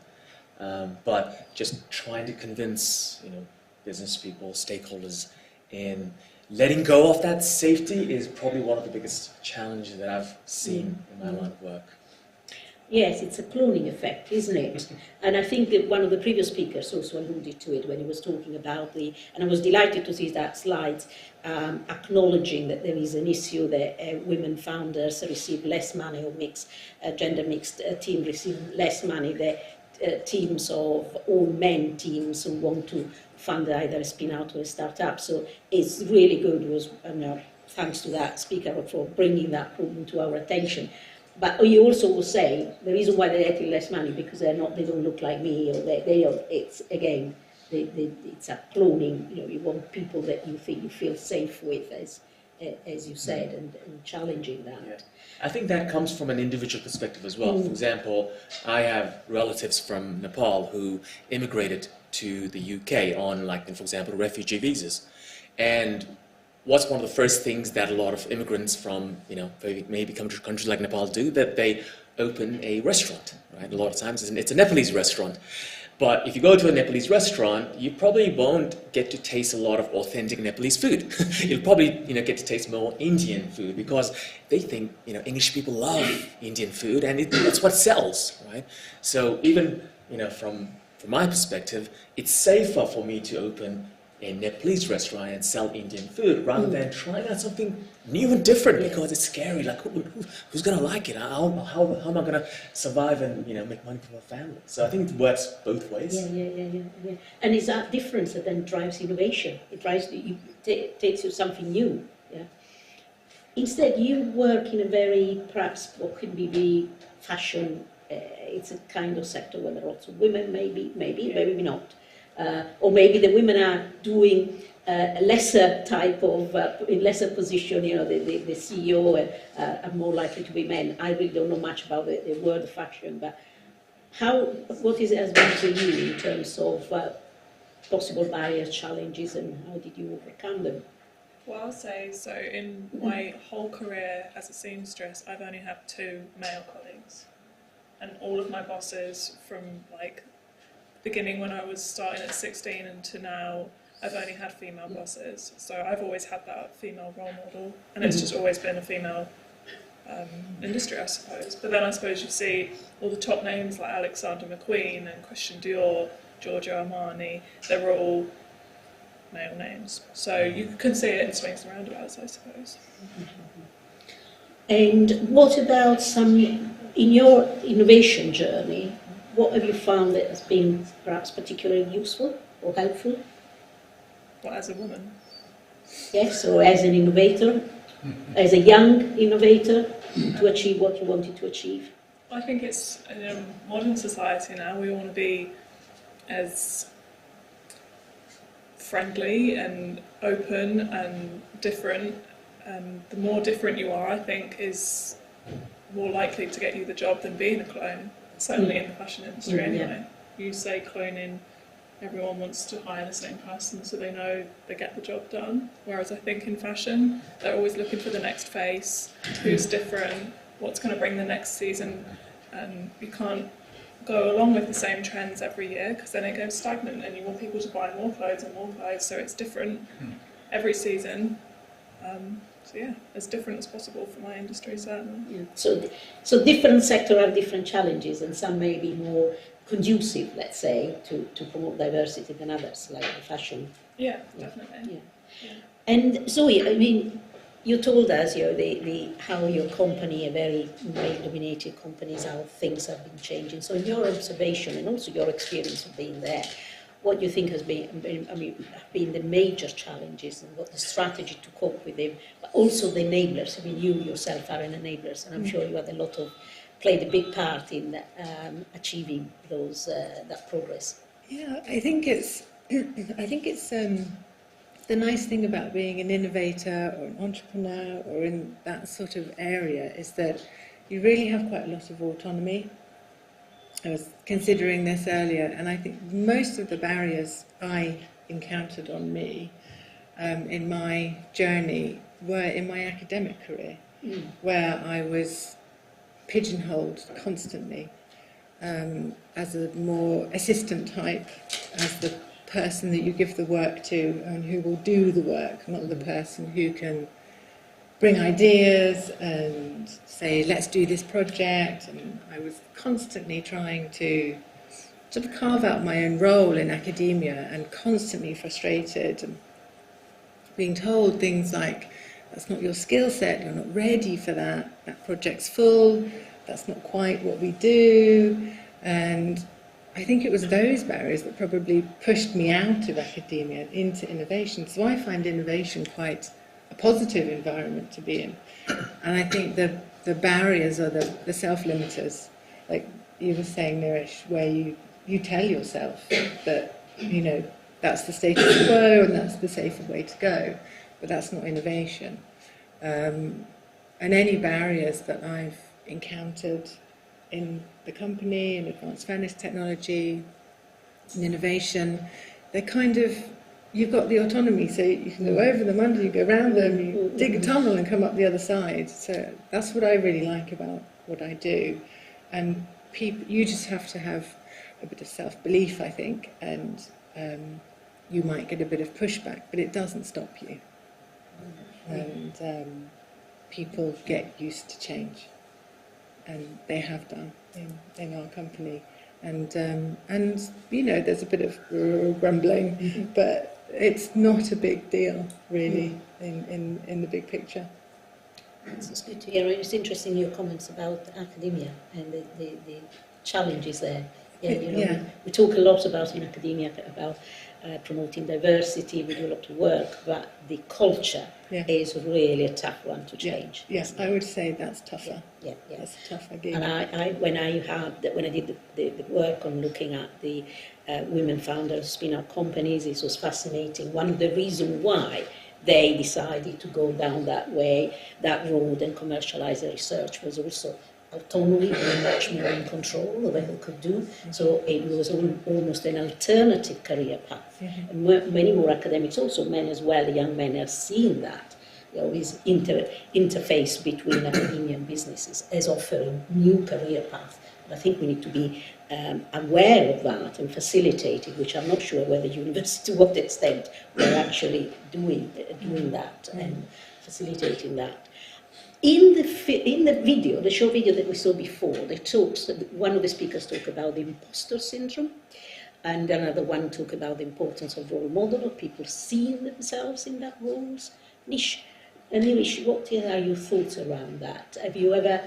But just trying to convince, you know, business people, stakeholders, in letting go of that safety is probably one of the biggest challenges that I've seen in my line of work. Yes, it's a cloning effect, isn't it? And I think that one of the previous speakers also alluded to it when he was talking about and I was delighted to see that slide, acknowledging that there is an issue that women founders receive less money, or gender mixed team receive less money, that teams of all men teams who want to fund either a spin out or a startup. So it's really good, thanks to that speaker for bringing that problem to our attention. But you also will say the reason why they're getting less money because they don't look like me, or they don't. It's again, it's a cloning. You know, you want people that you think you feel safe with, as you said, and challenging that. Yeah. I think that comes from an individual perspective as well. For example, I have relatives from Nepal who immigrated to the UK on, like, for example, refugee visas, and what's one of the first things that a lot of immigrants from, maybe countries like Nepal do? That they open a restaurant, right? A lot of times it's a Nepalese restaurant. But if you go to a Nepalese restaurant, you probably won't get to taste a lot of authentic Nepalese food. You'll probably, get to taste more Indian food because they think, English people love Indian food and that's what sells, right? So even, from my perspective, it's safer for me to open a Nepalese restaurant and sell Indian food rather than trying out something new and different because it's scary. Like, who's going to like it? How am I going to survive and make money for my family? So I think it works both ways. Yeah. And it's that difference that then drives innovation. It takes you something new. Yeah. Instead, you work in a very, perhaps what could be the fashion. It's a kind of sector where there are lots of women, maybe not. Or maybe the women are doing a lesser type of, in lesser position, the CEO are more likely to be men. I really don't know much about the world of fashion, but what has been for you in terms of possible barriers, challenges, and how did you overcome them? Well, I'll say, so in my whole career as a seamstress, I've only had 2 male colleagues. And all of my bosses from beginning when I was starting at 16 and to now, I've only had female bosses. So I've always had that female role model, and it's just always been a female industry, I suppose. But then I suppose you see all the top names like Alexander McQueen and Christian Dior, Giorgio Armani, they're all male names. So you can see it in swings and roundabouts, I suppose. And what about in your innovation journey, what have you found that has been perhaps particularly useful or helpful? What, as a woman? Yes, or as an innovator, as a young innovator, to achieve what you wanted to achieve? I think it's, in a modern society now, we want to be as friendly and open and different, and the more different you are, I think, is more likely to get you the job than being a clone. Certainly in the fashion industry anyway. You say cloning, everyone wants to hire the same person so they know they get the job done. Whereas I think in fashion, they're always looking for the next face, who's different, what's going to bring the next season. And you can't go along with the same trends every year because then it goes stagnant and you want people to buy more clothes and more clothes, so it's different every season. So yeah, as different as possible for my industry, certainly. Yeah. So different sectors have different challenges, and some may be more conducive, let's say, to promote diversity than others, like the fashion. Yeah, definitely. Yeah. And Zoe, I mean, you told us, how your company, a very male-dominated company, how things have been changing. So in your observation and also your experience of being there, what do you think has been the major challenges and what the strategy to cope with them, but also the enablers? I mean, you yourself are an enablers, and I'm sure you had played a big part in achieving that progress. Yeah, I think it's the nice thing about being an innovator or an entrepreneur or in that sort of area is that you really have quite a lot of autonomy. I was considering this earlier, and I think most of the barriers I encountered on me in my journey were in my academic career, where I was pigeonholed constantly as a more assistant type, as the person that you give the work to and who will do the work, not the person who can bring ideas and say, let's do this project. And I was constantly trying to sort of carve out my own role in academia and constantly frustrated and being told things like, that's not your skill set, you're not ready for that, that project's full, that's not quite what we do. And I think it was those barriers that probably pushed me out of academia and into innovation. So I find innovation quite a positive environment to be in. And I think the the barriers are the self-limiters, like you were saying, Nirish, where you tell yourself that, you know, that's the status quo and that's the safer way to go, but that's not innovation. And any barriers that I've encountered in the company, in advanced fairness technology, in innovation, they're kind of, you've got the autonomy, so you can go over them, under, you go around them, you dig a tunnel and come up the other side. So that's what I really like about what I do. And people, you just have to have a bit of self-belief, I think, and you might get a bit of pushback, but it doesn't stop you. And people get used to change, and they have done in our company. And you know, there's a bit of grumbling, but it's not a big deal, really, in the big picture. It's good to hear. It's interesting your comments about academia and the challenges there. Yeah, you know, we talk a lot about in academia about promoting diversity. We do a lot of work, but the culture is really a tough one to change. Yes, I would say that's tougher. Yeah. That's a tougher game. And when I did the work on looking at the women founders spin-out companies, it was fascinating. One of the reasons why they decided to go down that way, that road, and commercialize their research was also autonomy and much more in control of what they could do. So it was almost an alternative career path. And many more academics, also men as well, young men, are seeing that. You know, this interface between academia and businesses as offering new career paths. And I think we need to be aware of that and facilitate it, which I'm not sure whether university, to what extent we're actually doing that and facilitating that. In the video, the short video that we saw before, one of the speakers talked about the imposter syndrome, and another one talked about the importance of role model, of people seeing themselves in that roles. Nish, what are your thoughts around that? Have you ever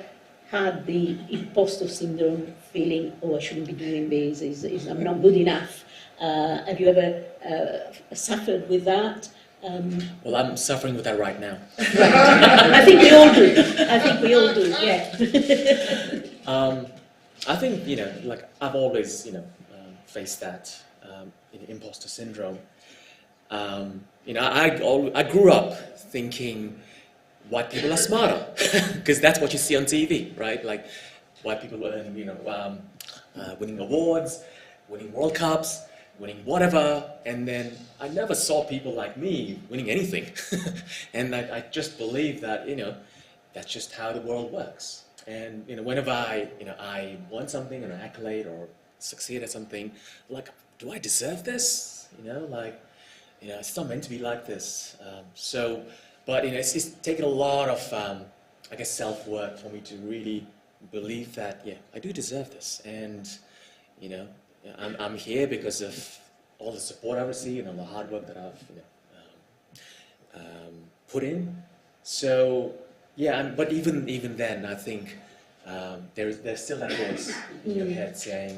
had the imposter syndrome feeling, oh, I shouldn't be doing this, I'm not good enough? Have you ever suffered with that? Well, I'm suffering with that right now. I think we all do. Yeah. I think, you know, like I've always, faced that imposter syndrome. You know, I grew up thinking white people are smarter because that's what you see on TV, right? Like white people, winning awards, winning World Cups, winning whatever, and then I never saw people like me winning anything. And I just believe that, that's just how the world works. And, whenever I won something, an accolade or succeed at something, like, do I deserve this? It's not meant to be like this. But, it's taken a lot of, self-work for me to really believe that, yeah, I do deserve this. And, I'm here because of all the support I've received and all the hard work that I've put in. So yeah, but even then, I think there's still that voice in your head saying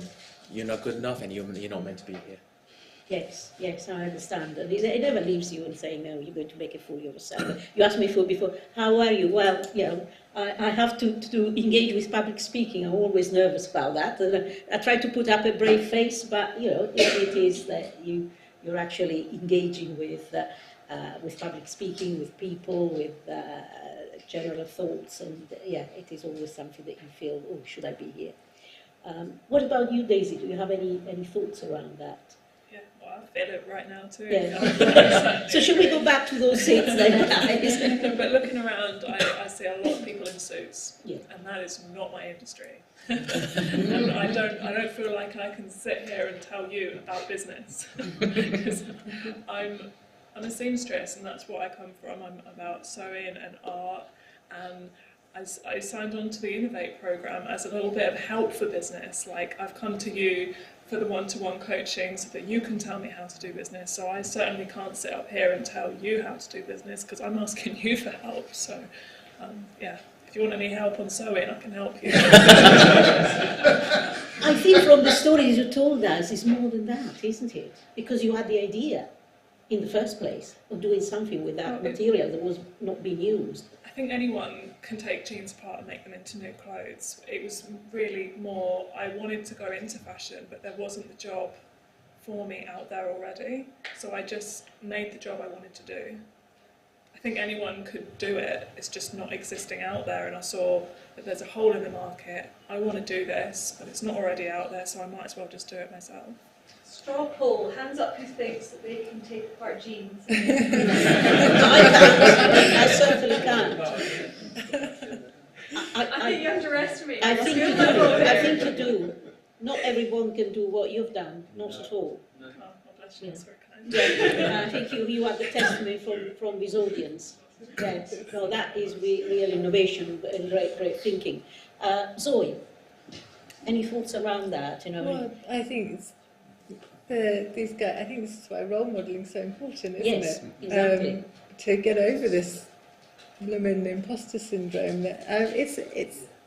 you're not good enough and you're not meant to be here. Yes, I understand. And it never leaves you and saying, no, you're going to make a fool of yourself. You asked me before, how are you? Well, I have to engage with public speaking. I'm always nervous about that. I try to put up a brave face, but, it is that you're actually engaging with public speaking, with people, with general thoughts. And, it is always something that you feel, oh, should I be here? What about you, Daisy? Do you have any thoughts around that? I feel it right now too. Yeah. So should we go back to those seats then, guys? But looking around, I see a lot of people in suits, and that is not my industry. And I don't feel like I can sit here and tell you about business because I'm a seamstress, and that's what I come from. I'm about sewing and art, and I signed on to the Innovate programme as a little bit of help for business. Like, I've come to you for the one-to-one coaching so that you can tell me how to do business. So I certainly can't sit up here and tell you how to do business because I'm asking you for help. So, if you want any help on sewing, I can help you. I think from the stories you told us, it's more than that, isn't it? Because you had the idea. in the first place, or doing something with that material that was not being used. I think anyone can take jeans apart and make them into new clothes. It was really more, I wanted to go into fashion, but there wasn't the job for me out there already. So I just made the job I wanted to do. I think anyone could do it, it's just not existing out there, and I saw that there's a hole in the market. I want to do this, but it's not already out there, so I might as well just do it myself. Straw poll, hands up who thinks that they can take apart jeans. I can't. I certainly can't. I think you underestimate. I think you do. I think you do. Not everyone can do what you've done. Not at all. Oh, bless you, that's very kind. Yeah, I think you are the testimony from this audience. Yes. No, that is real innovation and great thinking. Zoe, any thoughts around that? Well, I think it's these guys. I think this is why role modelling is so important, isn't Yes, it? exactly. To get over this blooming imposter syndrome. That it's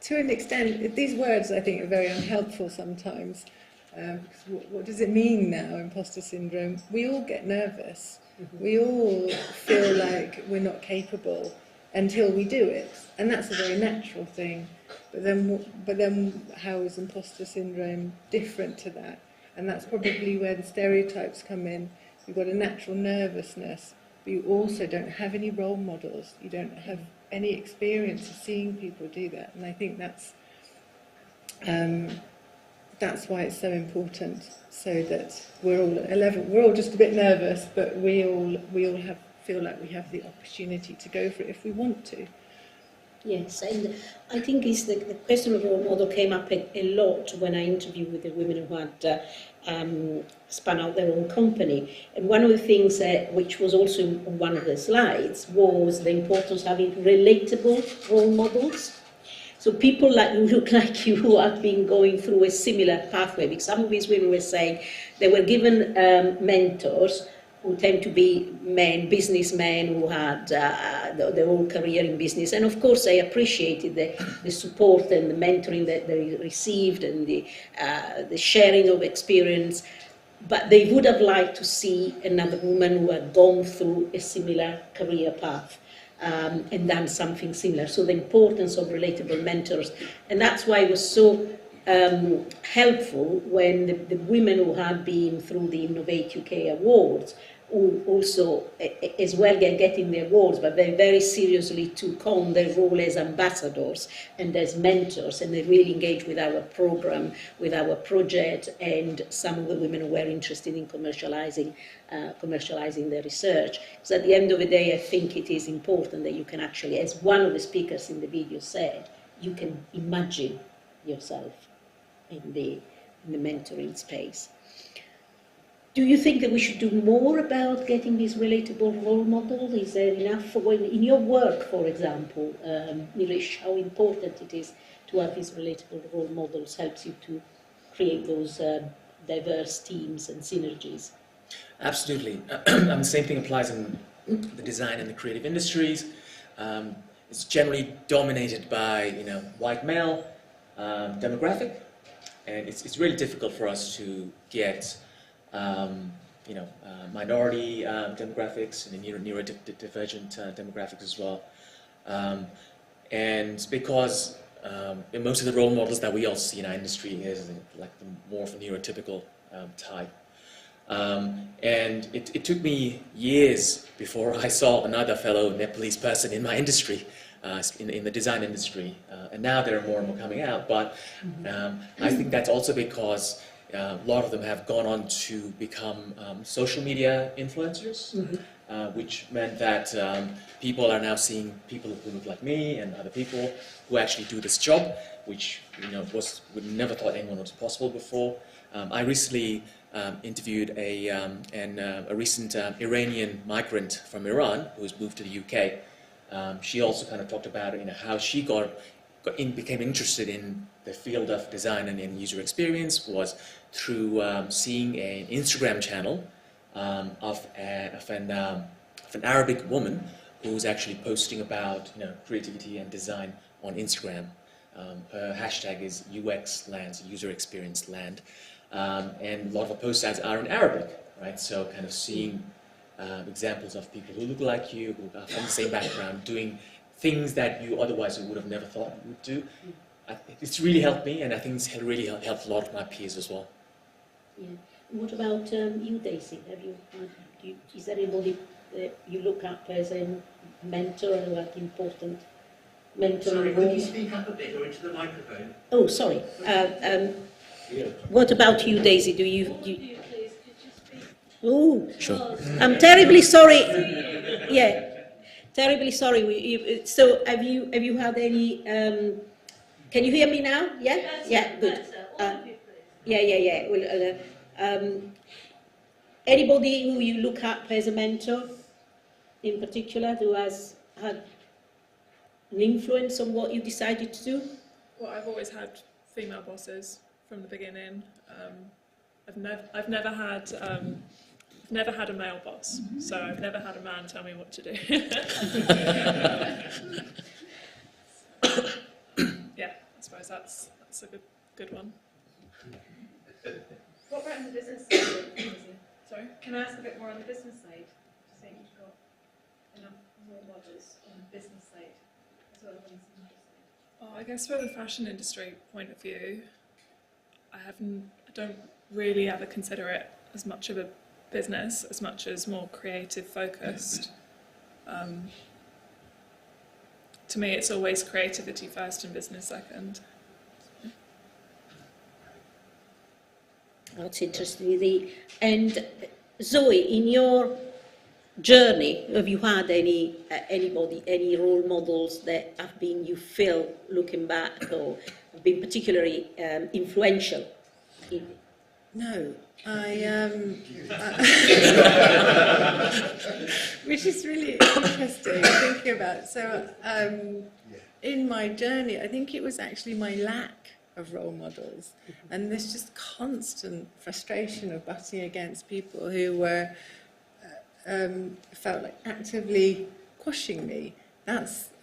to an extent. These words I think are very unhelpful sometimes. What does it mean now, imposter syndrome? We all get nervous. Mm-hmm. We all feel like we're not capable until we do it, and that's a very natural thing. But then, how is imposter syndrome different to that? And that's probably where the stereotypes come in. You've got a natural nervousness, but you also don't have any role models. You don't have any experience of seeing people do that. And I think that's why it's so important. So that we're all at a level. We're all just a bit nervous, but we all feel like we have the opportunity to go for it if we want to. Yes, and I think the question of role model came up a lot when I interviewed with the women who had spun out their own company. And one of the things which was also on one of the slides was the importance of having relatable role models. So people who look like you who have been going through a similar pathway, because some of these women were saying they were given mentors who tend to be businessmen who had their whole career in business. And of course, I appreciated the support and the mentoring that they received and the sharing of experience. But they would have liked to see another woman who had gone through a similar career path and done something similar. So the importance of relatable mentors. And that's why it was so helpful when the women who had been through the Innovate UK awards, who also as well getting the awards, but they very seriously took on their role as ambassadors and as mentors, and they really engaged with our program, with our project, and some of the women who were interested in commercializing their research. So at the end of the day, I think it is important that you can actually, as one of the speakers in the video said, you can imagine yourself in the mentoring space. Do you think that we should do more about getting these relatable role models? Is there enough in your work, for example, Nirish, how important it is to have these relatable role models helps you to create those diverse teams and synergies? Absolutely. The same thing applies in the design and the creative industries. It's generally dominated by white male demographic, and it's really difficult for us to get minority demographics and neurodivergent demographics as well. And because most of the role models that we all see in our industry is like the more of a neurotypical type. And it took me years before I saw another fellow Nepalese person in my industry, in the design industry. And now there are more and more coming out, but I think that's also because a lot of them have gone on to become social media influencers, which meant that people are now seeing people who look like me and other people who actually do this job, which would never thought anyone was possible before. I recently interviewed a recent Iranian migrant from Iran who has moved to the UK. She also kind of talked about how she became interested in the field of design and user experience was through seeing an Instagram channel of an Arabic woman who was actually posting about creativity and design on Instagram. Her hashtag is UX Land, user experience land, and a lot of her posts are in Arabic, right? So kind of seeing examples of people who look like you, who are from the same background, doing things that you otherwise would have never thought you would do. It's really helped me, and I think it's really helped a lot of my peers as well. Yeah. What about you, Daisy? Is there anybody that you look up as a mentor or like important mentor? Sorry, could you speak up a bit or into the microphone? Oh, sorry. What about you, Daisy? Do you Oh, sure. I'm terribly sorry. Yeah, terribly sorry. So, have you had any? Can you hear me now? Yeah. Yeah. Good. Yeah. Well, anybody who you look up as a mentor, in particular, who has had an influence on what you decided to do? Well, I've always had female bosses from the beginning. I've never had a male boss, so I've never had a man tell me what to do. Yeah, I suppose that's a good one. What about on the business side? Sorry? Can I ask a bit more on the business side? Do you think you've got enough role models on the business side as well as on the side? Oh, I guess from the fashion industry point of view, I don't really ever consider it as much of a business as much as more creative focused. To me, it's always creativity first and business second. That's interesting. And Zoe, in your journey, have you had any role models that have been, you feel, looking back, or have been particularly influential? No, which is really interesting thinking about. So, in my journey, I think it was actually my lack of role models, and this just constant frustration of butting against people who were felt like actively quashing me.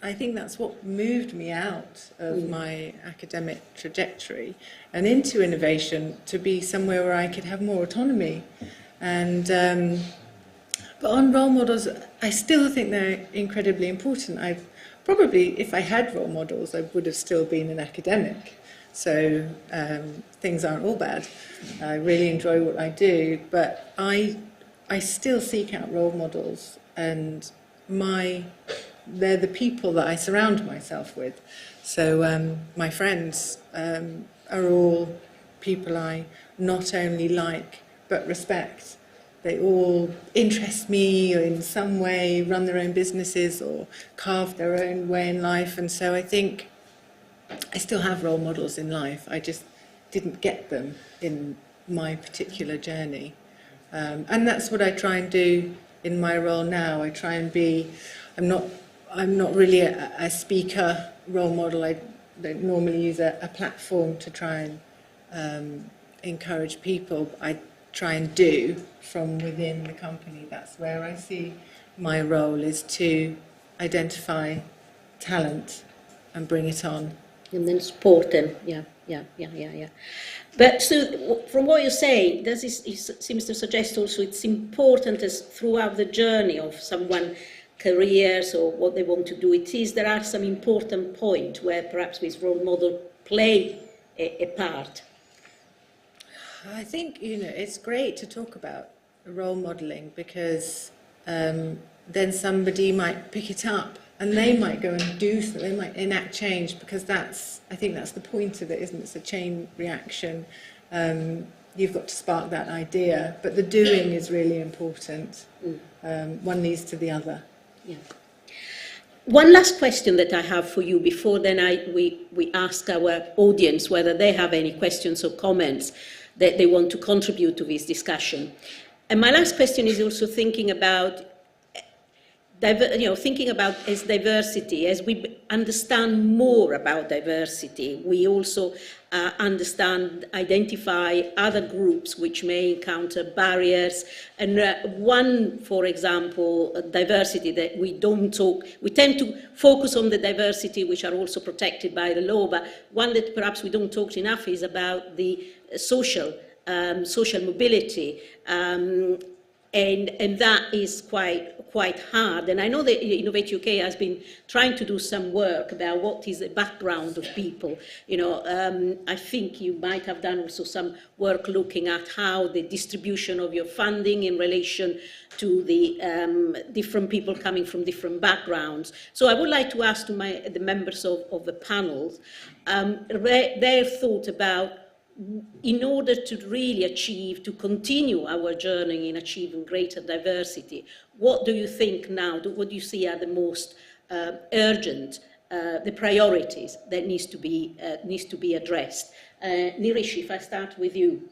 I think that's what moved me out of my academic trajectory and into innovation, to be somewhere where I could have more autonomy. And but on role models, I still think they're incredibly important. Probably, if I had role models, I would have still been an academic. So things aren't all bad. I really enjoy what I do, but I still seek out role models, and they're the people that I surround myself with. So my friends are all people I not only like but respect. They all interest me in some way, run their own businesses or carve their own way in life. And so I think I still have role models in life. I just didn't get them in my particular journey. And that's what I try and do in my role now. I try and be, I'm not really a speaker role model. I don't normally use a platform to try and encourage people. I try and do from within the company. That's where I see my role, is to identify talent and bring it on. And then support them, yeah. But so, from what you say, it seems to suggest also it's important as throughout the journey of someone's careers or what they want to do, there are some important points where perhaps this role model play a part. I think, it's great to talk about role modelling, because then somebody might pick it up and they might go and do something, they might enact change, because I think that's the point of it, isn't it? It's a chain reaction. You've got to spark that idea, but the doing is really important. One leads to the other. Yeah. One last question that I have for you before then we ask our audience whether they have any questions or comments that they want to contribute to this discussion. And my last question is also thinking about as diversity, as we understand more about diversity, we also identify other groups which may encounter barriers. And one, for example, diversity that we tend to focus on the diversity which are also protected by the law, but one that perhaps we don't talk enough is about the social mobility. And that is quite hard. And I know that Innovate UK has been trying to do some work about what is the background of people. You know, I think you might have done also some work looking at how the distribution of your funding in relation to the different people coming from different backgrounds. So I would like to ask to the members of the panel their thought about, in order to really achieve, to continue our journey in achieving greater diversity, what do you think now, what do you see are the most urgent, the priorities that needs to be addressed? Nirish, if I start with you.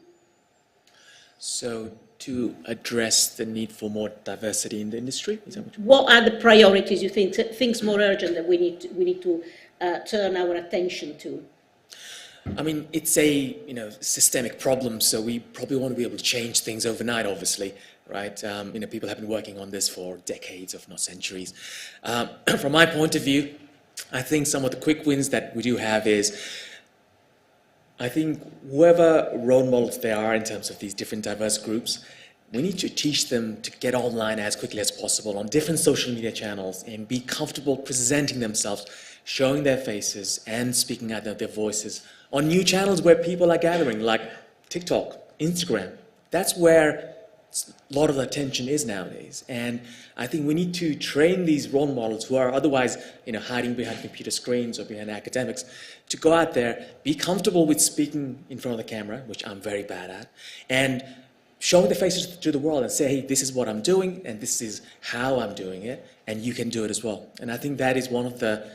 So to address the need for more diversity in the industry, is that what are the priorities you think, things more urgent that we need to turn our attention to? I mean, it's a systemic problem, so we probably want to be able to change things overnight, obviously, right? People have been working on this for decades, if not centuries. From my point of view, I think some of the quick wins that we do have is, I think whoever role models they are in terms of these different diverse groups, we need to teach them to get online as quickly as possible on different social media channels and be comfortable presenting themselves, showing their faces and speaking out their voices on new channels where people are gathering, like TikTok, Instagram. That's where a lot of the attention is nowadays. And I think we need to train these role models who are otherwise hiding behind computer screens or behind academics to go out there, be comfortable with speaking in front of the camera, which I'm very bad at, and showing their faces to the world and say, hey, this is what I'm doing and this is how I'm doing it, and you can do it as well. And I think that is one of the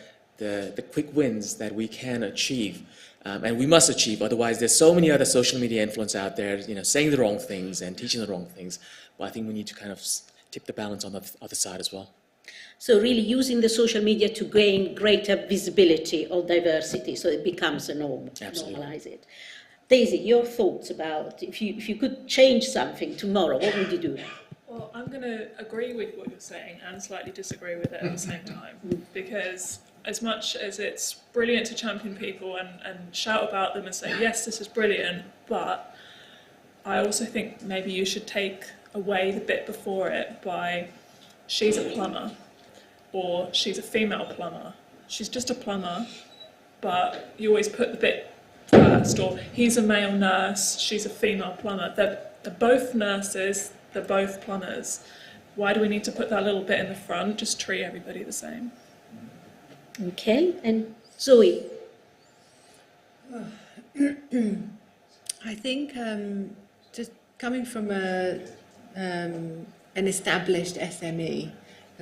quick wins that we can achieve. And we must achieve, otherwise there's so many other social media influencers out there, saying the wrong things and teaching the wrong things. But I think we need to kind of tip the balance on the other side as well. So really using the social media to gain greater visibility of diversity, so it becomes a norm, normalize it. Daisy, your thoughts about, if you could change something tomorrow, what would you do? Well, I'm going to agree with what you're saying and slightly disagree with it at the same time, because as much as it's brilliant to champion people and shout about them and say, yes, this is brilliant, but I also think maybe you should take away the bit before it by, she's a plumber, or she's a female plumber. She's just a plumber, but you always put the bit first, or he's a male nurse, she's a female plumber. They're both nurses, they're both plumbers. Why do we need to put that little bit in the front? Just treat everybody the same. Okay, and Zoe? I think just coming from an established SME,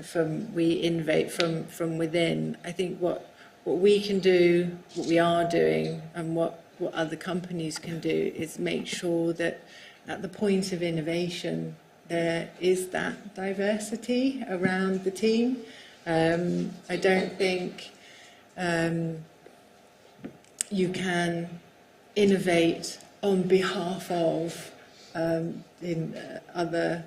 from we innovate from within, I think what we can do, what we are doing, and what other companies can do is make sure that at the point of innovation there is that diversity around the team. I don't think you can innovate on behalf of in other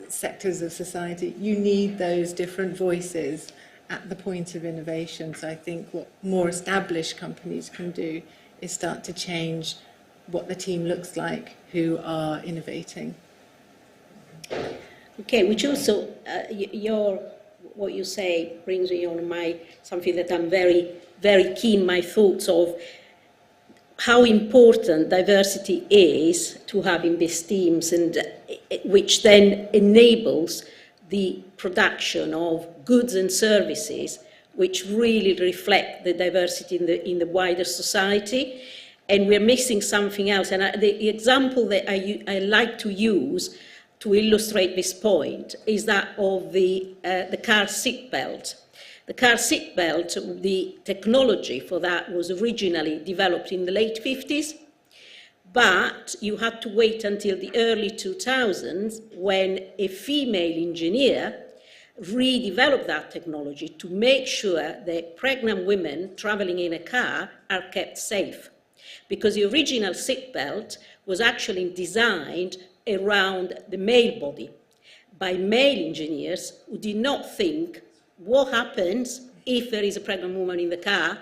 sectors of society. You need those different voices at the point of innovation. So I think what more established companies can do is start to change what the team looks like who are innovating. Okay, which also, what you say brings me on something that I'm very, very keen, my thoughts of how important diversity is to have in these teams, and which then enables the production of goods and services which really reflect the diversity in the wider society. And we're missing something else. And the example that I like to use to illustrate this point is that of the car seatbelt. The car seatbelt, the technology for that was originally developed in the late 50s, but you had to wait until the early 2000s when a female engineer redeveloped that technology to make sure that pregnant women traveling in a car are kept safe. Because the original seatbelt was actually designed around the male body by male engineers who did not think, what happens if there is a pregnant woman in the car?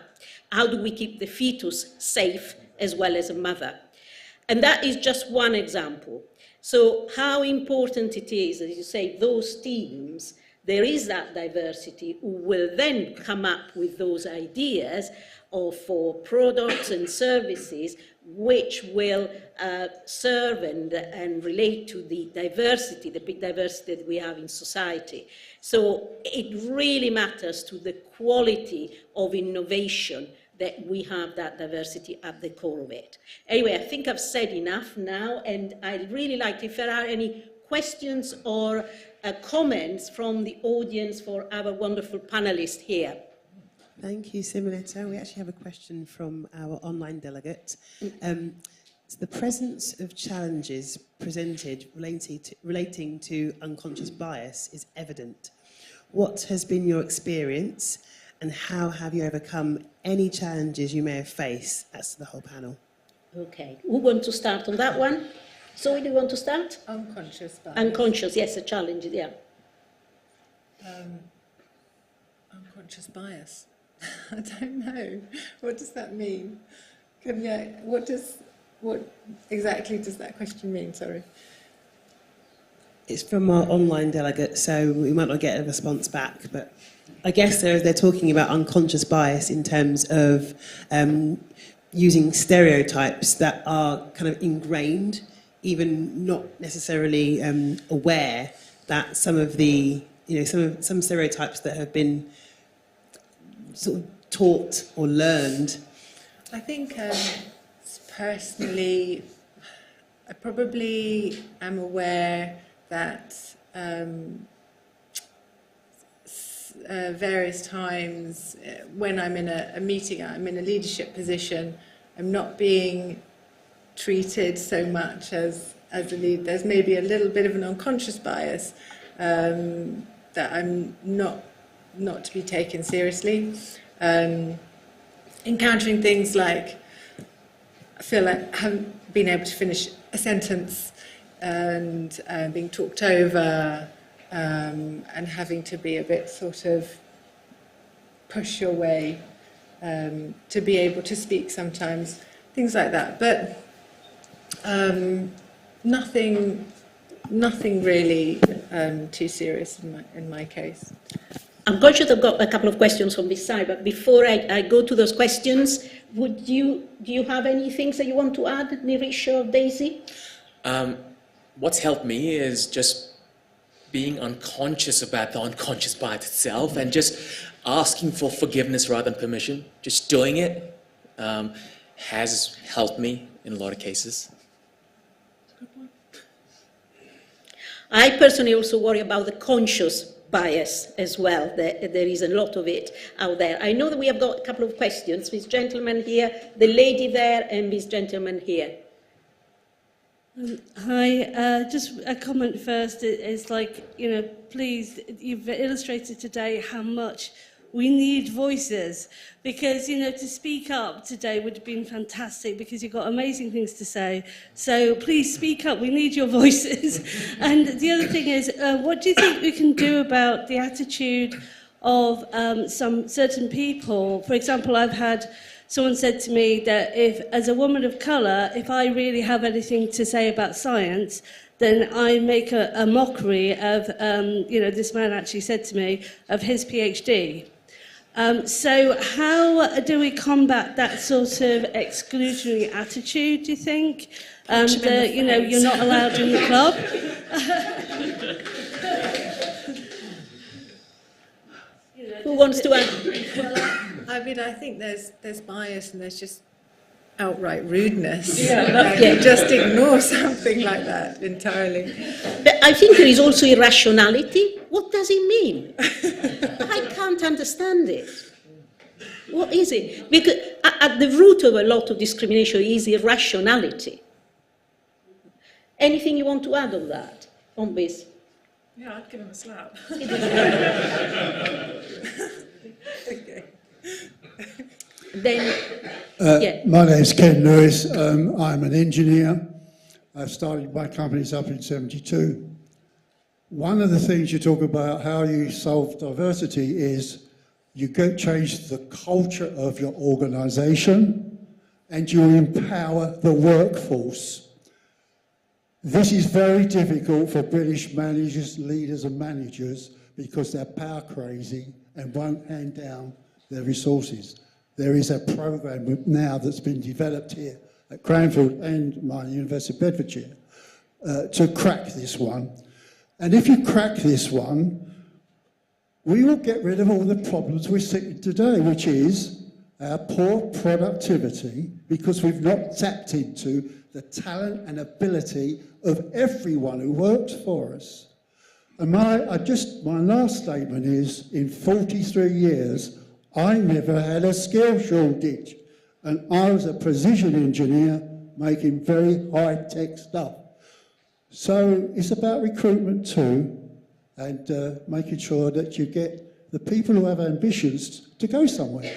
How do we keep the fetus safe as well as a mother? And that is just one example. So how important it is, as you say, those teams, there is that diversity who will then come up with those ideas for products and services which will serve and relate to the diversity, the big diversity that we have in society. So it really matters to the quality of innovation that we have that diversity at the core of it. Anyway, I think I've said enough now, and I'd really like if there are any questions or comments from the audience for our wonderful panelists here. Thank you, Simonetta. We actually have a question from our online delegate. So the presence of challenges presented relating to unconscious bias is evident. What has been your experience, and how have you overcome any challenges you may have faced? That's the whole panel. Okay. Who wants to start on that one? Zoe, do you want to start? Unconscious bias. Unconscious, yes, a challenge, yeah. Unconscious bias. I don't know. What does that mean? What exactly does that question mean? Sorry. It's from our online delegate, so we might not get a response back, but I guess they're talking about unconscious bias in terms of using stereotypes that are kind of ingrained, even not necessarily aware that some of the, some stereotypes that have been sort of taught or learned. I think personally, I probably am aware that various times when I'm in a meeting, I'm in a leadership position, I'm not being treated so much as a lead. There's maybe a little bit of an unconscious bias that I'm not to be taken seriously. Encountering things like, I feel like I haven't been able to finish a sentence and being talked over and having to be a bit sort of push your way to be able to speak sometimes, things like that. But nothing really too serious in my case. I'm conscious I've got a couple of questions from this side, but before I go to those questions, do you have any things that you want to add, Nirish or Daisy? What's helped me is just being unconscious about the unconscious bias itself and just asking for forgiveness rather than permission. Just doing it has helped me in a lot of cases. I personally also worry about the conscious bias as well. There is a lot of it out there. I know that we have got a couple of questions. This gentleman here, the lady there, and this gentleman here. Hi, just a comment first. It's like, please, you've illustrated today how much we need voices, because, to speak up today would have been fantastic, because you've got amazing things to say. So please speak up, we need your voices. And the other thing is, what do you think we can do about the attitude of some certain people? For example, I've had someone said to me that if, as a woman of colour, if I really have anything to say about science, then I make a mockery of, this man actually said to me, of his PhD. So how do we combat that sort of exclusionary attitude, do you think? You're not allowed in the club? Who wants to add? Well, I think there's bias and there's just outright rudeness. Yeah. Just ignore something like that entirely. But I think there is also irrationality. What does it mean? I can't understand it. What is it? Because at the root of a lot of discrimination is irrationality. Anything you want to add on that, on this? Yeah, I'd give him a slap. Okay. Then, My name's Ken Lewis. I'm an engineer. I started my companies up in 72. One of the things you talk about how you solve diversity is you go change the culture of your organisation and you empower the workforce. This is very difficult for British managers, leaders and managers because they're power crazy and won't hand down their resources. There is a programme now that's been developed here at Cranfield and my University of Bedfordshire to crack this one. And if you crack this one, we will get rid of all the problems we're seeing today, which is our poor productivity because we've not tapped into the talent and ability of everyone who works for us. And my last statement is, in 43 years, I never had a skill shortage. And I was a precision engineer making very high-tech stuff. So it's about recruitment too, and making sure that you get the people who have ambitions to go somewhere.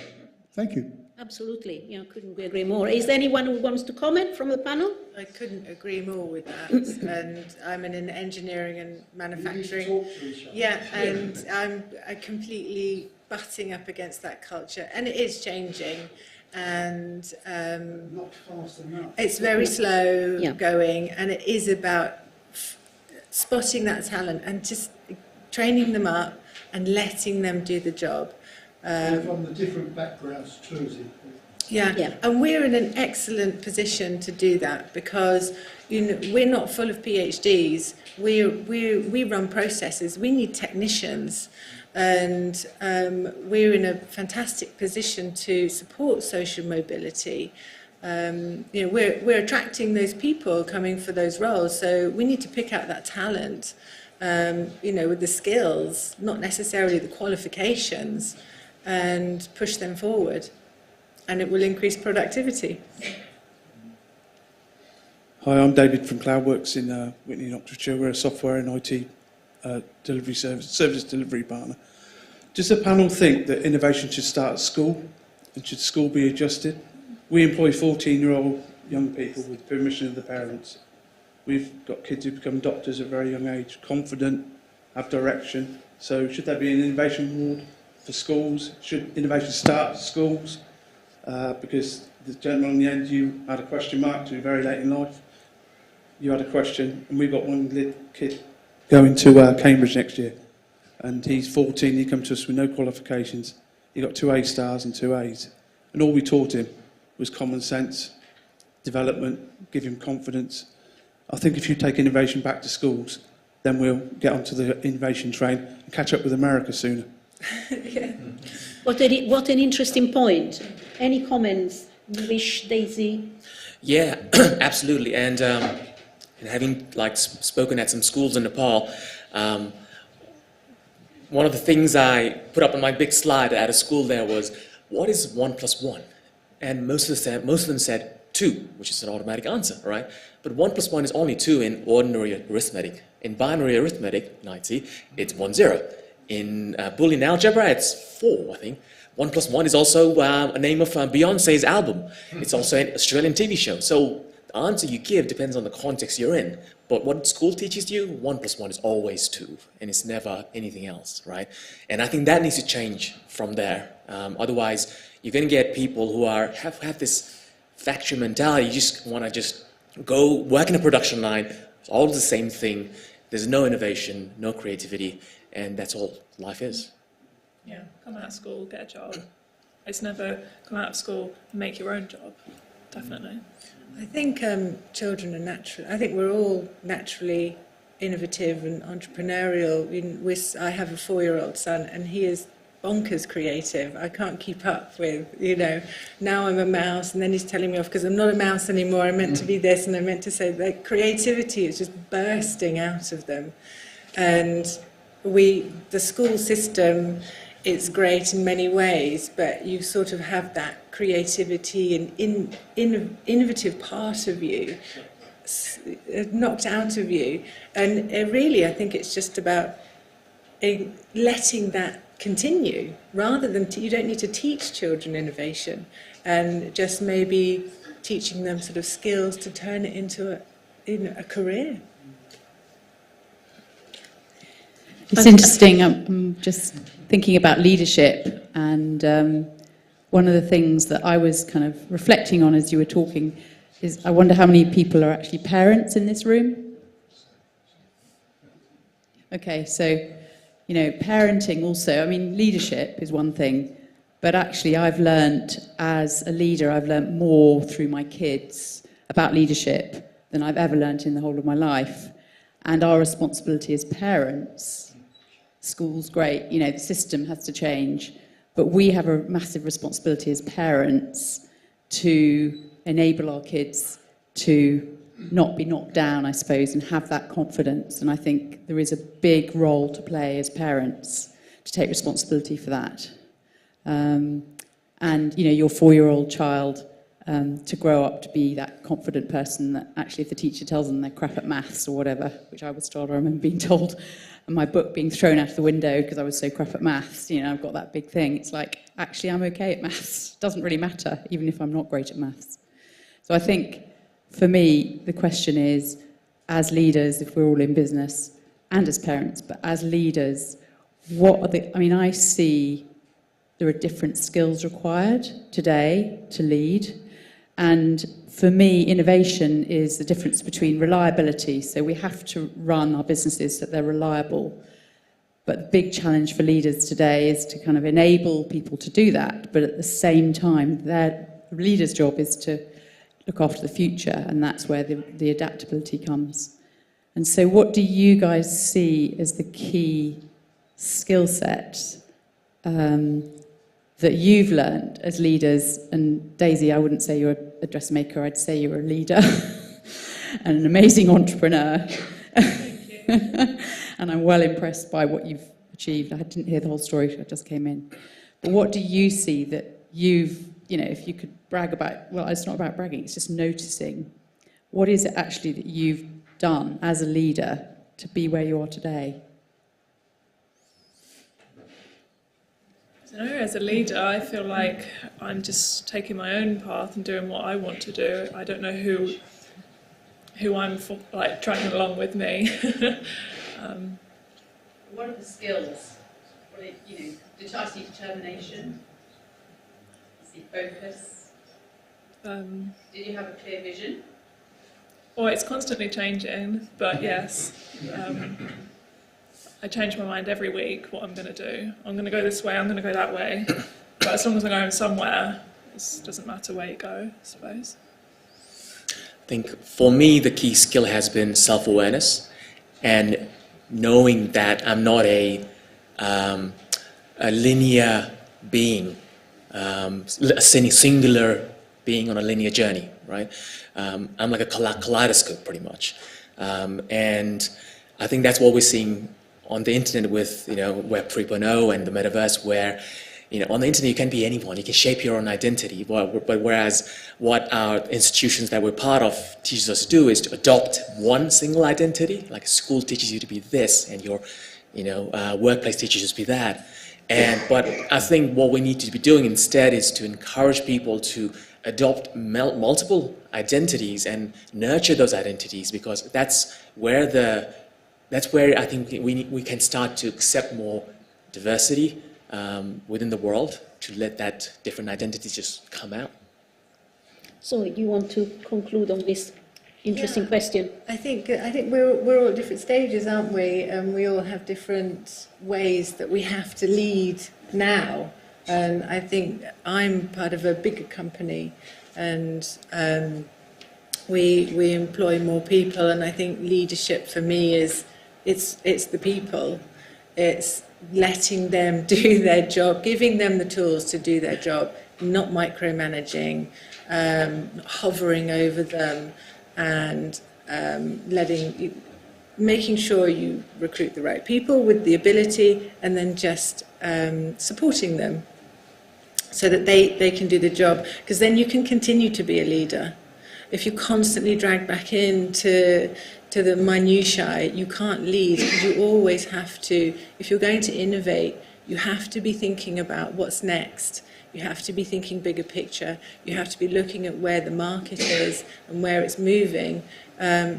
Thank you. Absolutely, couldn't agree more. Is there anyone who wants to comment from the panel? I couldn't agree more with that. And I'm in engineering and manufacturing. Yeah, and I'm completely butting up against that culture, and it is changing. And not fast enough. It's very slow going, and it is about spotting that talent and just training them up and letting them do the job. From the different backgrounds too, Yeah, and we're in an excellent position to do that because we're not full of PhDs. We run processes. We need technicians, and we're in a fantastic position to support social mobility. We're attracting those people coming for those roles, so we need to pick out that talent. With the skills, not necessarily the qualifications, and push them forward, and it will increase productivity. Hi, I'm David from Cloudworks in Whitney in Oxfordshire. We're a software and IT delivery service delivery partner. Does the panel think that innovation should start at school, and should school be adjusted? We employ 14-year-old young people with permission of the parents. We've got kids who become doctors at a very young age, confident, have direction. So should there be an innovation award for schools? Should innovation start at schools? Because the gentleman on the end, you had a question mark to very late in life. You had a question, and we've got one kid going to Cambridge next year, and he's 14. He came to us with no qualifications. He got 2 A stars and 2 A's, and all we taught him was common sense, development, give him confidence. I think if you take innovation back to schools, then we'll get onto the innovation train and catch up with America sooner. Yeah. What an interesting point. Any comments, Wish, Daisy? Yeah, absolutely. And having spoken at some schools in Nepal, one of the things I put up on my big slide at a school there was, what is 1 + 1? And most of them said 2, which is an automatic answer, right? But 1 + 1 is only 2 in ordinary arithmetic. In binary arithmetic, 90, it's 1, 0. In Boolean algebra, it's 4, I think. 1 + 1 is also a name of Beyonce's album. It's also an Australian TV show. So the answer you give depends on the context you're in. But what school teaches you, 1 + 1 is always 2, and it's never anything else, right? And I think that needs to change from there. Otherwise, you're going to get people who have this factory mentality. You just want to just go work in a production line. It's all the same thing. There's no innovation, no creativity, and that's all life is. Yeah, come out of school, get a job. It's never come out of school and make your own job. Definitely. I think children are natural. I think we're all naturally innovative and entrepreneurial. I have a 4-year-old son, and he is bonkers creative. I can't keep up with, now I'm a mouse, and then he's telling me off because I'm not a mouse anymore. I meant to be this, and I meant to say that. Creativity is just bursting out of them. And the school system, it's great in many ways, but you sort of have that creativity and innovative part of you knocked out of you. And really, I think it's just about letting that continue, rather than you don't need to teach children innovation, and just maybe teaching them sort of skills to turn it into a career. It's interesting. I'm just thinking about leadership, and one of the things that I was kind of reflecting on as you were talking is I wonder how many people are actually parents in this room. Okay, so, you know, parenting also, I mean, leadership is one thing, but actually I've learnt as a leader, I've learnt more through my kids about leadership than I've ever learnt in the whole of my life. And our responsibility as parents, school's great, you know, the system has to change, but we have a massive responsibility as parents to enable our kids to not be knocked down, I suppose, and have that confidence. And I think there is a big role to play as parents to take responsibility for that. And, you know, your 4-year-old child to grow up to be that confident person that actually if the teacher tells them they're crap at maths or whatever, which I was told, I remember being told, and my book being thrown out of the window because I was so crap at maths, you know, I've got that big thing. It's like, actually, I'm okay at maths. It doesn't really matter, even if I'm not great at maths. So I think, for me, the question is, as leaders, if we're all in business, and as parents, but as leaders, what are the, I mean, I see there are different skills required today to lead. And for me, innovation is the difference between reliability. So we have to run our businesses so that they're reliable. But the big challenge for leaders today is to kind of enable people to do that. But at the same time, their leader's job is to look after the future, and that's where the adaptability comes. And so what do you guys see as the key skill sets that you've learned as leaders? And Daisy, I wouldn't say you're a dressmaker, I'd say you're a leader and an amazing entrepreneur. And I'm well impressed by what you've achieved. I didn't hear the whole story, I just came in. But what do you see that you've, you know, if you could brag about, well, it's not about bragging, it's just noticing. What is it actually that you've done as a leader to be where you are today? I don't know, as a leader, I feel like I'm just taking my own path and doing what I want to do. I don't know who I'm like dragging along with me. What are the skills? What are, you know, I see determination? I see focus. Did you have a clear vision? Well, it's constantly changing, but yes. I change my mind every week what I'm going to do. I'm going to go this way, I'm going to go that way. But as long as I'm going somewhere, it doesn't matter where you go, I suppose. I think for me, the key skill has been self-awareness and knowing that I'm not a linear being, a singular being on a linear journey, right? I'm like a kaleidoscope, pretty much. And I think that's what we're seeing on the internet with, you know, Web 3.0 and the metaverse, where, you know, on the internet you can be anyone, you can shape your own identity. But whereas what our institutions that we're part of teaches us to do is to adopt one single identity, like a school teaches you to be this, and your, you know, workplace teaches you to be that. But I think what we need to be doing instead is to encourage people to adopt multiple identities and nurture those identities, because that's where I think we can start to accept more diversity within the world, to let that different identities just come out. So you want to conclude on this interesting question? I think we're all at different stages, aren't we? And we all have different ways that we have to lead now. And I think I'm part of a bigger company, and we employ more people. And I think leadership for me is it's the people. It's letting them do their job, giving them the tools to do their job, not micromanaging, hovering over them, and making sure you recruit the right people with the ability, and then just supporting them so that they can do the job. Because then you can continue to be a leader. If you constantly drag back into the minutiae, you can't lead, because you always have to, if you're going to innovate, you have to be thinking about what's next. You have to be thinking bigger picture. You have to be looking at where the market is and where it's moving,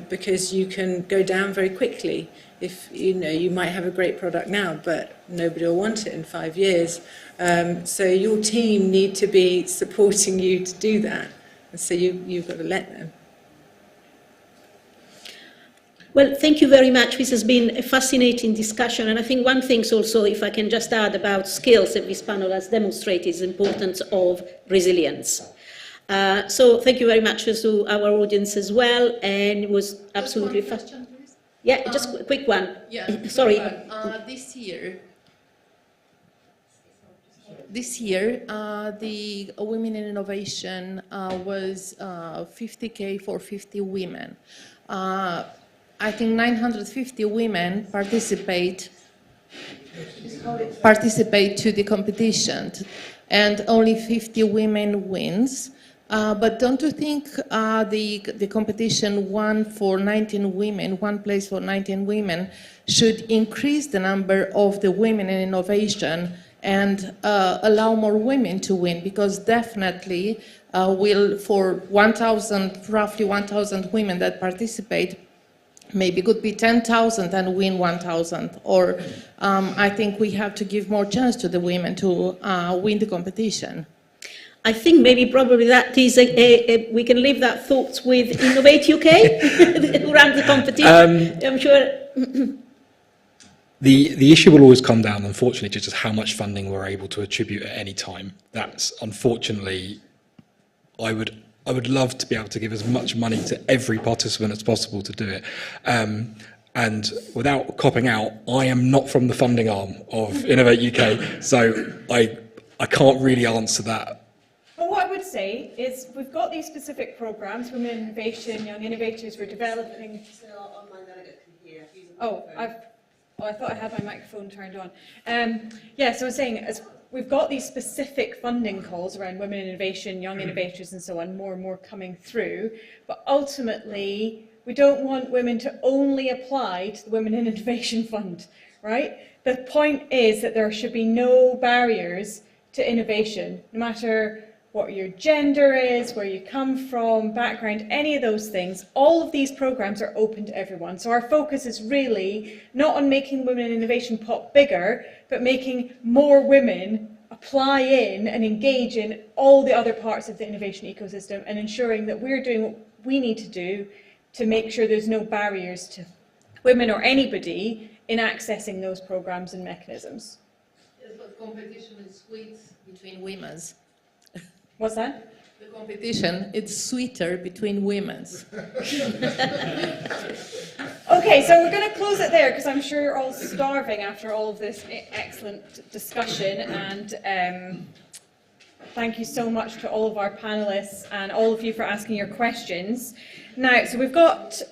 because you can go down very quickly. If you might have a great product now, but nobody will want it in 5 years. So your team need to be supporting you to do that. And so you've got to let them. Well, thank you very much. This has been a fascinating discussion, and I think one thing also, if I can just add about skills that this panel has demonstrated, is the importance of resilience. So thank you very much to our audience as well, and it was absolutely fascinating. Yeah, just a quick one. Yeah, sorry. This year, the Women in Innovation was 50K for 50 women. I think 950 women participate to the competition, and only 50 women wins. But don't you think the competition one place for 19 women, should increase the number of the women in innovation and allow more women to win? Because definitely for roughly 1,000 women that participate, maybe could be 10,000 and win 1,000. Or I think we have to give more chance to the women to win the competition. I think probably that is we can leave that thought with Innovate UK, who runs the competition. I'm sure. The issue will always come down, unfortunately, to just how much funding we're able to attribute at any time. That's unfortunately, I would love to be able to give as much money to every participant as possible to do it. And without copping out, I am not from the funding arm of Innovate UK, so I can't really answer that. Well, what I would say is we've got these specific programs, Women in Innovation, Young Innovators, we're developing. I thought I had my microphone turned on. Yeah, so I was saying, as we've got these specific funding calls around women in innovation, young innovators and so on, more and more coming through, but ultimately we don't want women to only apply to the Women in Innovation Fund, right? The point is that there should be no barriers to innovation, no matter what your gender is, where you come from, background, any of those things. All of these programs are open to everyone. So our focus is really not on making Women in Innovation pot bigger, but making more women apply in and engage in all the other parts of the innovation ecosystem, and ensuring that we're doing what we need to do to make sure there's no barriers to women or anybody in accessing those programs and mechanisms. Yes, but competition is sweet between women. What's that? The competition, it's sweeter between women. Okay, so we're going to close it there because I'm sure you're all starving after all of this excellent discussion, and thank you so much to all of our panellists and all of you for asking your questions. Now, so we've got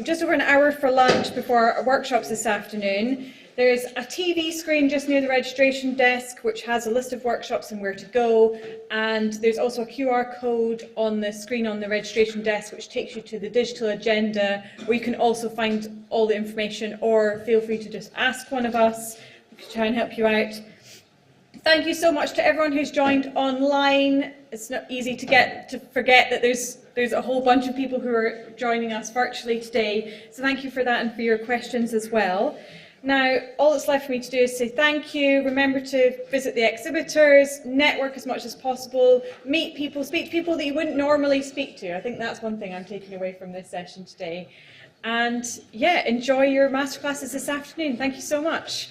just over an hour for lunch before our workshops this afternoon. There's a TV screen just near the registration desk which has a list of workshops and where to go, and there's also a QR code on the screen on the registration desk which takes you to the digital agenda, where you can also find all the information, or feel free to just ask one of us. We can try and help you out. Thank you so much to everyone who's joined online. It's not easy to forget that there's a whole bunch of people who are joining us virtually today, so thank you for that and for your questions as well. Now, all that's left for me to do is say thank you. Remember to visit the exhibitors, network as much as possible, meet people, speak to people that you wouldn't normally speak to. I think that's one thing I'm taking away from this session today. And yeah, enjoy your masterclasses this afternoon. Thank you so much.